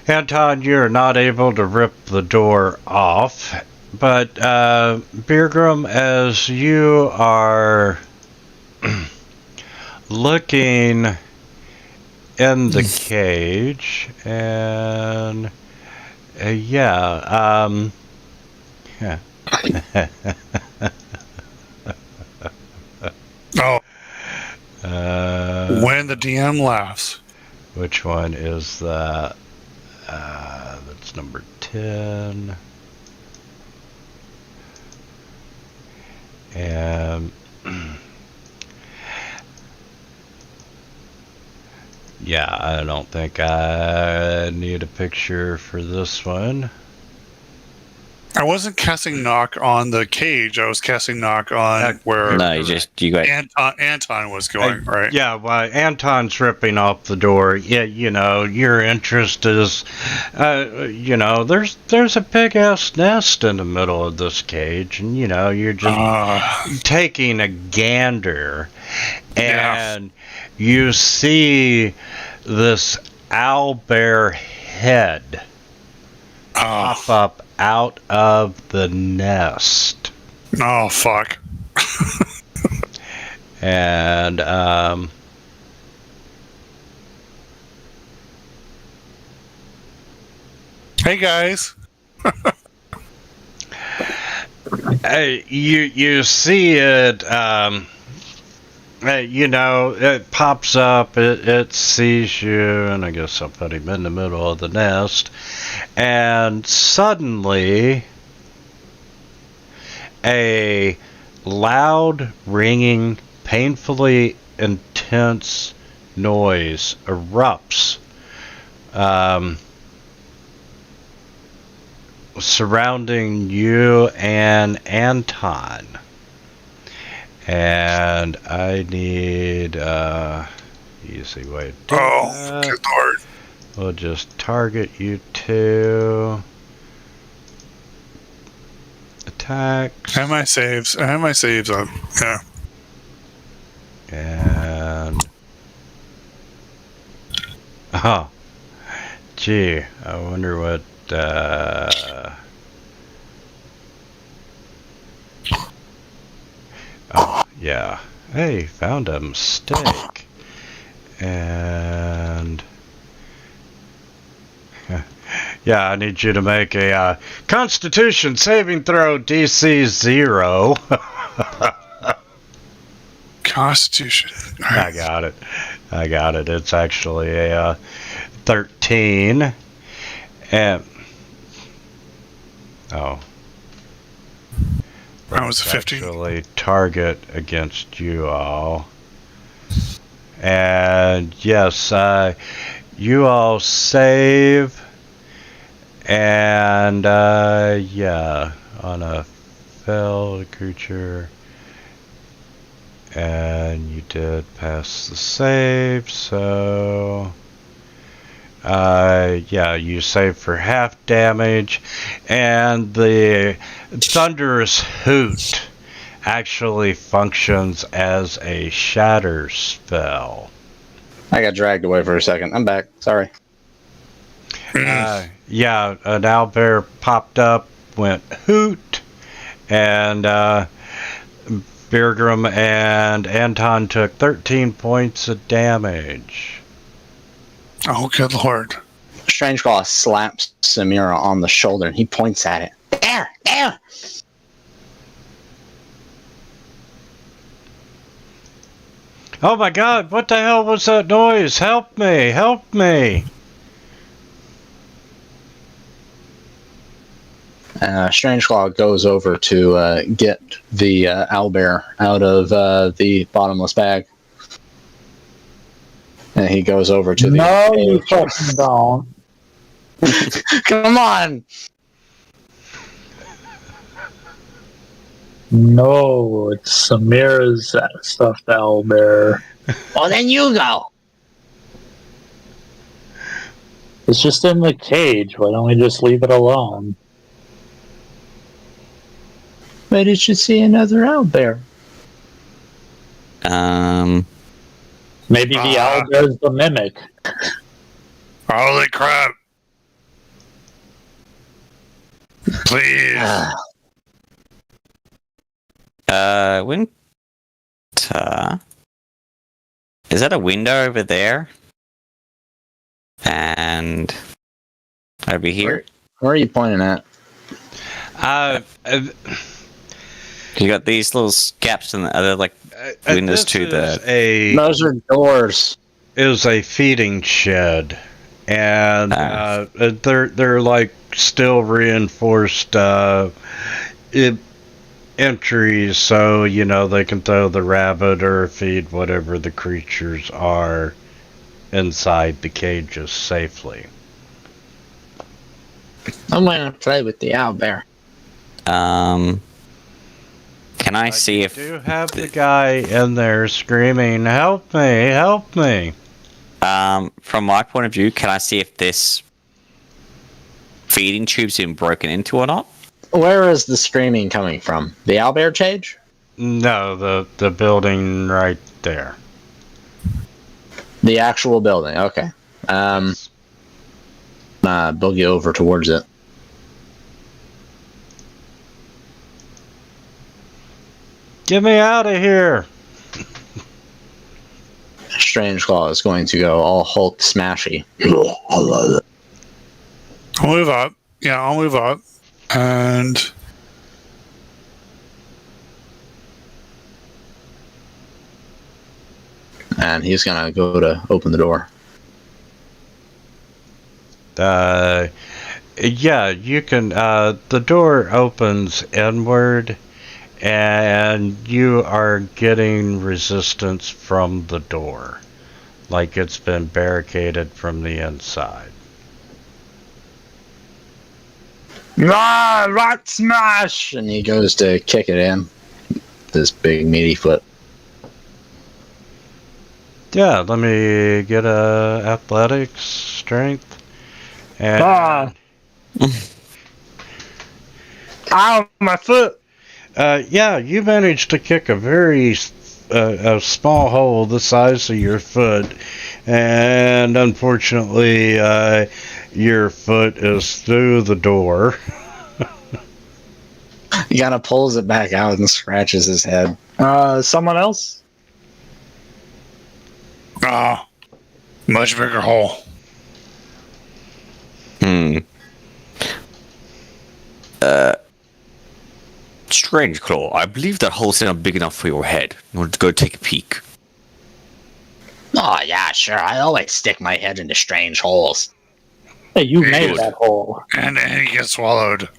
Anton, you're not able to rip the door off, but Birgrim, as you are looking in the cage, and yeah. Oh. When the DM laughs. Which one is that? That's number 10. And yeah, I don't think I need a picture for this one. I wasn't casting knock on the cage. I was casting knock on where you got Anton was going, right? Yeah, well, Anton's ripping off the door. Yeah, you know, your interest is, you know, there's a big ass nest in the middle of this cage, and you know, you're just taking a gander, and you see this owlbear head pop up out of the nest. Oh, fuck. And, hey, guys. You see it. It pops up. It sees you, and I guess I'll put him in the middle of the nest. And suddenly, a loud, ringing, painfully intense noise erupts, surrounding you and Anton. And I need easy way to do that. Good lord. We'll just target you two. Attacks. I have my saves. On. Yeah. And oh, gee, I wonder what. Oh, yeah. Hey, found a mistake. And yeah, I need you to make a Constitution saving throw DC 0. Constitution. I got it. It's actually a 13. And oh, That was a 15. Actually, target against you all. And yes, you all save. And yeah, on a failed creature. And you did pass the save, so yeah, you save for half damage, and the thunderous hoot actually functions as a shatter spell. I got dragged away for a second. I'm back. Sorry. Yeah, an owlbear popped up, went hoot, and Birgrim and Anton took 13 points of damage. Oh, good lord. Strangeclaw slaps Samira on the shoulder and he points at it. There! Oh my god, what the hell was that noise? Help me! Strangeclaw goes over to get the owlbear out of the bottomless bag. And he goes over to the... No, you fucking don't. Come on! No, it's Samira's stuffed owlbear. Well, then you go! It's just in the cage. Why don't we just leave it alone? But it should see another owlbear. Maybe the owlbear's the mimic. Holy crap. Please. Winter. Is that a window over there? And over here? Where are you pointing at? You got these little gaps in the other, like, windows to the... Those are doors. It was a feeding shed. And they're like still reinforced entries, so you know they can throw the rabbit or feed whatever the creatures are inside the cages safely. I'm gonna play with the owlbear. Can I see if... You do have the guy in there screaming, "Help me, help me!" From my point of view, can I see if this feeding tube's been broken into or not? Where is the screaming coming from? The owlbear cage? No, the building right there. The actual building, okay. Boogie over towards it. Get me out of here! Strangeclaw is going to go all Hulk smashy. I'll move up. Yeah, I'll move up. And and he's gonna go to open the door. Yeah, you can. The door opens inward, and you are getting resistance from the door, like it's been barricaded from the inside. Ah, rat smash! And he goes to kick it in. This big meaty foot. Yeah, let me get a athletics strength. And Ow, my foot! yeah, you managed to kick a very a small hole the size of your foot, and unfortunately, your foot is through the door. He kind of pulls it back out and scratches his head. Someone else? Much bigger hole. Strange Claw, I believe that hole's not big enough for your head. You want to go take a peek? Oh, yeah, sure. I always stick my head into strange holes. Hey, you made that hole. And he gets swallowed.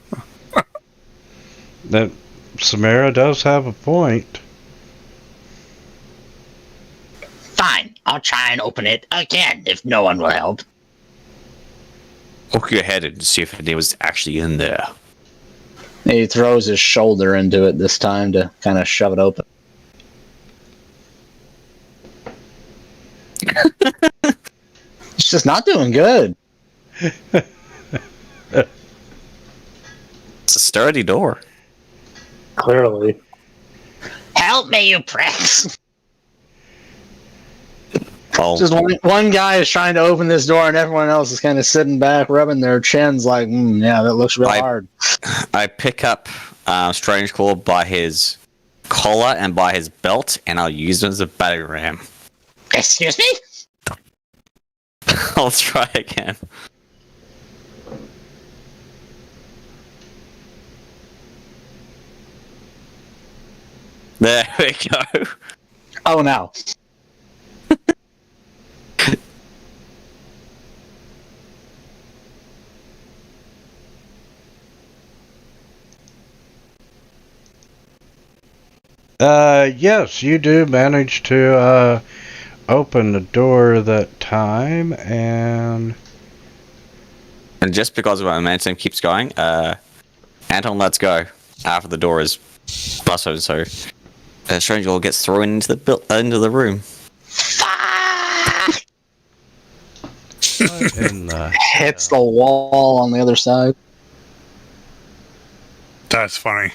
That Samara does have a point. Fine, I'll try and open it again if no one will help. Poke your head and see if it was actually in there. He throws his shoulder into it this time to kind of shove it open. It's just not doing good. It's a sturdy door. Clearly. Help me, you pricks! Oh, Just one guy is trying to open this door, and everyone else is kind of sitting back, rubbing their chins, like, "Yeah, that looks real hard." I pick up Strange Claw by his collar and by his belt, and I'll use him as a battering ram. Excuse me? I'll try again. There we go. Oh no! Yes, you do manage to open the door that time, and just because my momentum keeps going, Anton lets go after the door is busted, so Strange Claw gets thrown into the room. what in the Hits the wall on the other side. That's funny.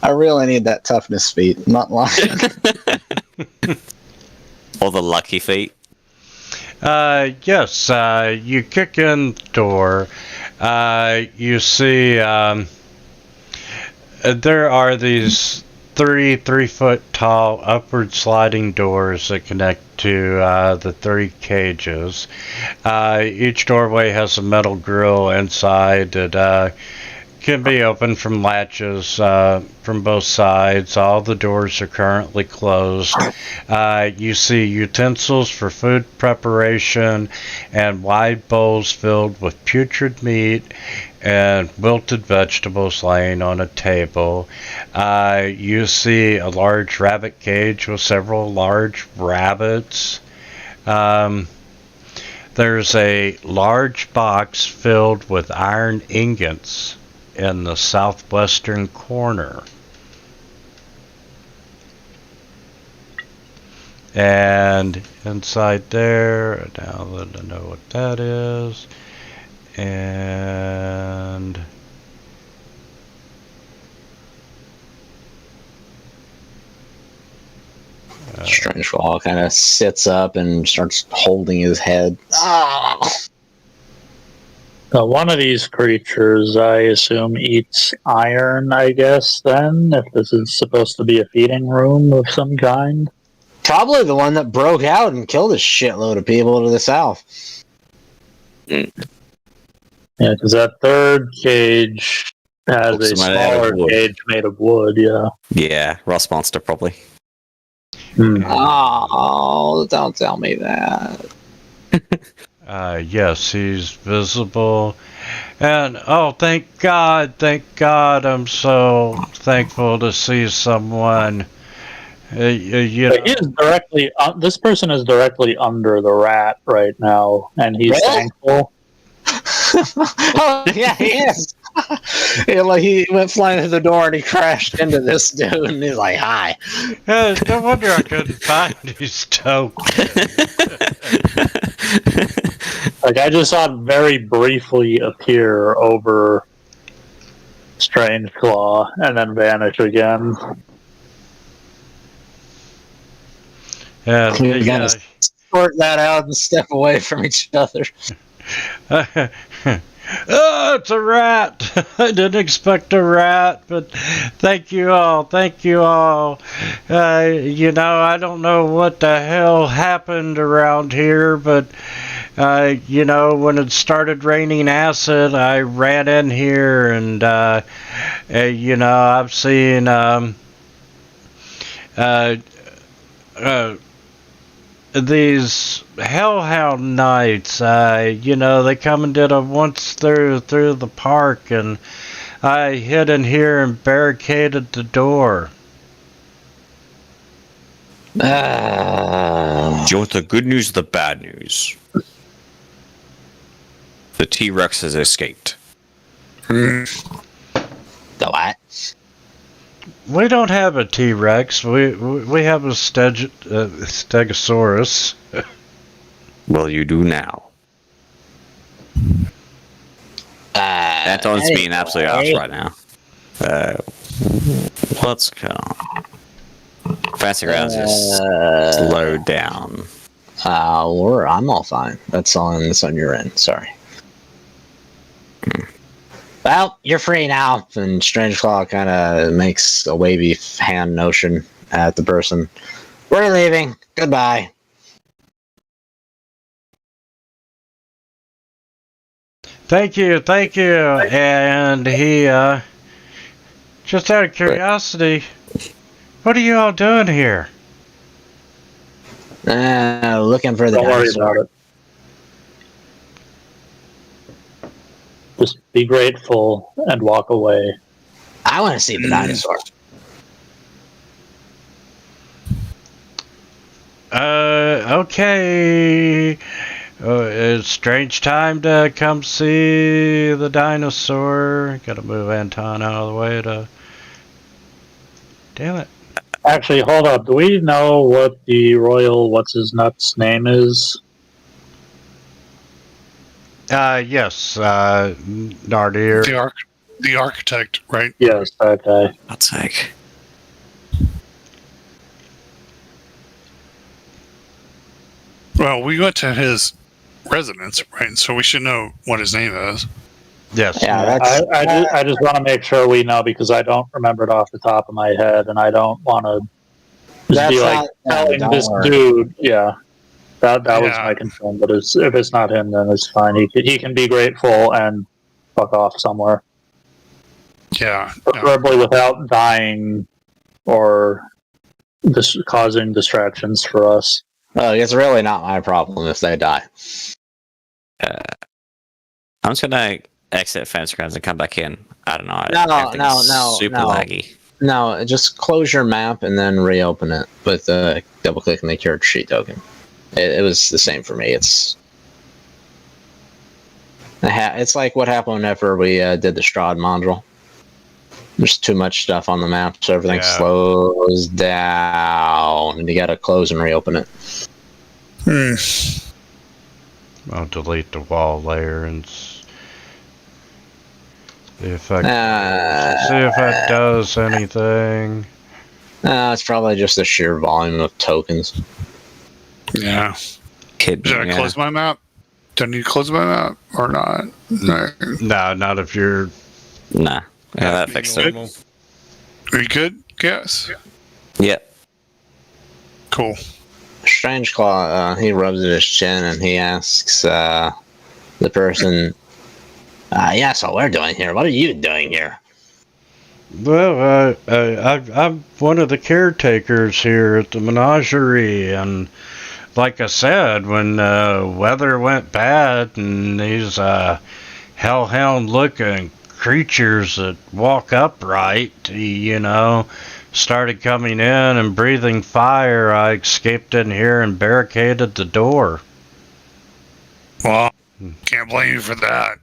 I really need that toughness feat. Not lying. Or the lucky feet. Yes, you kick in the door. You see there are these three foot tall upward sliding doors that connect to the three cages. Each doorway has a metal grill inside that can be opened from latches from both sides. All the doors are currently closed. You see utensils for food preparation and wide bowls filled with putrid meat and wilted vegetables laying on a table. You see a large rabbit cage with several large rabbits. There's a large box filled with iron ingots in the southwestern corner. And inside there, now that I know what that is, and Strange Claw kind of sits up and starts holding his head. One of these creatures, I assume, eats iron, I guess, then, if this is supposed to be a feeding room of some kind. Probably the one that broke out and killed a shitload of people to the south. Yeah, because that third cage Has Hooks a them out of smaller wood. cage made of wood, yeah. Yeah, Rust Monster probably. Oh, don't tell me that. Yes, he's visible. And oh, thank God, I'm so thankful to see someone. You But he is directly. This person is directly under the rat right now, and he's Really? thankful. Oh yeah, he is. He went flying through the door and he crashed into this dude, and he's like, "Hi." no wonder I couldn't find his token. Like I just saw it very briefly appear over Strange Claw and then vanish again. And We gotta sort that out and step away from each other. Oh, it's a rat! I didn't expect a rat, but thank you all. I don't know what the hell happened around here, but when it started raining acid, I ran in here, and I've seen these hellhound nights. They come and did a once through the park, and I hid in here and barricaded the door. Do you want the good news or the bad news? The T-Rex has escaped. The what? We don't have a T-Rex. We have a Stegosaurus. Well, you do now. Anton's being absolutely off right now. What's going on? Fancy Grounds is slowed down. I'm all fine. That's on your end. Sorry. Well, you're free now. And Strange Claw kind of makes a wavy hand motion at the person. We're leaving. Goodbye. Thank you. And he, just out of curiosity, what are you all doing here? Looking for the Don't worry dinosaur. about it. Just be grateful and walk away. I want to see the dinosaur. Okay. It's strange time to come see the dinosaur. Gotta move Anton out of the way to... Damn it. Actually, hold up. Do we know what the royal what's-his-nuts name is? Yes, Nardir. The architect, right? Yes, okay. God's sake. Well, we went to his residence, right? So we should know what his name is. Yes. Yeah, I just want to make sure we know because I don't remember it off the top of my head, and I don't want to just be like telling this dude. Yeah, that was my concern. But if it's not him, then it's fine. He can be grateful and fuck off somewhere. Yeah. Preferably without dying or causing distractions for us. It's really not my problem if they die. I'm just gonna exit Fancy Grounds and come back in. I don't know. No. Super laggy. No, just close your map and then reopen it with double-clicking the character sheet token. It was the same for me. It's like what happened after we did the Strahd module. There's too much stuff on the map, so everything slows down, and you gotta close and reopen it. I'll delete the wall layer and see if that does anything. It's probably just the sheer volume of tokens. Yeah. Should I close my map? Do I need to close my map or not? No. No, not if you're... Nah. Yeah, that fixed it. Are you good? Yes. Yep. Cool. Strange Claw, he rubs at his chin and he asks the person, yeah, so we're doing here. What are you doing here? Well, I'm one of the caretakers here at the menagerie, and like I said, when weather went bad and these hellhound-looking creatures that walk upright, started coming in and breathing fire, I escaped in here and barricaded the door. Well, can't blame you for that.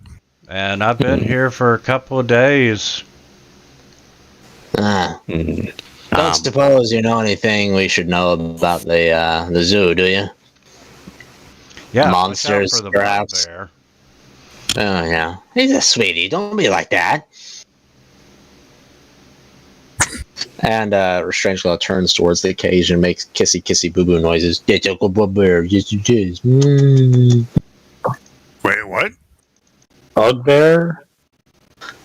And I've been here for a couple of days. Don't suppose you know anything we should know about the zoo, do you? Yeah, monsters, watch out for the perhaps. bugbear. Oh yeah, he's a sweetie. Don't be like that. And Strangelove turns towards the cage and makes kissy boo boo noises. It's a good bugbear. Yes, it is. Wait, what? Bugbear?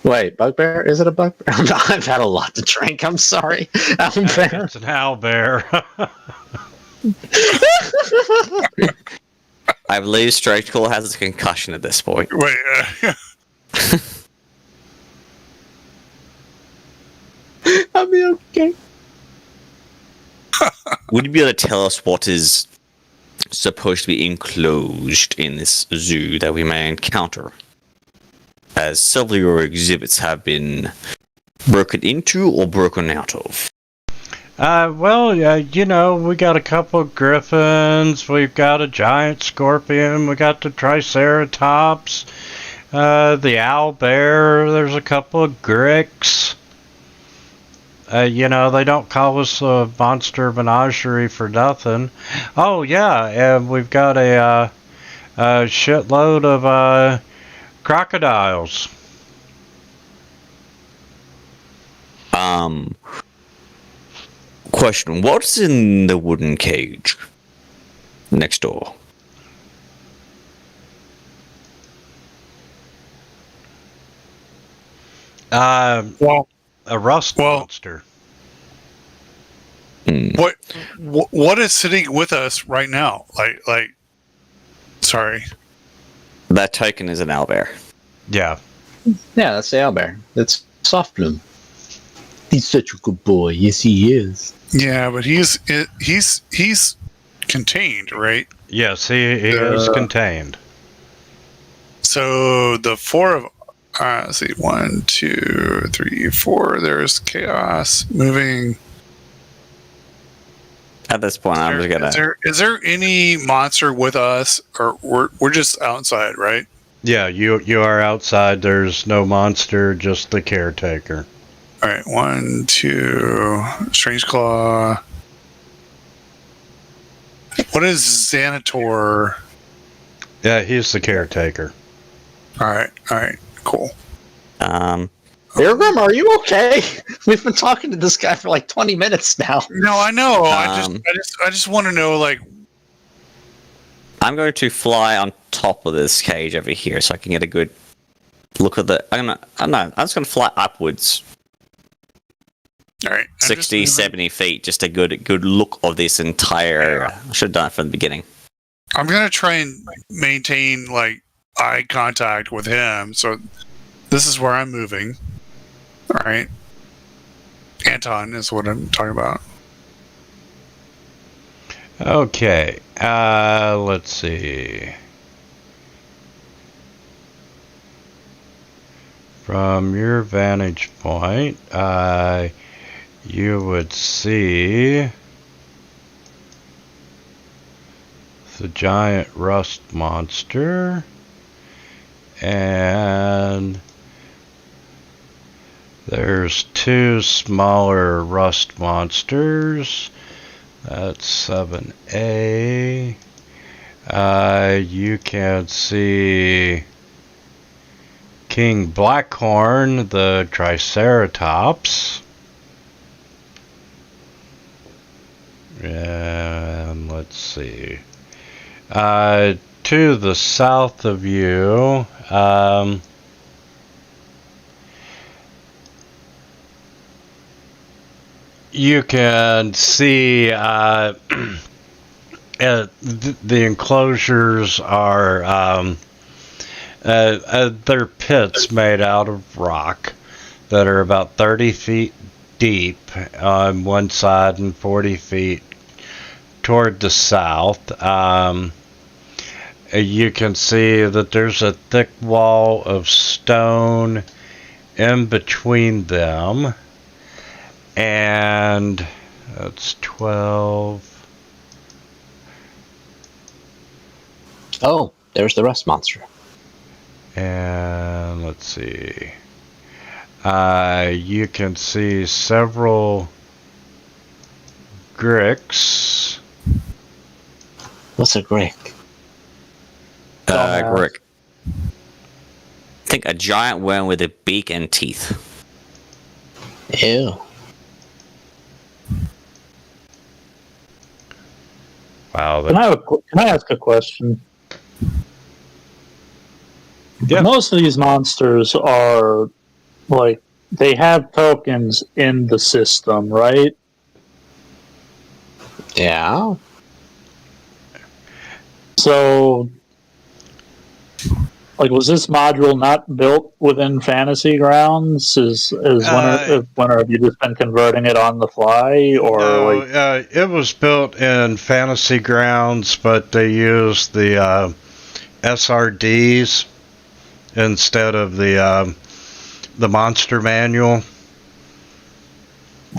Wait, bugbear? Is it a bugbear? I've had a lot to drink. I'm sorry. Owlbear. It's an owlbear. I believe Straightclaw has a concussion at this point. Wait, I'll be okay. Would you be able to tell us what is supposed to be enclosed in this zoo that we may encounter? As several of your exhibits have been broken into or broken out of. We got a couple of griffins, we've got a giant scorpion, we got the triceratops, the owlbear, there's a couple of gricks. They don't call us a monster menagerie for nothing. Oh yeah, and we've got a shitload of crocodiles. Question, what's in the wooden cage next door? A rust monster. What is sitting with us right now? Sorry. That token is an owlbear. Yeah. Yeah, that's the owlbear. It's Soft Bloom. He's such a good boy. Yes, he is. Yeah, but he's contained, right? Yes, he is contained. So the four of let's see, 1, 2, 3, 4. There's chaos moving. At this point, I'm just gonna. Is there any monster with us, or we're just outside, right? Yeah, you are outside. There's no monster, just the caretaker. All right, 1, 2. Strange Claw. What is Xanator? Yeah, he's the caretaker. All right, cool. Irgrim, are you okay? We've been talking to this guy for like 20 minutes now. No, I know. I just want to know, like. I'm going to fly on top of this cage over here so I can get a good look at the. I'm just going to fly upwards. All right. 60, 70 feet, just a good look of this entire area. I should have done it from the beginning. I'm going to try and maintain, like, eye contact with him. So this is where I'm moving. All right. Anton is what I'm talking about. Okay. Let's see. From your vantage point, you would see the giant rust monster and there's two smaller rust monsters. That's 7A. You can see King Blackhorn, the Triceratops. And let's see. To the south of you, you can see the enclosures are they're pits made out of rock. that are about 30 feet deep on one side and 40 feet toward the south. You can see that there's a thick wall of stone in between them, and that's 12. Oh, there's the rust monster. And let's see. You can see several gricks. What's a grick? Grick. Think a giant worm with a beak and teeth. Ew. Wow. Can I ask a question? Yeah. Most of these monsters are like they have tokens in the system, right? Yeah. So, like, was this module not built within Fantasy Grounds? When have you just been converting it on the fly, or No, like? it was built in Fantasy Grounds, but they used the SRDs instead of the monster manual.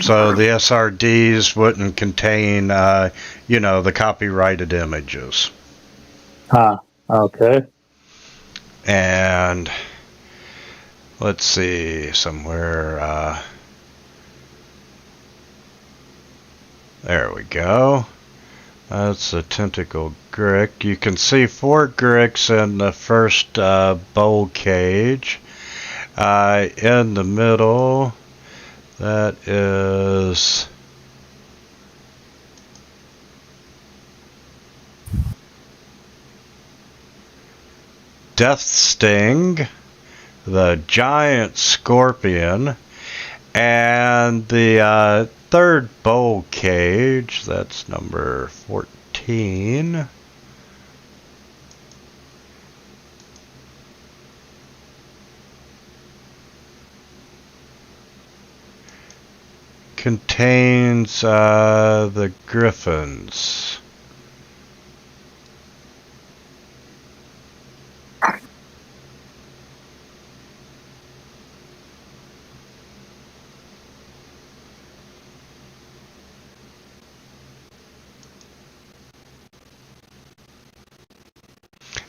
So the SRDs wouldn't contain, the copyrighted images. Huh. Okay. And let's see, somewhere, there we go. That's a tentacle grick. You can see 4 gricks in the first bowl cage. In the middle, that is Death Sting, the giant scorpion, and the third bowl cage, that's number 14. Contains the griffins.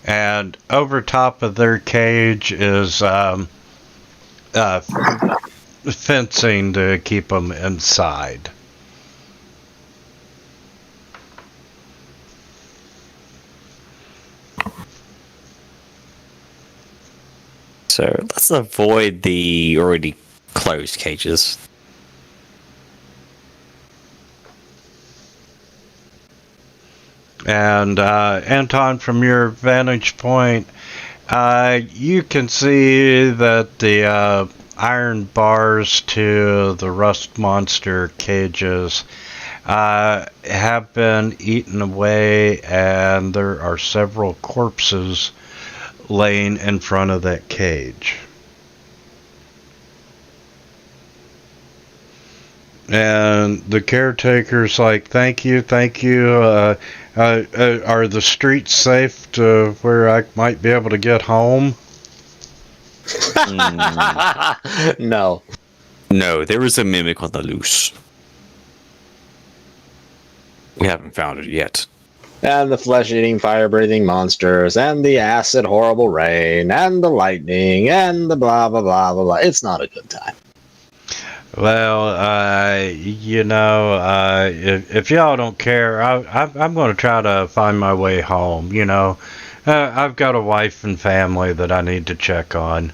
And over top of their cage is fencing to keep them inside. So let's avoid the already closed cages. And Anton, from your vantage point, you can see that the iron bars to the rust monster cages have been eaten away, and there are several corpses laying in front of that cage. And the caretaker's like, thank you. Are the streets safe to where I might be able to get home? No. No, there is a mimic on the loose. We haven't found it yet. And the flesh-eating, fire-breathing monsters, and the acid horrible rain, and the lightning, and the blah, blah, blah, blah, blah. It's not a good time. Well, if y'all don't care, I'm going to try to find my way home, I've got a wife and family that I need to check on.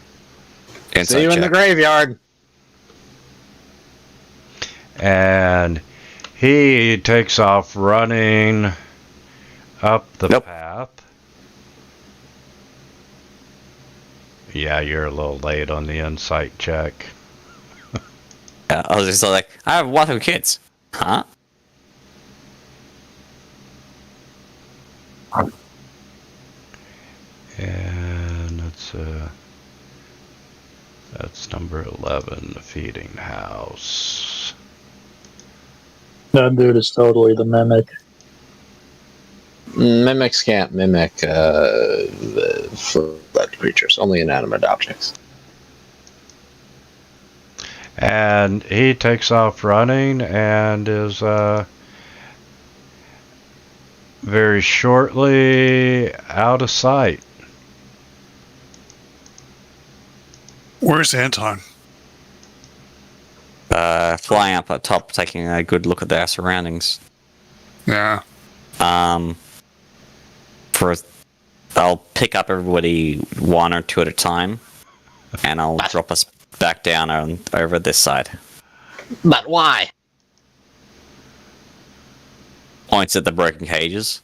See you in the graveyard. And he takes off running up the path. Yeah, you're a little late on the insight check. I was just like, I have one of kids. Huh? And That's number 11, the feeding house. That dude is totally the mimic. Mimics can't mimic flesh creatures, only inanimate objects. And he takes off running and is very shortly out of sight. Where's Anton? Flying up at top, taking a good look at their surroundings. Yeah. I'll pick up everybody one or two at a time, and I'll drop us back down over this side. But why? Points at the broken cages.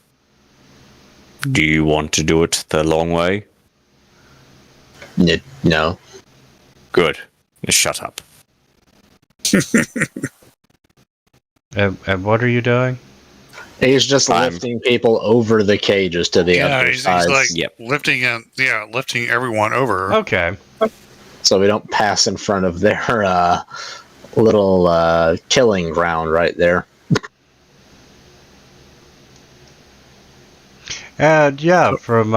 Do you want to do it the long way? No. Good. Just shut up. And what are you doing? He's just lifting people over the cages to the other he's side. like Yep. lifting everyone over. Okay. So we don't pass in front of their little killing ground right there. And yeah, from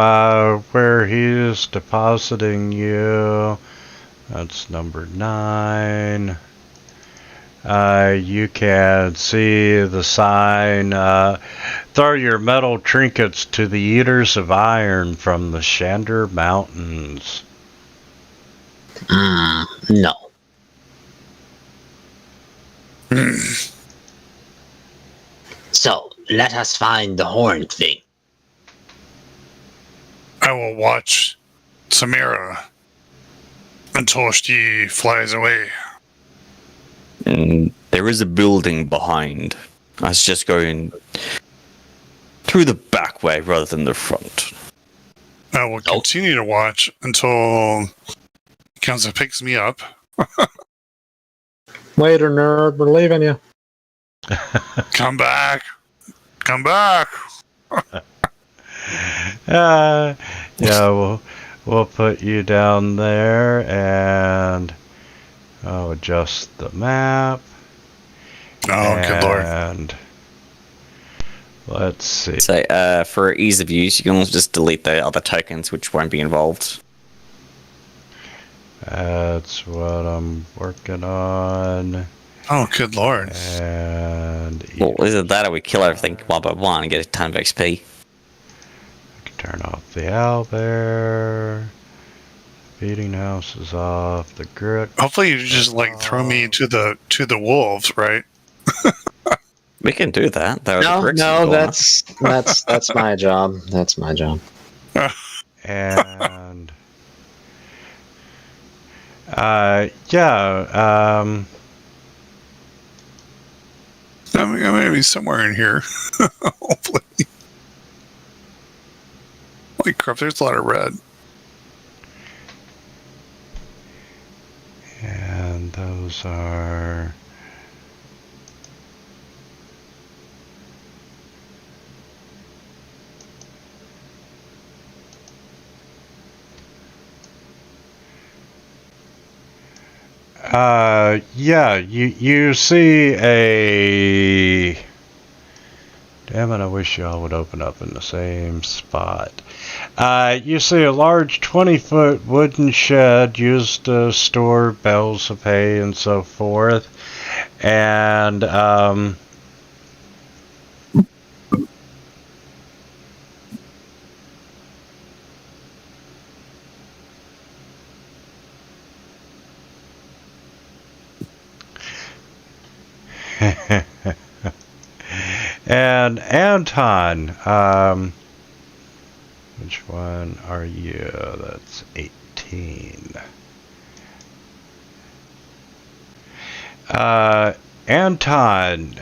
where he's depositing you, that's number 9. You can see the sign, throw your metal trinkets to the Eaters of Iron from the Shander Mountains. No. So, let us find the horned thing. I will watch Samira until she flies away. And there is a building behind. I was just going through the back way rather than the front. I will continue to watch until Council picks me up. Later, nerd. We're leaving you. Come back. Come back. Yeah, we'll put you down there, and I'll adjust the map. Oh, good lord. And let's see. So, for ease of use, you can also just delete the other tokens which won't be involved. That's what I'm working on. Oh, good lord. And Well, either that or we kill everything one by one and get a ton of XP. turn off the owlbear. Feeding house is off. The grit. Hopefully you just like throw me to the wolves, right? We can do that. No, that's my job. That's my job. And yeah, I'm gonna be somewhere in here. Hopefully. Holy crap, there's a lot of red. and those are yeah, you see a... Damn it, I wish y'all would open up in the same spot. You see a large 20-foot wooden shed used to store bales of hay and so forth. And, and Anton, which one are you? That's 18. Anton,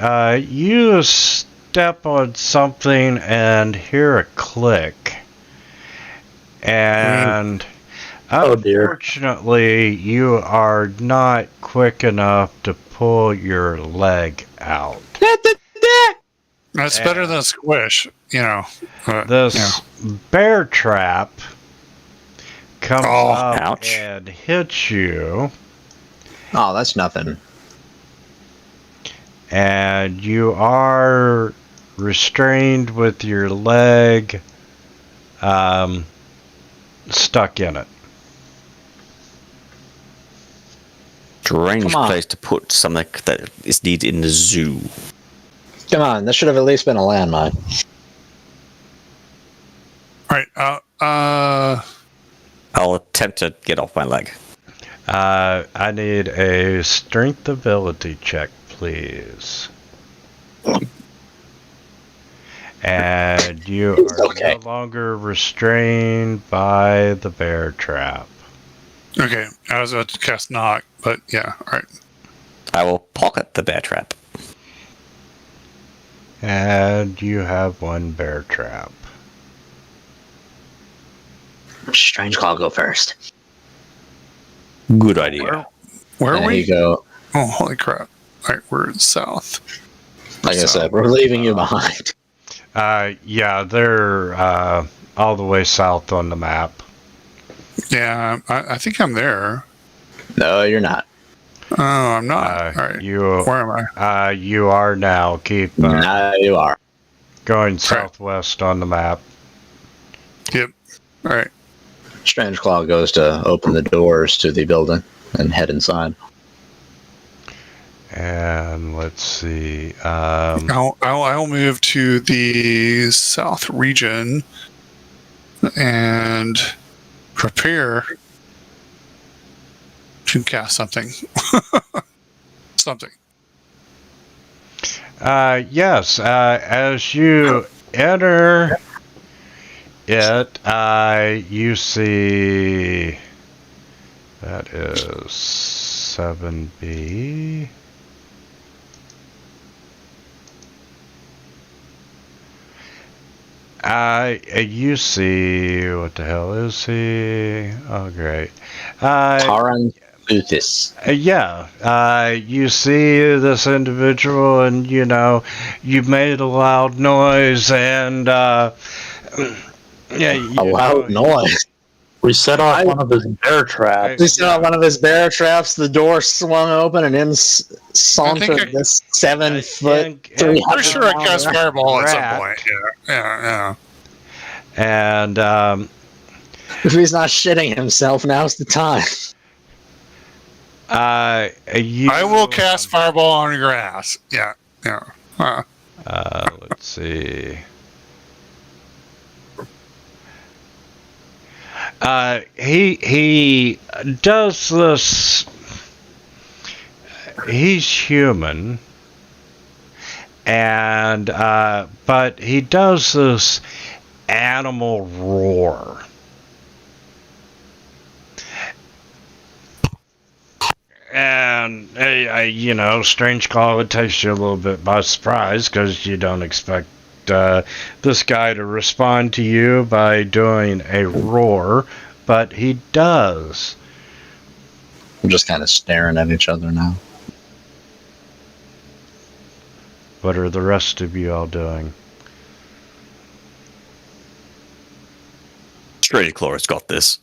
you step on something and hear a click. And Oh, dear. unfortunately, you are not quick enough to pull your leg out. That's better than a squish, you know. This bear trap comes up ouch. and hits you, Oh, that's nothing. and you are restrained with your leg stuck in it. Strange Come on. place to put something that is needed in the zoo. Come on, this should have at least been a landmine. All right. I'll attempt to get off my leg. I need a strength ability check, please. And you are Okay. no longer restrained by the bear trap. Okay. I was about to cast knock, but yeah. All right. I will pocket the bear trap. And you have one bear trap. Strange Claw go first. Good idea. Where are There we? you go. Oh, holy crap! All right, we're south. Like I said, we're leaving you behind. Yeah, they're all the way south on the map. Yeah, I think I'm there. No, you're not. Oh, I'm not. All right. Where am I? You are now. Keep No, you are. going southwest on the map. Yep. All right. Strange Claw goes to open the doors to the building and head inside. And let's see. I'll move to the south region and prepare to cast something. Something. Yes. As you enter it, you see that is 7B. You see, what the hell is he? Oh, great. Taran Luthis. Yeah, you see this individual, and you've made a loud noise, and A loud noise. We set off one of his bear traps. We set off one of his bear traps. The door swung open, and in sauntered this 7 foot. I'm pretty sure I cast fireball at some point. Yeah. And if he's not shitting himself, now's the time. I will cast fireball on grass. Yeah. Let's see. He does this. He's human, and but he does this animal roar. And Strange Claw, it takes you a little bit by surprise because you don't expect this guy to respond to you by doing a roar, but he does. We're just kind of staring at each other now. What are the rest of you all doing? Strange Claw's got this.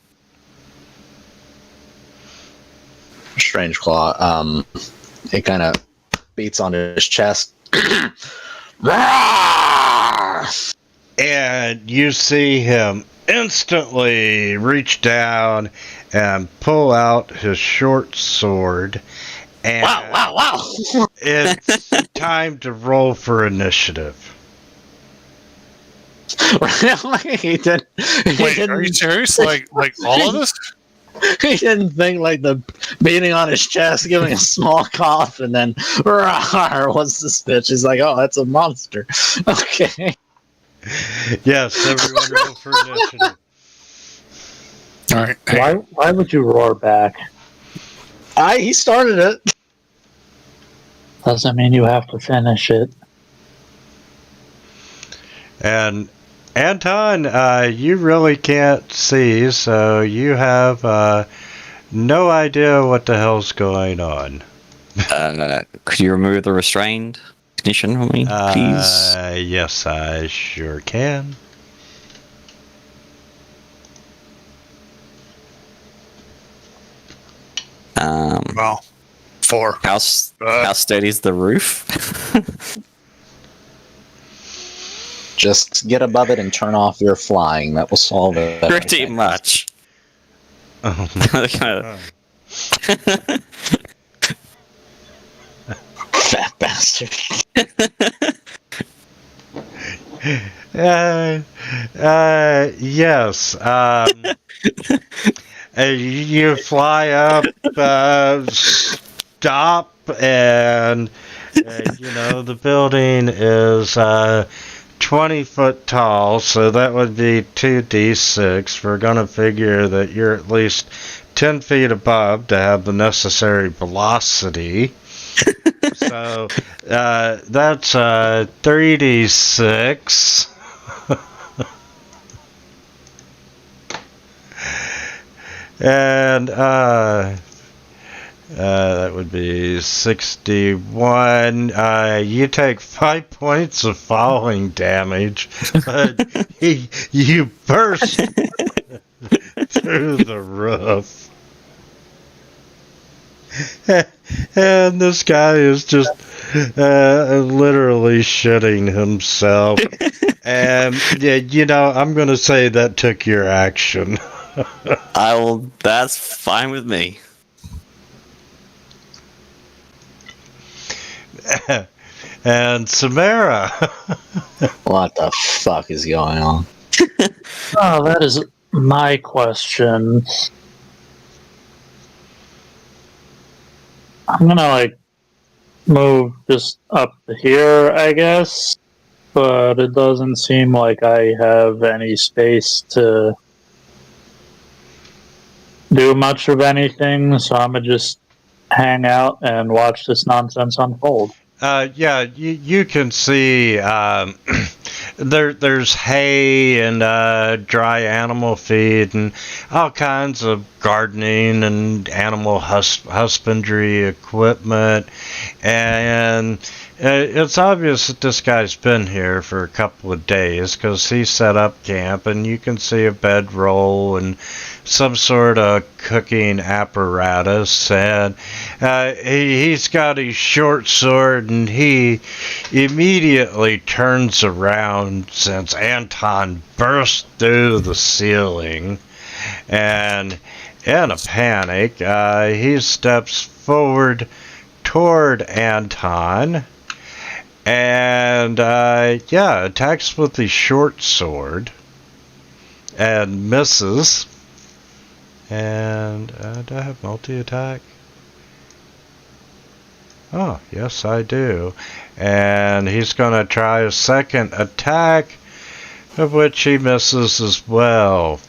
Strange Claw, it kind of beats on his chest. And you see him instantly reach down and pull out his short sword. And wow. It's time to roll for initiative. Really? He didn't. Wait, are you serious? Like all of us? He didn't think like the beating on his chest, giving a small cough, and then what's this bitch? He's like, oh, that's a monster. Okay. Yes, everyone roll for initiative. All right. Why would you roar back? He started it. Doesn't mean you have to finish it. And Anton, you really can't see, so you have no idea what the hell's going on. Could you remove the restrained condition for me, please? Yes, I sure can. Well, 4. How steady is the roof? Just get above it and turn off your flying. That will solve it. Pretty much. Fat bastard. Yes. You fly up, stop, and the building is 20 foot tall, so that would be 2d6. We're gonna figure that you're at least 10 feet above to have the necessary velocity. So that's 3d6. And that would be 61. You take 5 points of falling damage, but you burst through the roof. And this guy is just literally shitting himself. And I'm going to say that took your action. That's fine with me. And Samara. What the fuck is going on? Oh, that is my question. I'm gonna move just up here, I guess, but it doesn't seem like I have any space to do much of anything, so I'm gonna just hang out and watch this nonsense unfold. Yeah, you can see there's hay and dry animal feed and all kinds of gardening and animal husbandry equipment, and it's obvious that this guy's been here for a couple of days because he set up camp, and you can see a bedroll and some sort of cooking apparatus, and he's got his short sword, and he immediately turns around since Anton burst through the ceiling, and in a panic, he steps forward toward Anton, and attacks with his short sword, and misses. And do I have multi-attack? Oh, yes, I do. And he's going to try a second attack, of which he misses as well.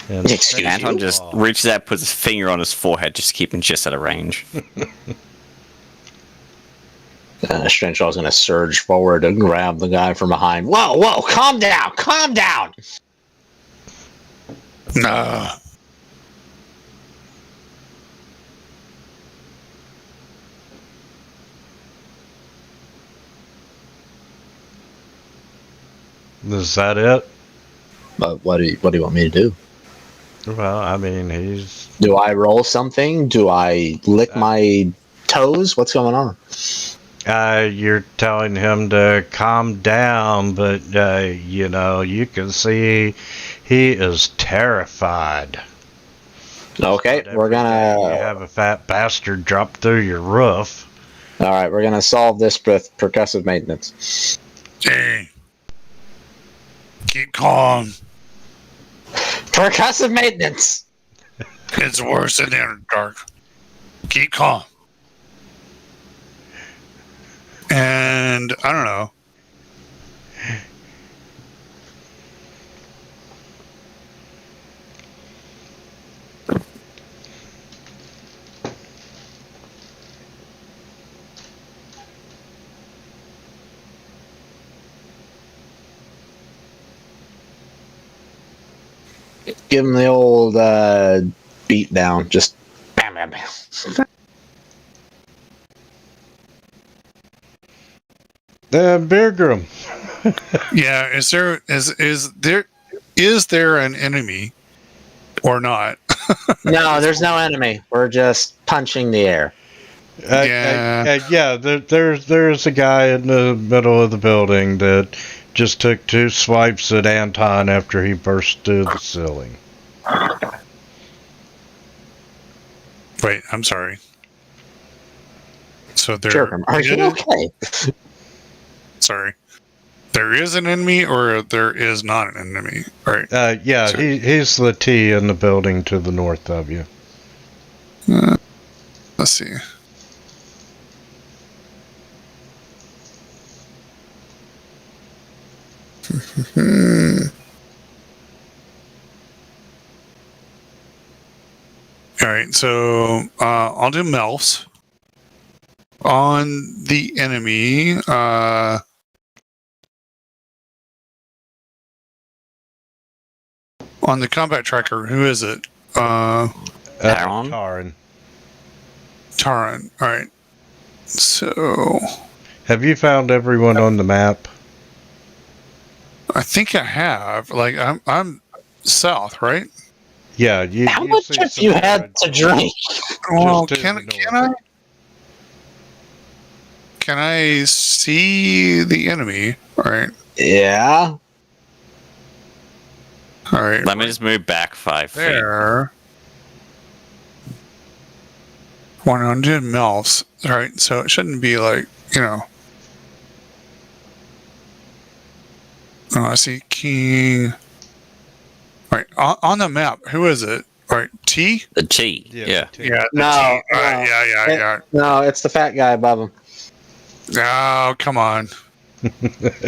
And Anton just reaches out, puts his finger on his forehead, just keeping just out of range. Strangelaw's going to surge forward and grab the guy from behind. Whoa, calm down. Nah. Is that it? But what do you want me to do? Well, I mean, he's... Do I roll something? Do I lick my toes? What's going on? You're telling him to calm down, but, you can see he is terrified. Okay, we're gonna... You have a fat bastard drop through your roof. Alright, we're gonna solve this with percussive maintenance. Hey. Keep calm. Percussive maintenance! It's worse in the dark. Keep calm. And I don't know. Give him the old beat down. Just bam, bam, bam. Birgrim. Yeah, is there an enemy or not? No, there's no enemy. We're just punching the air. Yeah, there's a guy in the middle of the building that just took 2 swipes at Anton after he burst through the ceiling. Wait, I'm sorry. So there Sure, are you okay? Sorry. There is an enemy or there is not an enemy, right? Yeah, So- he's the T in the building to the north of you. Let's see. All right, so I'll do Melfs. On the enemy, on the combat tracker, who is it? Taron? Taran. Taran. All right. So Have you found everyone on the map? I think I have. Like I'm south, right? Yeah. How much see have some you had red to drink? Well, just to can the can north. I? Can I see the enemy? All right. Yeah. All right. Let me just move back 5 feet. There. 100 Melfs. All right. So it shouldn't be like, Oh, I see King. All right. On the map, who is it? All right. T? The T. Yeah. T. Yeah. No, All right, yeah. No, it's the fat guy above him. Oh, come on.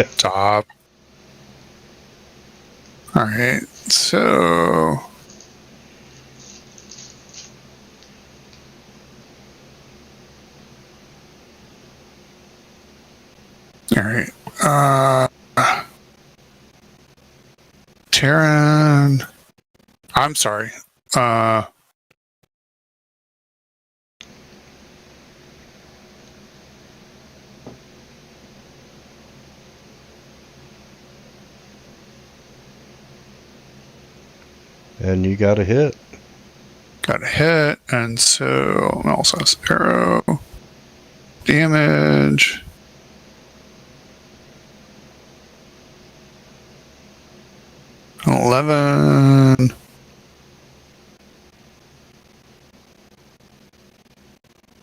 Stop. All right. So. All right. Terran. I'm sorry. And you got a hit. Got a hit, and so also has arrow damage. $11.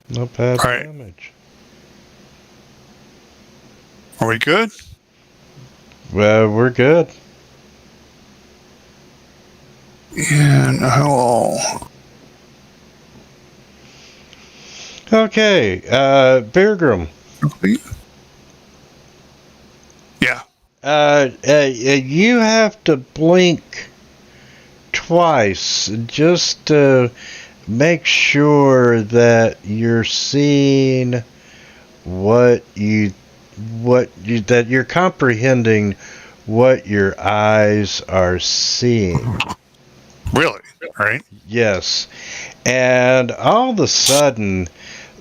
Not bad All right. damage. Are we good? Well, we're good. And hello. Okay, Beargrim. Yeah. You have to blink twice just to make sure that you're seeing that you're comprehending what your eyes are seeing. Really? All right. Yes. And all of a sudden,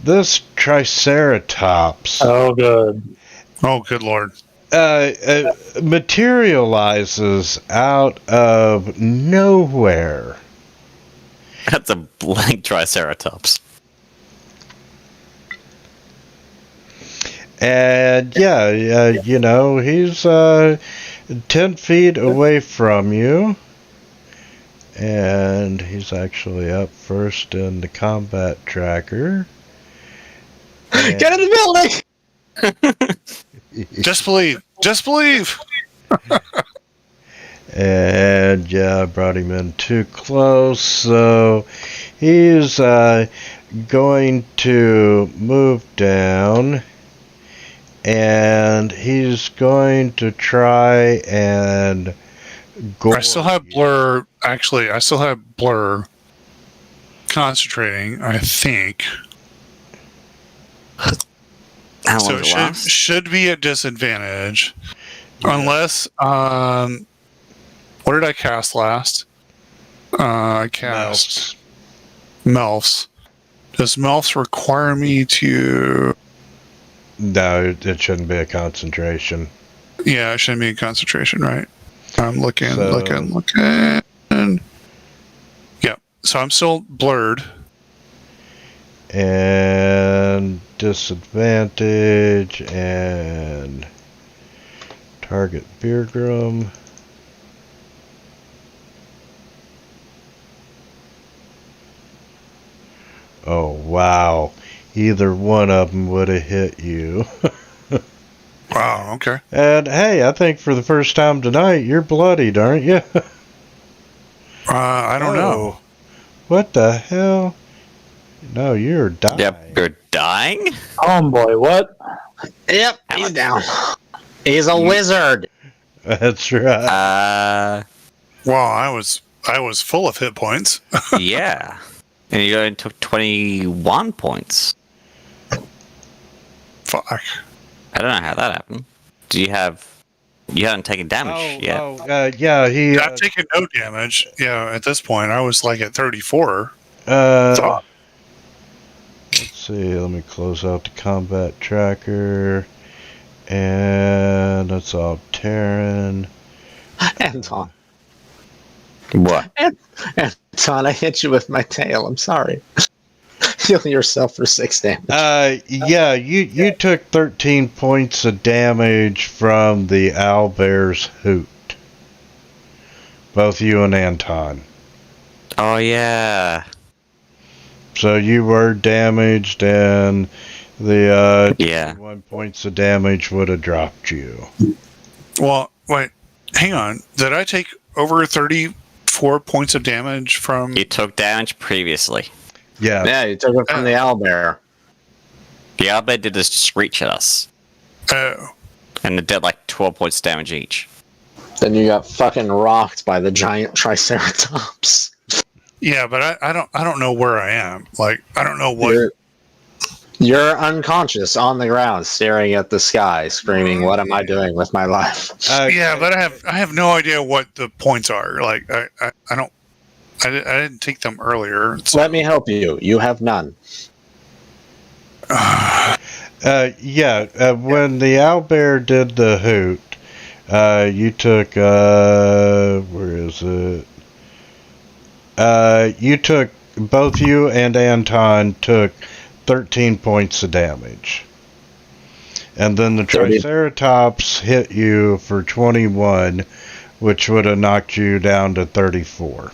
this Triceratops Oh, good. Oh, good lord. materializes out of nowhere. That's a blank Triceratops. And he's 10 feet away from you. And he's actually up first in the combat tracker. Get in the building! Just believe. Just believe. And I brought him in too close, so he's going to move down, and he's going to try and gore I still have blur. Actually, I still have blur concentrating, I think. How So long it does it last? should be at disadvantage. Unless, what did I cast last? I cast Melfs. Does Melfs require me to... No, it shouldn't be a concentration. Yeah, it shouldn't be a concentration, right? I'm looking. So- Yep. So I'm still blurred. And disadvantage and target Beergrum. Oh, wow. Either one of them would have hit you. Wow, okay. And hey, I think for the first time tonight, you're bloodied, aren't you? I don't know. What the hell? No, you're dying. Yep, you're dying? Homeboy, what? Yep, he's down. He's a wizard. That's right. Well, I was full of hit points. Yeah. And you only took 21 points. Fuck. I don't know how that happened. You hadn't taken damage yet. Yeah, he. I've taken no damage. Yeah, at this point, I was like at 34. Let's see, let me close out the combat tracker. And that's all Terran. Anton. What? Anton, I hit you with my tail. I'm sorry. Heal yourself for 6 damage. Yeah, you took 13 points of damage from the owlbear's hoot. Both you and Anton. Oh, yeah. So you were damaged, and the 21 points of damage would have dropped you. Well, wait, hang on. Did I take over 34 points of damage from... You took damage previously. Yeah. Yeah, you took it from the owlbear. The owlbear did a screech at us. Oh. And it did like 12 points of damage each. Then you got fucking rocked by the giant triceratops. Yeah, but I don't know where I am. Like, I don't know what... You're unconscious on the ground, staring at the sky, screaming, "What am I doing with my life?" Yeah, but I have no idea what the points are. Like, I didn't take them earlier. So. Let me help you. You have none. When the owlbear did the hoot, you took, where is it? You took, both you and Anton took 13 points of damage. And then the Triceratops hit you for 21, which would have knocked you down to 34.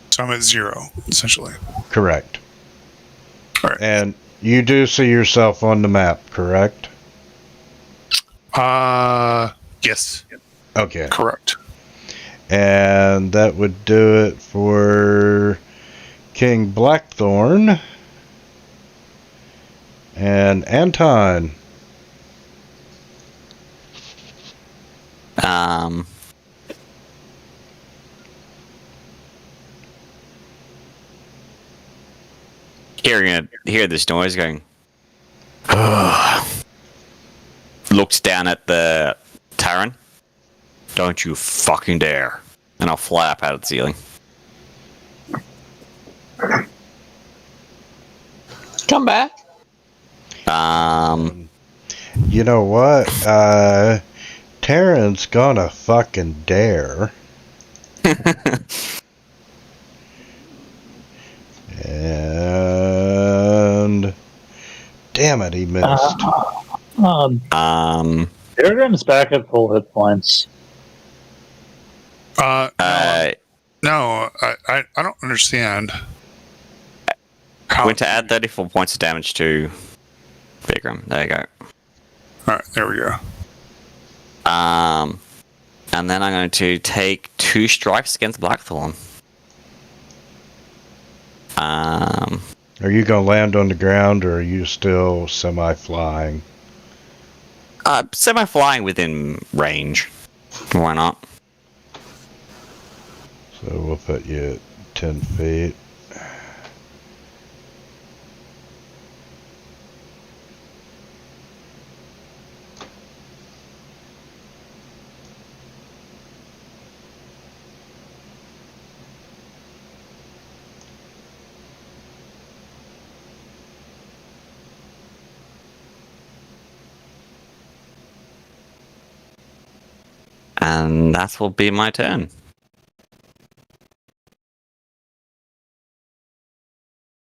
So I'm at 0, essentially. Correct. All right. And you do see yourself on the map, correct? Yes. Okay. Correct. And that would do it for King Blackthorn. And Anton. Hear this noise going. Looks down at the Terran. Don't you fucking dare. And I'll fly up out of the ceiling. Come back. You know what? Terran's gonna fucking dare. And damn it, he missed. Airgrim's back at full hit points. No, I don't understand. Went to add 34 points of damage to Bigrum. There you go. All right, there we go. And then I'm going to take 2 strikes against Blackthorn. Are you gonna land on the ground, or are you still semi-flying? Semi-flying within range. Why not? So we'll put you at 10 feet. And that will be my turn.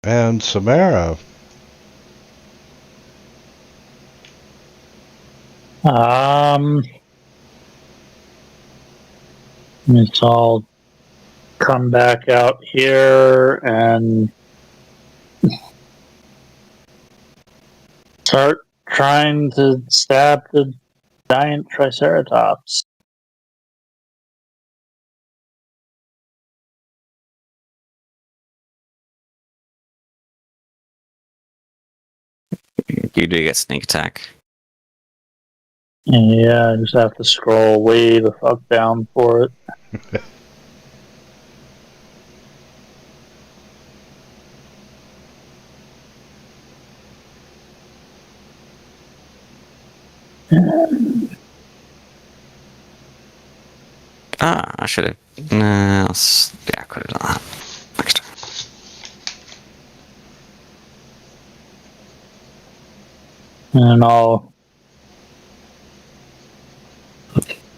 And Samara. It's all come back out here and start trying to stab the giant triceratops. You do get sneak attack. Yeah, I just have to scroll way the fuck down for it. I should have. No, yeah, I could have done that. Next time. And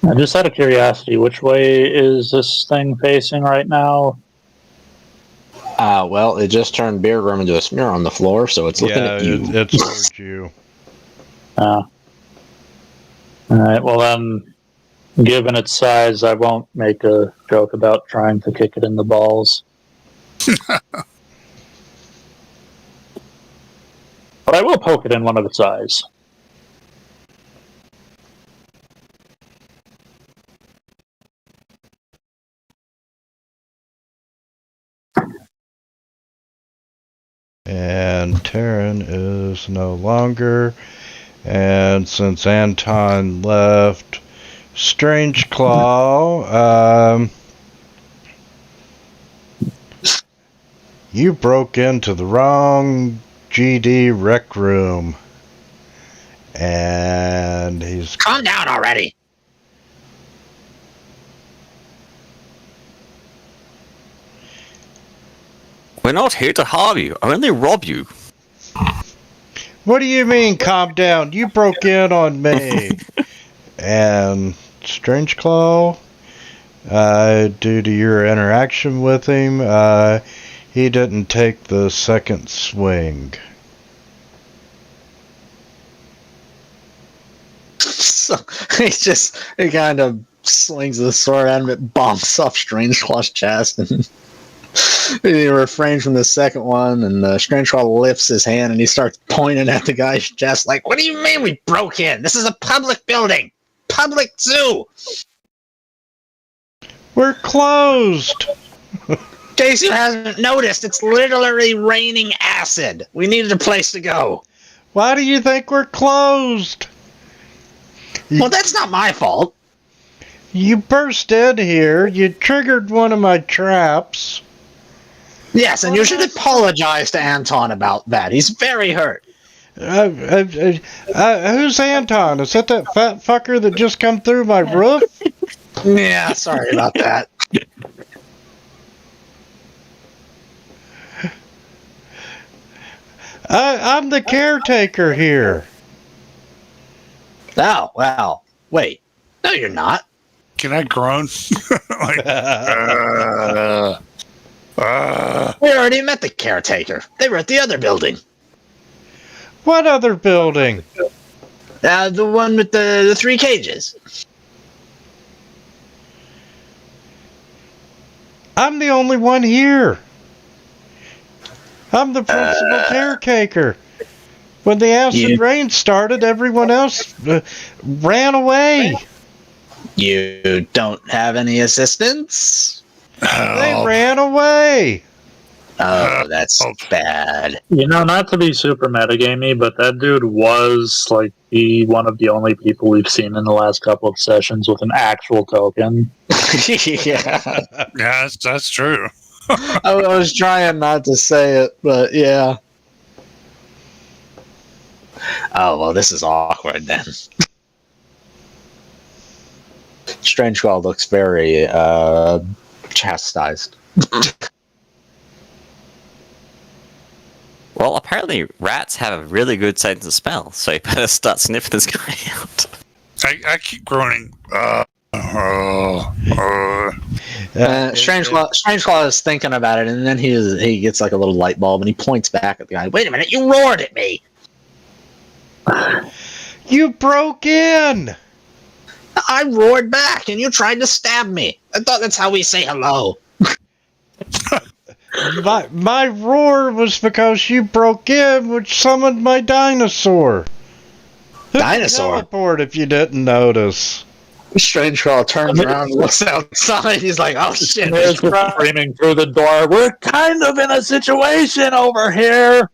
I just out of curiosity, which way is this thing facing right now? Well, it just turned Beer Grim into a smear on the floor, so it's looking at you. It's towards you. Alright, well then, given its size, I won't make a joke about trying to kick it in the balls. But I will poke it in one of its eyes. And Taryn is no longer. And since Anton left, Strange Claw, you broke into the wrong GD rec room. And he's... Calm down already. We're not here to harm you. I only rob you. What do you mean, calm down? You broke in on me. And Strange Claw, due to your interaction with him, he didn't take the second swing. So he kind of slings the sword at him, it bumps off Strange Claw's chest, and he refrains from the second one, and Strange Claw lifts his hand and he starts pointing at the guy's chest like, "What do you mean we broke in? This is a public building! Public zoo! We're closed!" In case you haven't noticed, it's literally raining acid. We needed a place to go. Why do you think we're closed? Well, that's not my fault. You burst in here, you triggered one of my traps. Yes, and you should apologize to Anton about that. He's very hurt. Who's Anton? Is that fat fucker that just come through my roof? Yeah, sorry about that. I'm the caretaker here. Oh, well, wait. No, you're not. Can I groan? Like, We already met the caretaker. They were at the other building. What other building? The one with the three cages. I'm the only one here. I'm the principal caretaker. When the acid rain started, everyone else ran away. You don't have any assistants? They ran away. Oh, that's bad. You know, not to be super metagamey, but that dude was like one of the only people we've seen in the last couple of sessions with an actual token. Yeah. yeah, that's true. I was trying not to say it, but yeah. Oh, well, this is awkward then. Strange Claw looks very chastised. Well, apparently rats have a really good sense of smell, so you better start sniffing this guy out. I keep groaning. Strangeclaw is thinking about it, and then he gets like a little light bulb, and he points back at the guy. Wait a minute! You roared at me. You broke in. I roared back, and you tried to stab me. I thought that's how we say hello. My roar was because you broke in, which summoned my dinosaur. Dinosaur? Teleport if you didn't notice. Strangeclaw turns around and looks outside. He's like, oh shit. There's screaming through the door. We're kind of in a situation over here.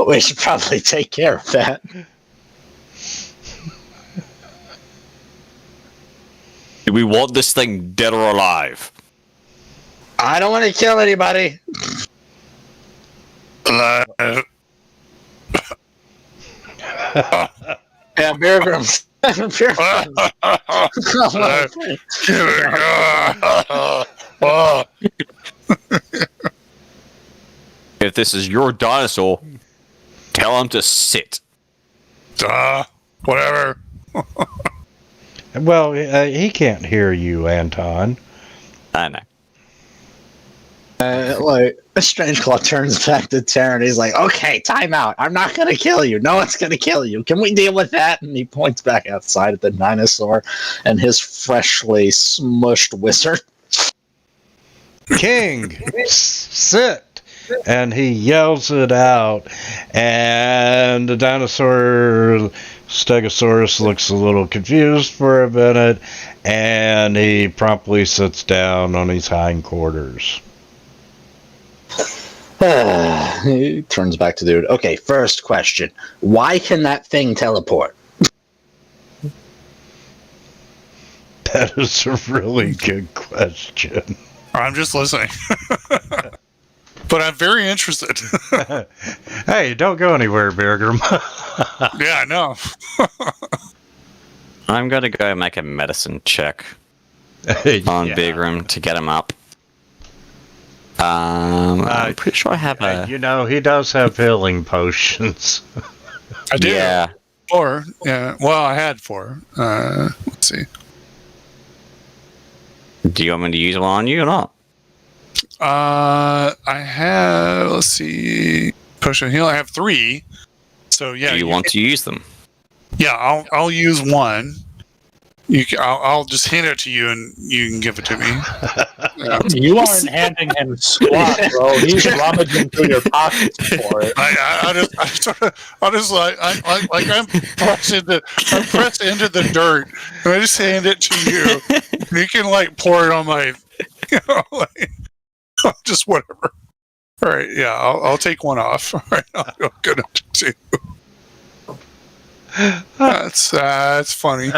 We should probably take care of that. Do we want this thing dead or alive? I don't want to kill anybody. Yeah, Bear Grylls. If this is your dinosaur, tell him to sit. Whatever. Well, he can't hear you, Anton. I know. Strangeclaw turns back to Terran. He's like, okay, time out. I'm not going to kill you. No one's going to kill you. Can we deal with that? And he points back outside at the dinosaur and his freshly smushed wizard. King, sit! And he yells it out, and the dinosaur Stegosaurus looks a little confused for a minute, and he promptly sits down on his hindquarters. He turns back to dude. Okay, first question. Why can that thing teleport? That is a really good question. I'm just listening. But I'm very interested. Hey, don't go anywhere, Bergram. Yeah, I know. I'm going to go make a medicine check on Bigram to get him up. I'm pretty sure I have a... You know, he does have healing potions. I do. Yeah. 4. Yeah. Well, I had 4. Let's see. Do you want me to use one on you or not? I have, let's see, potion heal. I have 3. So yeah. Do you want to use them? Yeah, I'll use 1. I'll just hand it to you, and you can give it to me. Yeah. You aren't handing him squat, bro. He's rummaging through your pockets for it. I'm pressed into the dirt, and I just hand it to you. And you can pour it on my, just whatever. All right, yeah, I'll take 1 off. All right, I'll go down to 2. That's funny.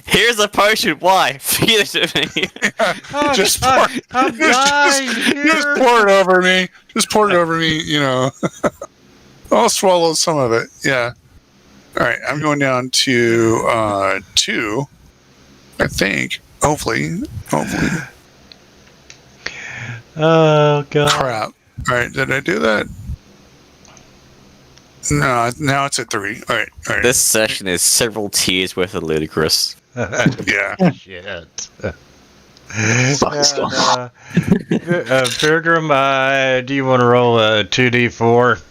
Here's a potion. Why? Feed it to me. Just pour it over me. Just pour it over me. I'll swallow some of it. Yeah. All right. I'm going down to 2. I think. Hopefully. Oh god. Crap. All right. Did I do that? No, now it's at 3. All right. This session is several tiers worth of ludicrous. Yeah. Shit. Fuck is going on? Pilgrim, do you want to roll a 2d4?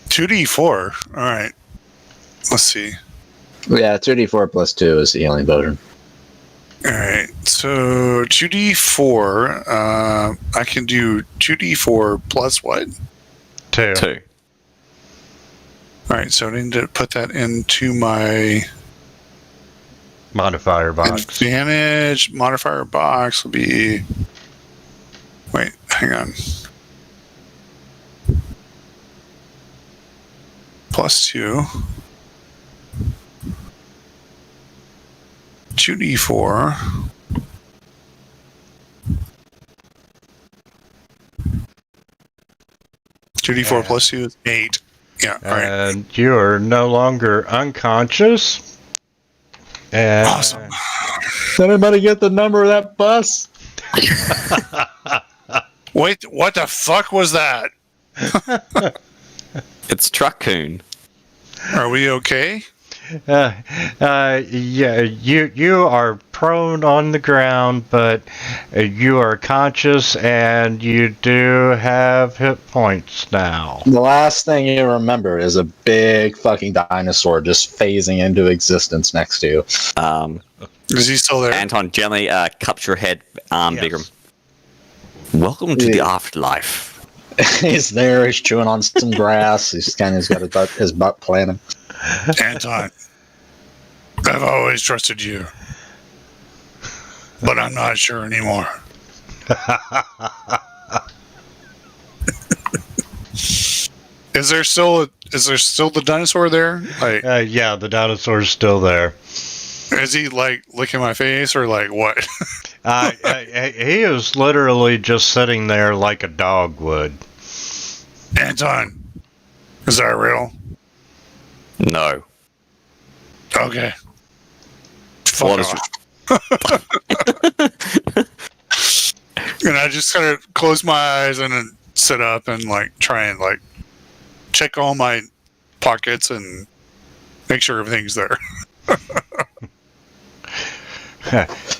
2d4. All right. Let's see. Yeah, 2d4 plus 2 is the healing potion. All right. So 2d4. I can do 2d4 plus what? 2. All right, so I need to put that into my modifier box. Advantage modifier box will be. Wait, hang on. Plus 2. 2d4. Plus 2 is 8. Yeah, and you're no longer unconscious. And awesome. Did anybody get the number of that bus? Wait, what the fuck was that? It's Truckoon. Are we okay? Yeah, you are prone on the ground, but you are conscious and you do have hit points now. The last thing you remember is a big fucking dinosaur just phasing into existence next to you. Is he still there? Anton gently cups your head, Yes. Bigger. Welcome to the afterlife. He's there. He's chewing on some grass. He's got his butt planted. Anton, I've always trusted you, but I'm not sure anymore. Is there still the dinosaur there? Like, Yeah, the dinosaur's still there. is he like licking my face or like what? He is literally just sitting there like a dog would. Anton, is that real? No. Okay. What Fuck is off. And I just kind of close my eyes and then sit up and like try and like check all my pockets and make sure everything's there.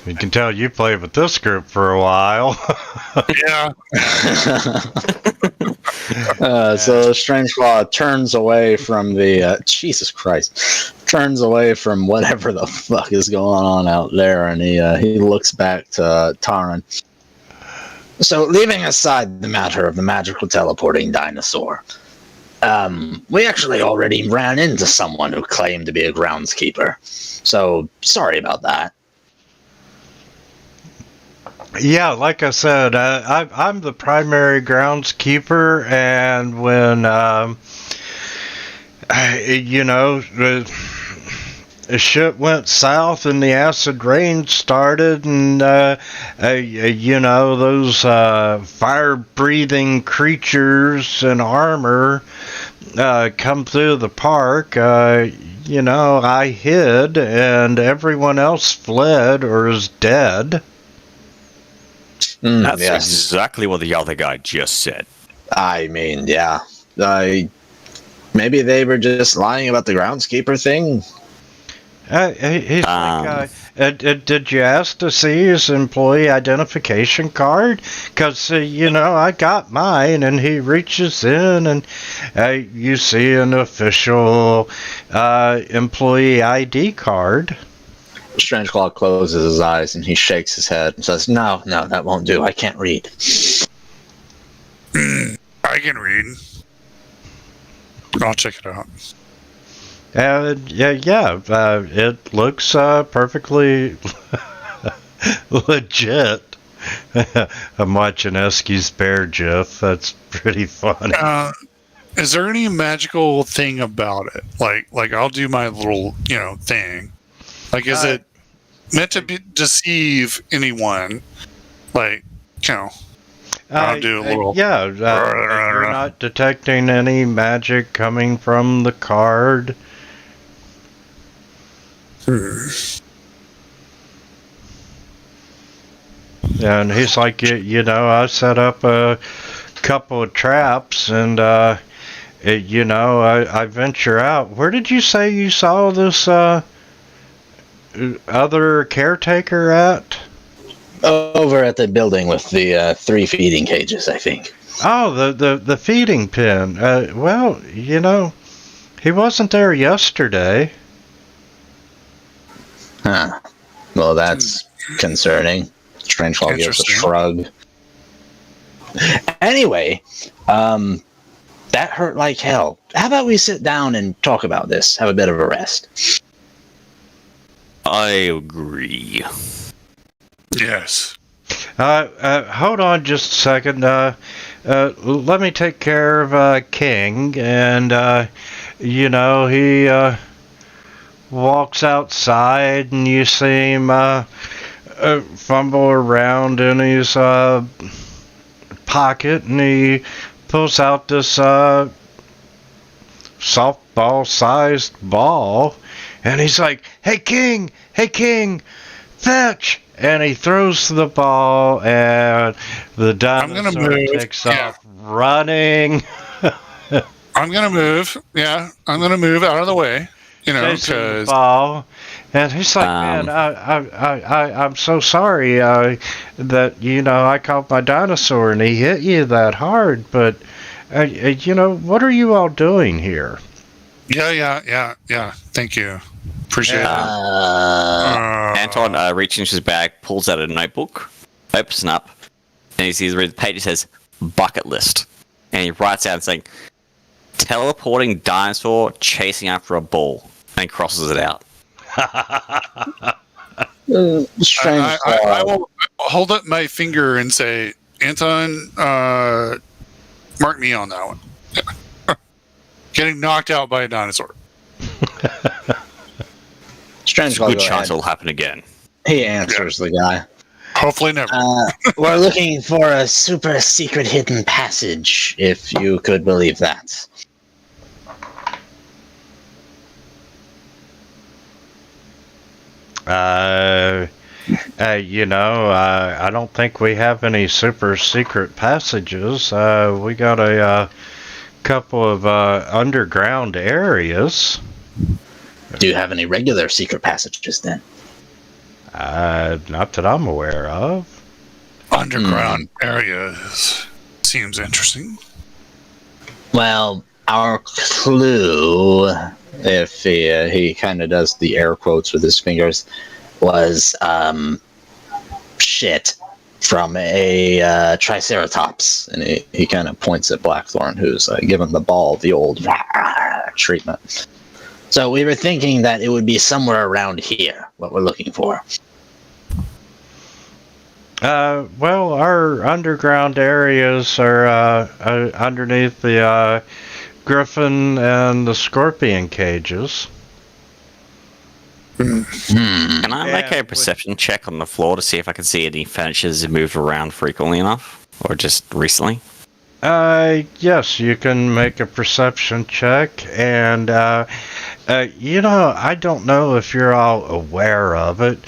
You can tell you played with this group for a while. Yeah. So Strangeclaw turns away from the Jesus Christ, turns away from whatever the fuck is going on out there, and he looks back to Taran. So, leaving aside the matter of the magical teleporting dinosaur, we actually already ran into someone who claimed to be a groundskeeper. So, sorry about that. Yeah, like I said, I'm the primary groundskeeper, and when, the shit went south and the acid rain started, and, those fire-breathing creatures in armor come through the park, I hid, and everyone else fled or is dead. That's Yes. exactly what the other guy just said. I mean, yeah. Maybe they were just lying about the groundskeeper thing. He's like, did you ask to see his employee identification card? Because, I got mine, and he reaches in, and you see an official employee ID card. Strangeclaw closes his eyes and he shakes his head and says, No, that won't do. I can't read. I can read. I'll check it out. It looks perfectly legit. I'm watching Esky's bear gif. That's pretty funny. Is there any magical thing about it? Like I'll do my little, thing. Like, is it meant to deceive anyone? Like, I'll do a little. You're not detecting any magic coming from the card. And he's like, I set up a couple of traps, and I venture out. Where did you say you saw this other caretaker at? Over at the building with the 3 feeding cages, I think. Oh, the feeding pen. Well, he wasn't there yesterday. Huh. Well, that's concerning. Strangeclaw gives a shrug. Anyway, that hurt like hell. How about we sit down and talk about this? Have a bit of a rest. I agree. Yes. Hold on just a second. Let me take care of King, and he walks outside, and you see him fumble around in his pocket, and he pulls out this softball-sized ball, and he's like, Hey King, fetch! And he throws the ball, and the dinosaur takes off running. I'm gonna move. Yeah, I'm gonna move out of the way. chasing the because ball, and he's like, "Man, I'm so sorry that I caught my dinosaur and he hit you that hard, but what are you all doing here?" yeah. Thank you. Appreciate it. Anton reaches into his bag, pulls out a notebook, opens it up, and he sees where the page says bucket list. And he writes out saying, teleporting dinosaur chasing after a ball, and crosses it out. Strange. I will hold up my finger and say, Anton, mark me on that one. Getting knocked out by a dinosaur. Strange. Good chance it'll happen again. He answers the guy. Hopefully never. We're looking for a super secret hidden passage, if you could believe that. I don't think we have any super secret passages. We got a couple of underground areas. Do you have any regular secret passages then? Not that I'm aware of. Underground areas seems interesting. Well, our clue, if he kind of does the air quotes with his fingers, was shit from a triceratops. And he kind of points at Blackthorn, who's given the ball the old treatment. So we were thinking that it would be somewhere around here, what we're looking for. Well, our underground areas are underneath the griffin and the scorpion cages. Can I make a perception check on the floor to see if I can see any furniture that moved around frequently enough? Or just recently? Yes, you can make a perception check, and I don't know if you're all aware of it,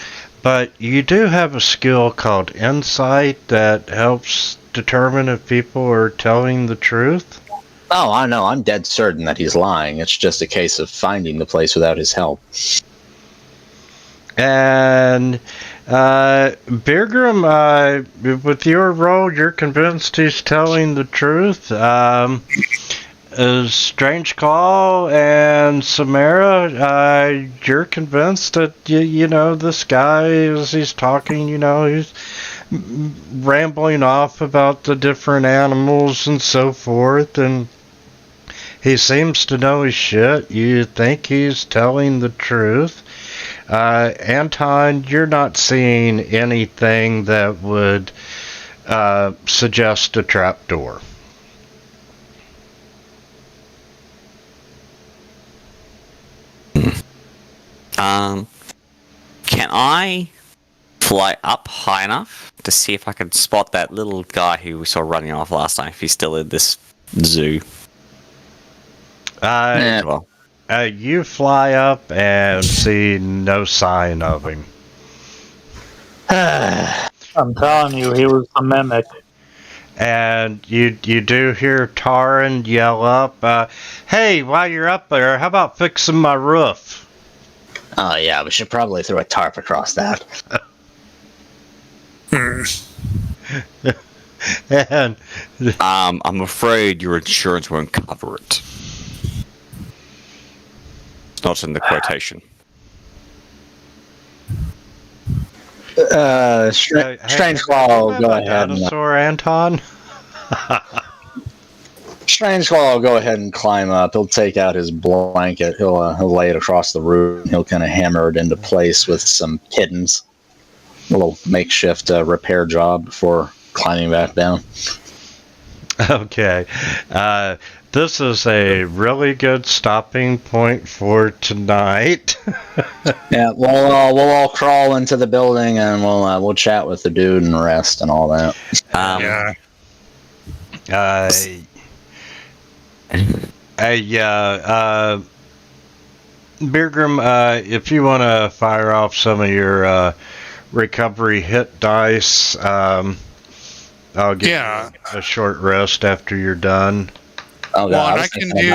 but you do have a skill called Insight that helps determine if people are telling the truth. Oh, I know. I'm dead certain that he's lying. It's just a case of finding the place without his help. And Birgrim, with your role, you're convinced he's telling the truth. Strange Claw and Samara, you're convinced that this guy, as he's talking, he's rambling off about the different animals and so forth, and he seems to know his shit. You think he's telling the truth. Anton, you're not seeing anything that would suggest a trapdoor. Can I fly up high enough to see if I can spot that little guy who we saw running off last time, if he's still in this zoo? You fly up and see no sign of him. I'm telling you, he was a mimic. And you do hear Taran yell up, "Hey, while you're up there, how about fixing my roof?" Oh, yeah, we should probably throw a tarp across that. And I'm afraid your insurance won't cover it. It's not in the quotation. Strange Claw will go ahead and... Dinosaur, Anton? Strange Claw will go ahead and climb up. He'll take out his blanket. He'll lay it across the roof. He'll kind of hammer it into place with some pittons. A little makeshift repair job before climbing back down. Okay. This is a really good stopping point for tonight. Yeah, we'll all crawl into the building and we'll chat with the dude and rest and all that. Birgrim, if you want to fire off some of your recovery hit dice, I'll give you a short rest after you're done. Oh, Well, God, and I can do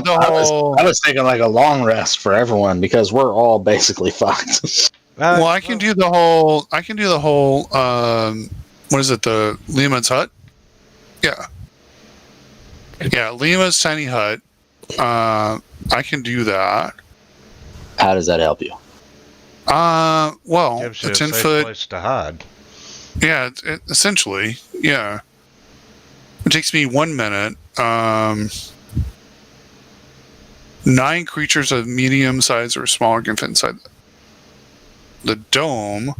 the whole. I was thinking like a long rest for everyone because we're all basically fucked. Well, I can do the whole. I can do the whole. What is it? The Lima's hut. Yeah. Yeah, Lima's tiny hut. I can do that. How does that help you? Well, Gives you a a 10 safe foot. place to hide. Yeah, essentially, yeah. It takes me 1 minute. 9 creatures of medium size or smaller can fit inside the dome.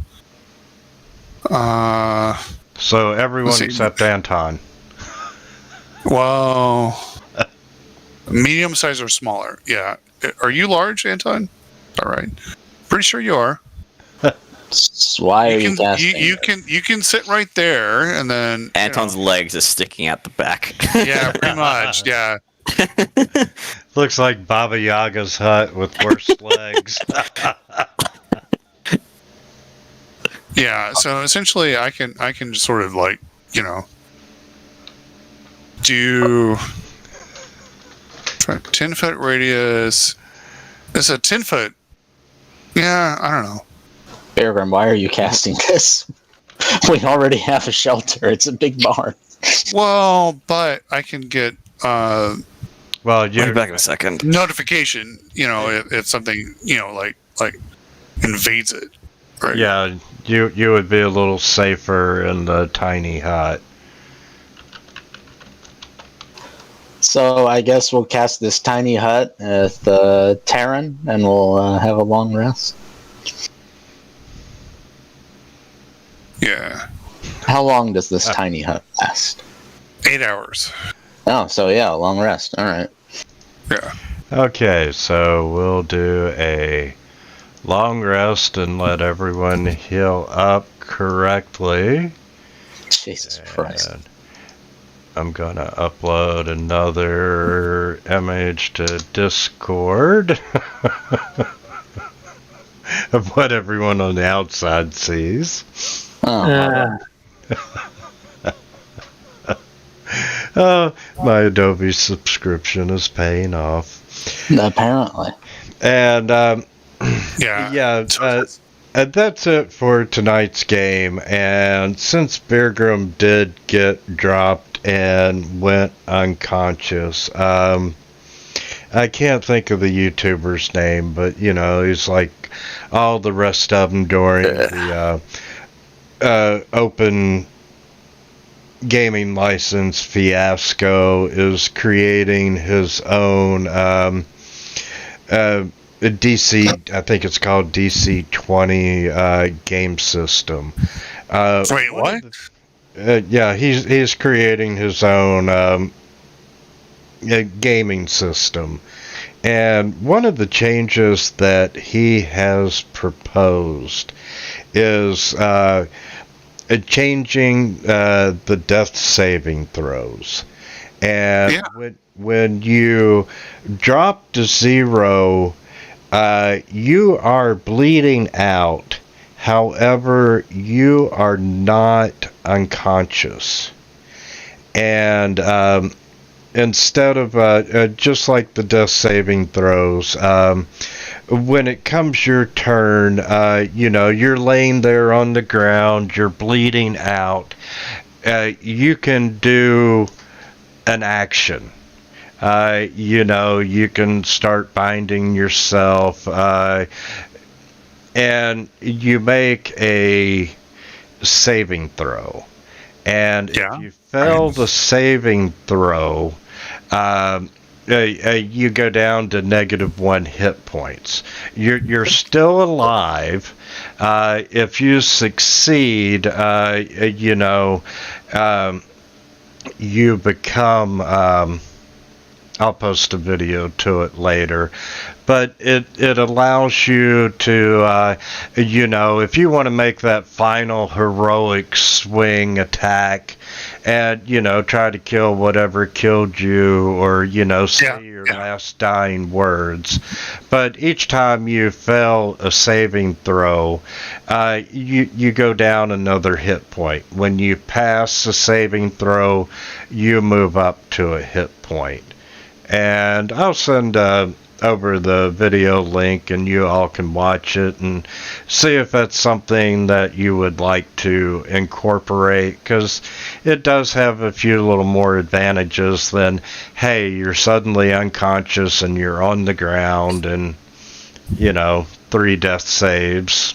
So everyone except Anton. Well, medium size or smaller. Yeah. Are you large, Anton? All right. Pretty sure you are. Why are you casting? You can sit right there, and then Anton's legs are sticking out the back. Yeah, pretty much. Yeah. Looks like Baba Yaga's hut with worse legs. Yeah. So essentially, I can just sort of like do 10-foot radius. It's a 10-foot. Yeah, I don't know. Beargrim, why are you casting this? We already have a shelter. It's a big barn. Well, but I can get well, you're back in a second. Notification, if something like invades it. Right? Yeah, you would be a little safer in the tiny hut. So I guess we'll cast this tiny hut at the Terran, and we'll have a long rest. Yeah. How long does this tiny hut last? 8 hours. Oh, so yeah, a long rest. All right. Yeah. Okay, so we'll do a long rest and let everyone heal up correctly. Jesus Christ. I'm gonna upload another image to Discord of what everyone on the outside sees. My Adobe subscription is paying off. Apparently. And yeah, that's it for tonight's game. And since Beargrim did get dropped and went unconscious, I can't think of the YouTuber's name, but he's like all the rest of them during the open gaming license fiasco is creating his own DC, I think it's called DC-20 game system. Wait, what? Yeah, he's creating his own gaming system. And one of the changes that he has proposed is changing the death saving throws. And when you drop to 0, you are bleeding out. However, you are not unconscious. And instead of just like the death saving throws, when it comes your turn, you're laying there on the ground, you're bleeding out, you can do an action. You can start binding yourself, and you make a saving throw. And if you fail the saving throw, you go down to -1 hit points. You're still alive. If you succeed, you become I'll post a video to it later. But it allows you to, if you want to make that final heroic swing attack and, try to kill whatever killed you or, say your last dying words. But each time you fail a saving throw, you go down another hit point. When you pass a saving throw, you move up to a hit point. And I'll send over the video link and you all can watch it and see if that's something that you would like to incorporate, because it does have a few little more advantages than, hey, you're suddenly unconscious and you're on the ground and 3 death saves.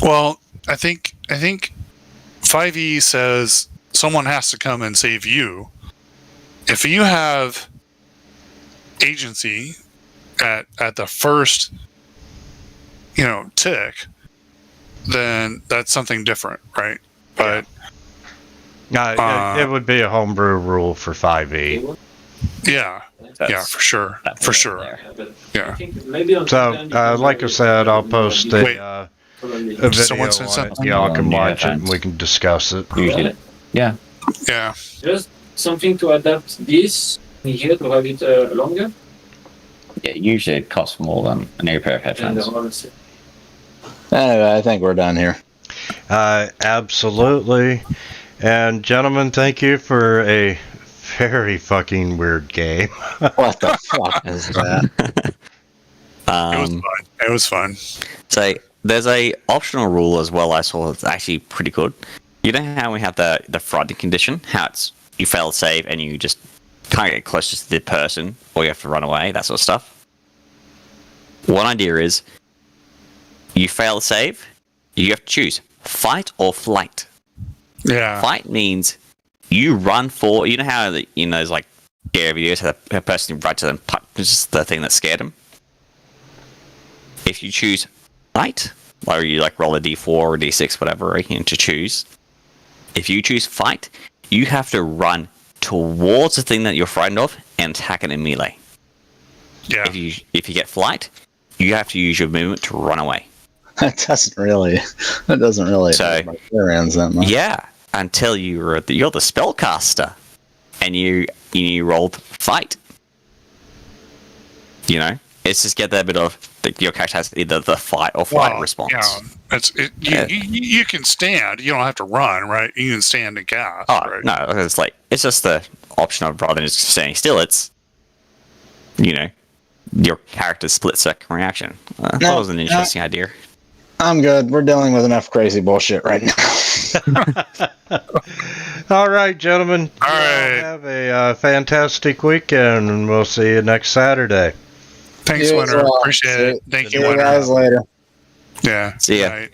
Well, I think 5e says someone has to come and save you. If you have agency at the first tick, then that's something different, right? But it would be a homebrew rule for 5e. Yeah, for sure. Yeah. So, like I said, I'll post a video on it. Y'all can watch it and we can discuss it. Usually. Yeah. Just something to adapt this here to have it longer. Yeah, usually it costs more than a new pair of headphones. Anyway, I think we're done here. Absolutely. And gentlemen, thank you for a very fucking weird game. What the fuck is that? It was fun. So there's a optional rule as well I saw that's actually pretty good. You know how we have the frightened condition? How it's you fail to save and you just can't get close to the person, or you have to run away, that sort of stuff. One idea is you fail to save, you have to choose fight or flight. Yeah. Fight means you run for, you know how those like scary videos how the person runs to them punches the thing that scared them. If you choose fight, or you like roll a d4 or d6, whatever, to choose. If you choose fight, you have to run towards the thing that you're frightened of and attack it in melee. Yeah. If you get flight, you have to use your movement to run away. That doesn't really hurt my friends that much. Yeah, until you're the spellcaster and you rolled fight. It's just get that bit of your character has either the fight or flight response. Yeah, you can stand. You don't have to run, right? You can stand and cast. Oh right? no, it's just the option of rather than just standing still. It's your character's split-second reaction. That was an interesting idea. I'm good. We're dealing with enough crazy bullshit right now. All right, gentlemen. All right. Have a fantastic weekend, and we'll see you next Saturday. Thanks, Winter. Appreciate it. Thank you, See you Winter. guys later. Yeah. See ya. Right.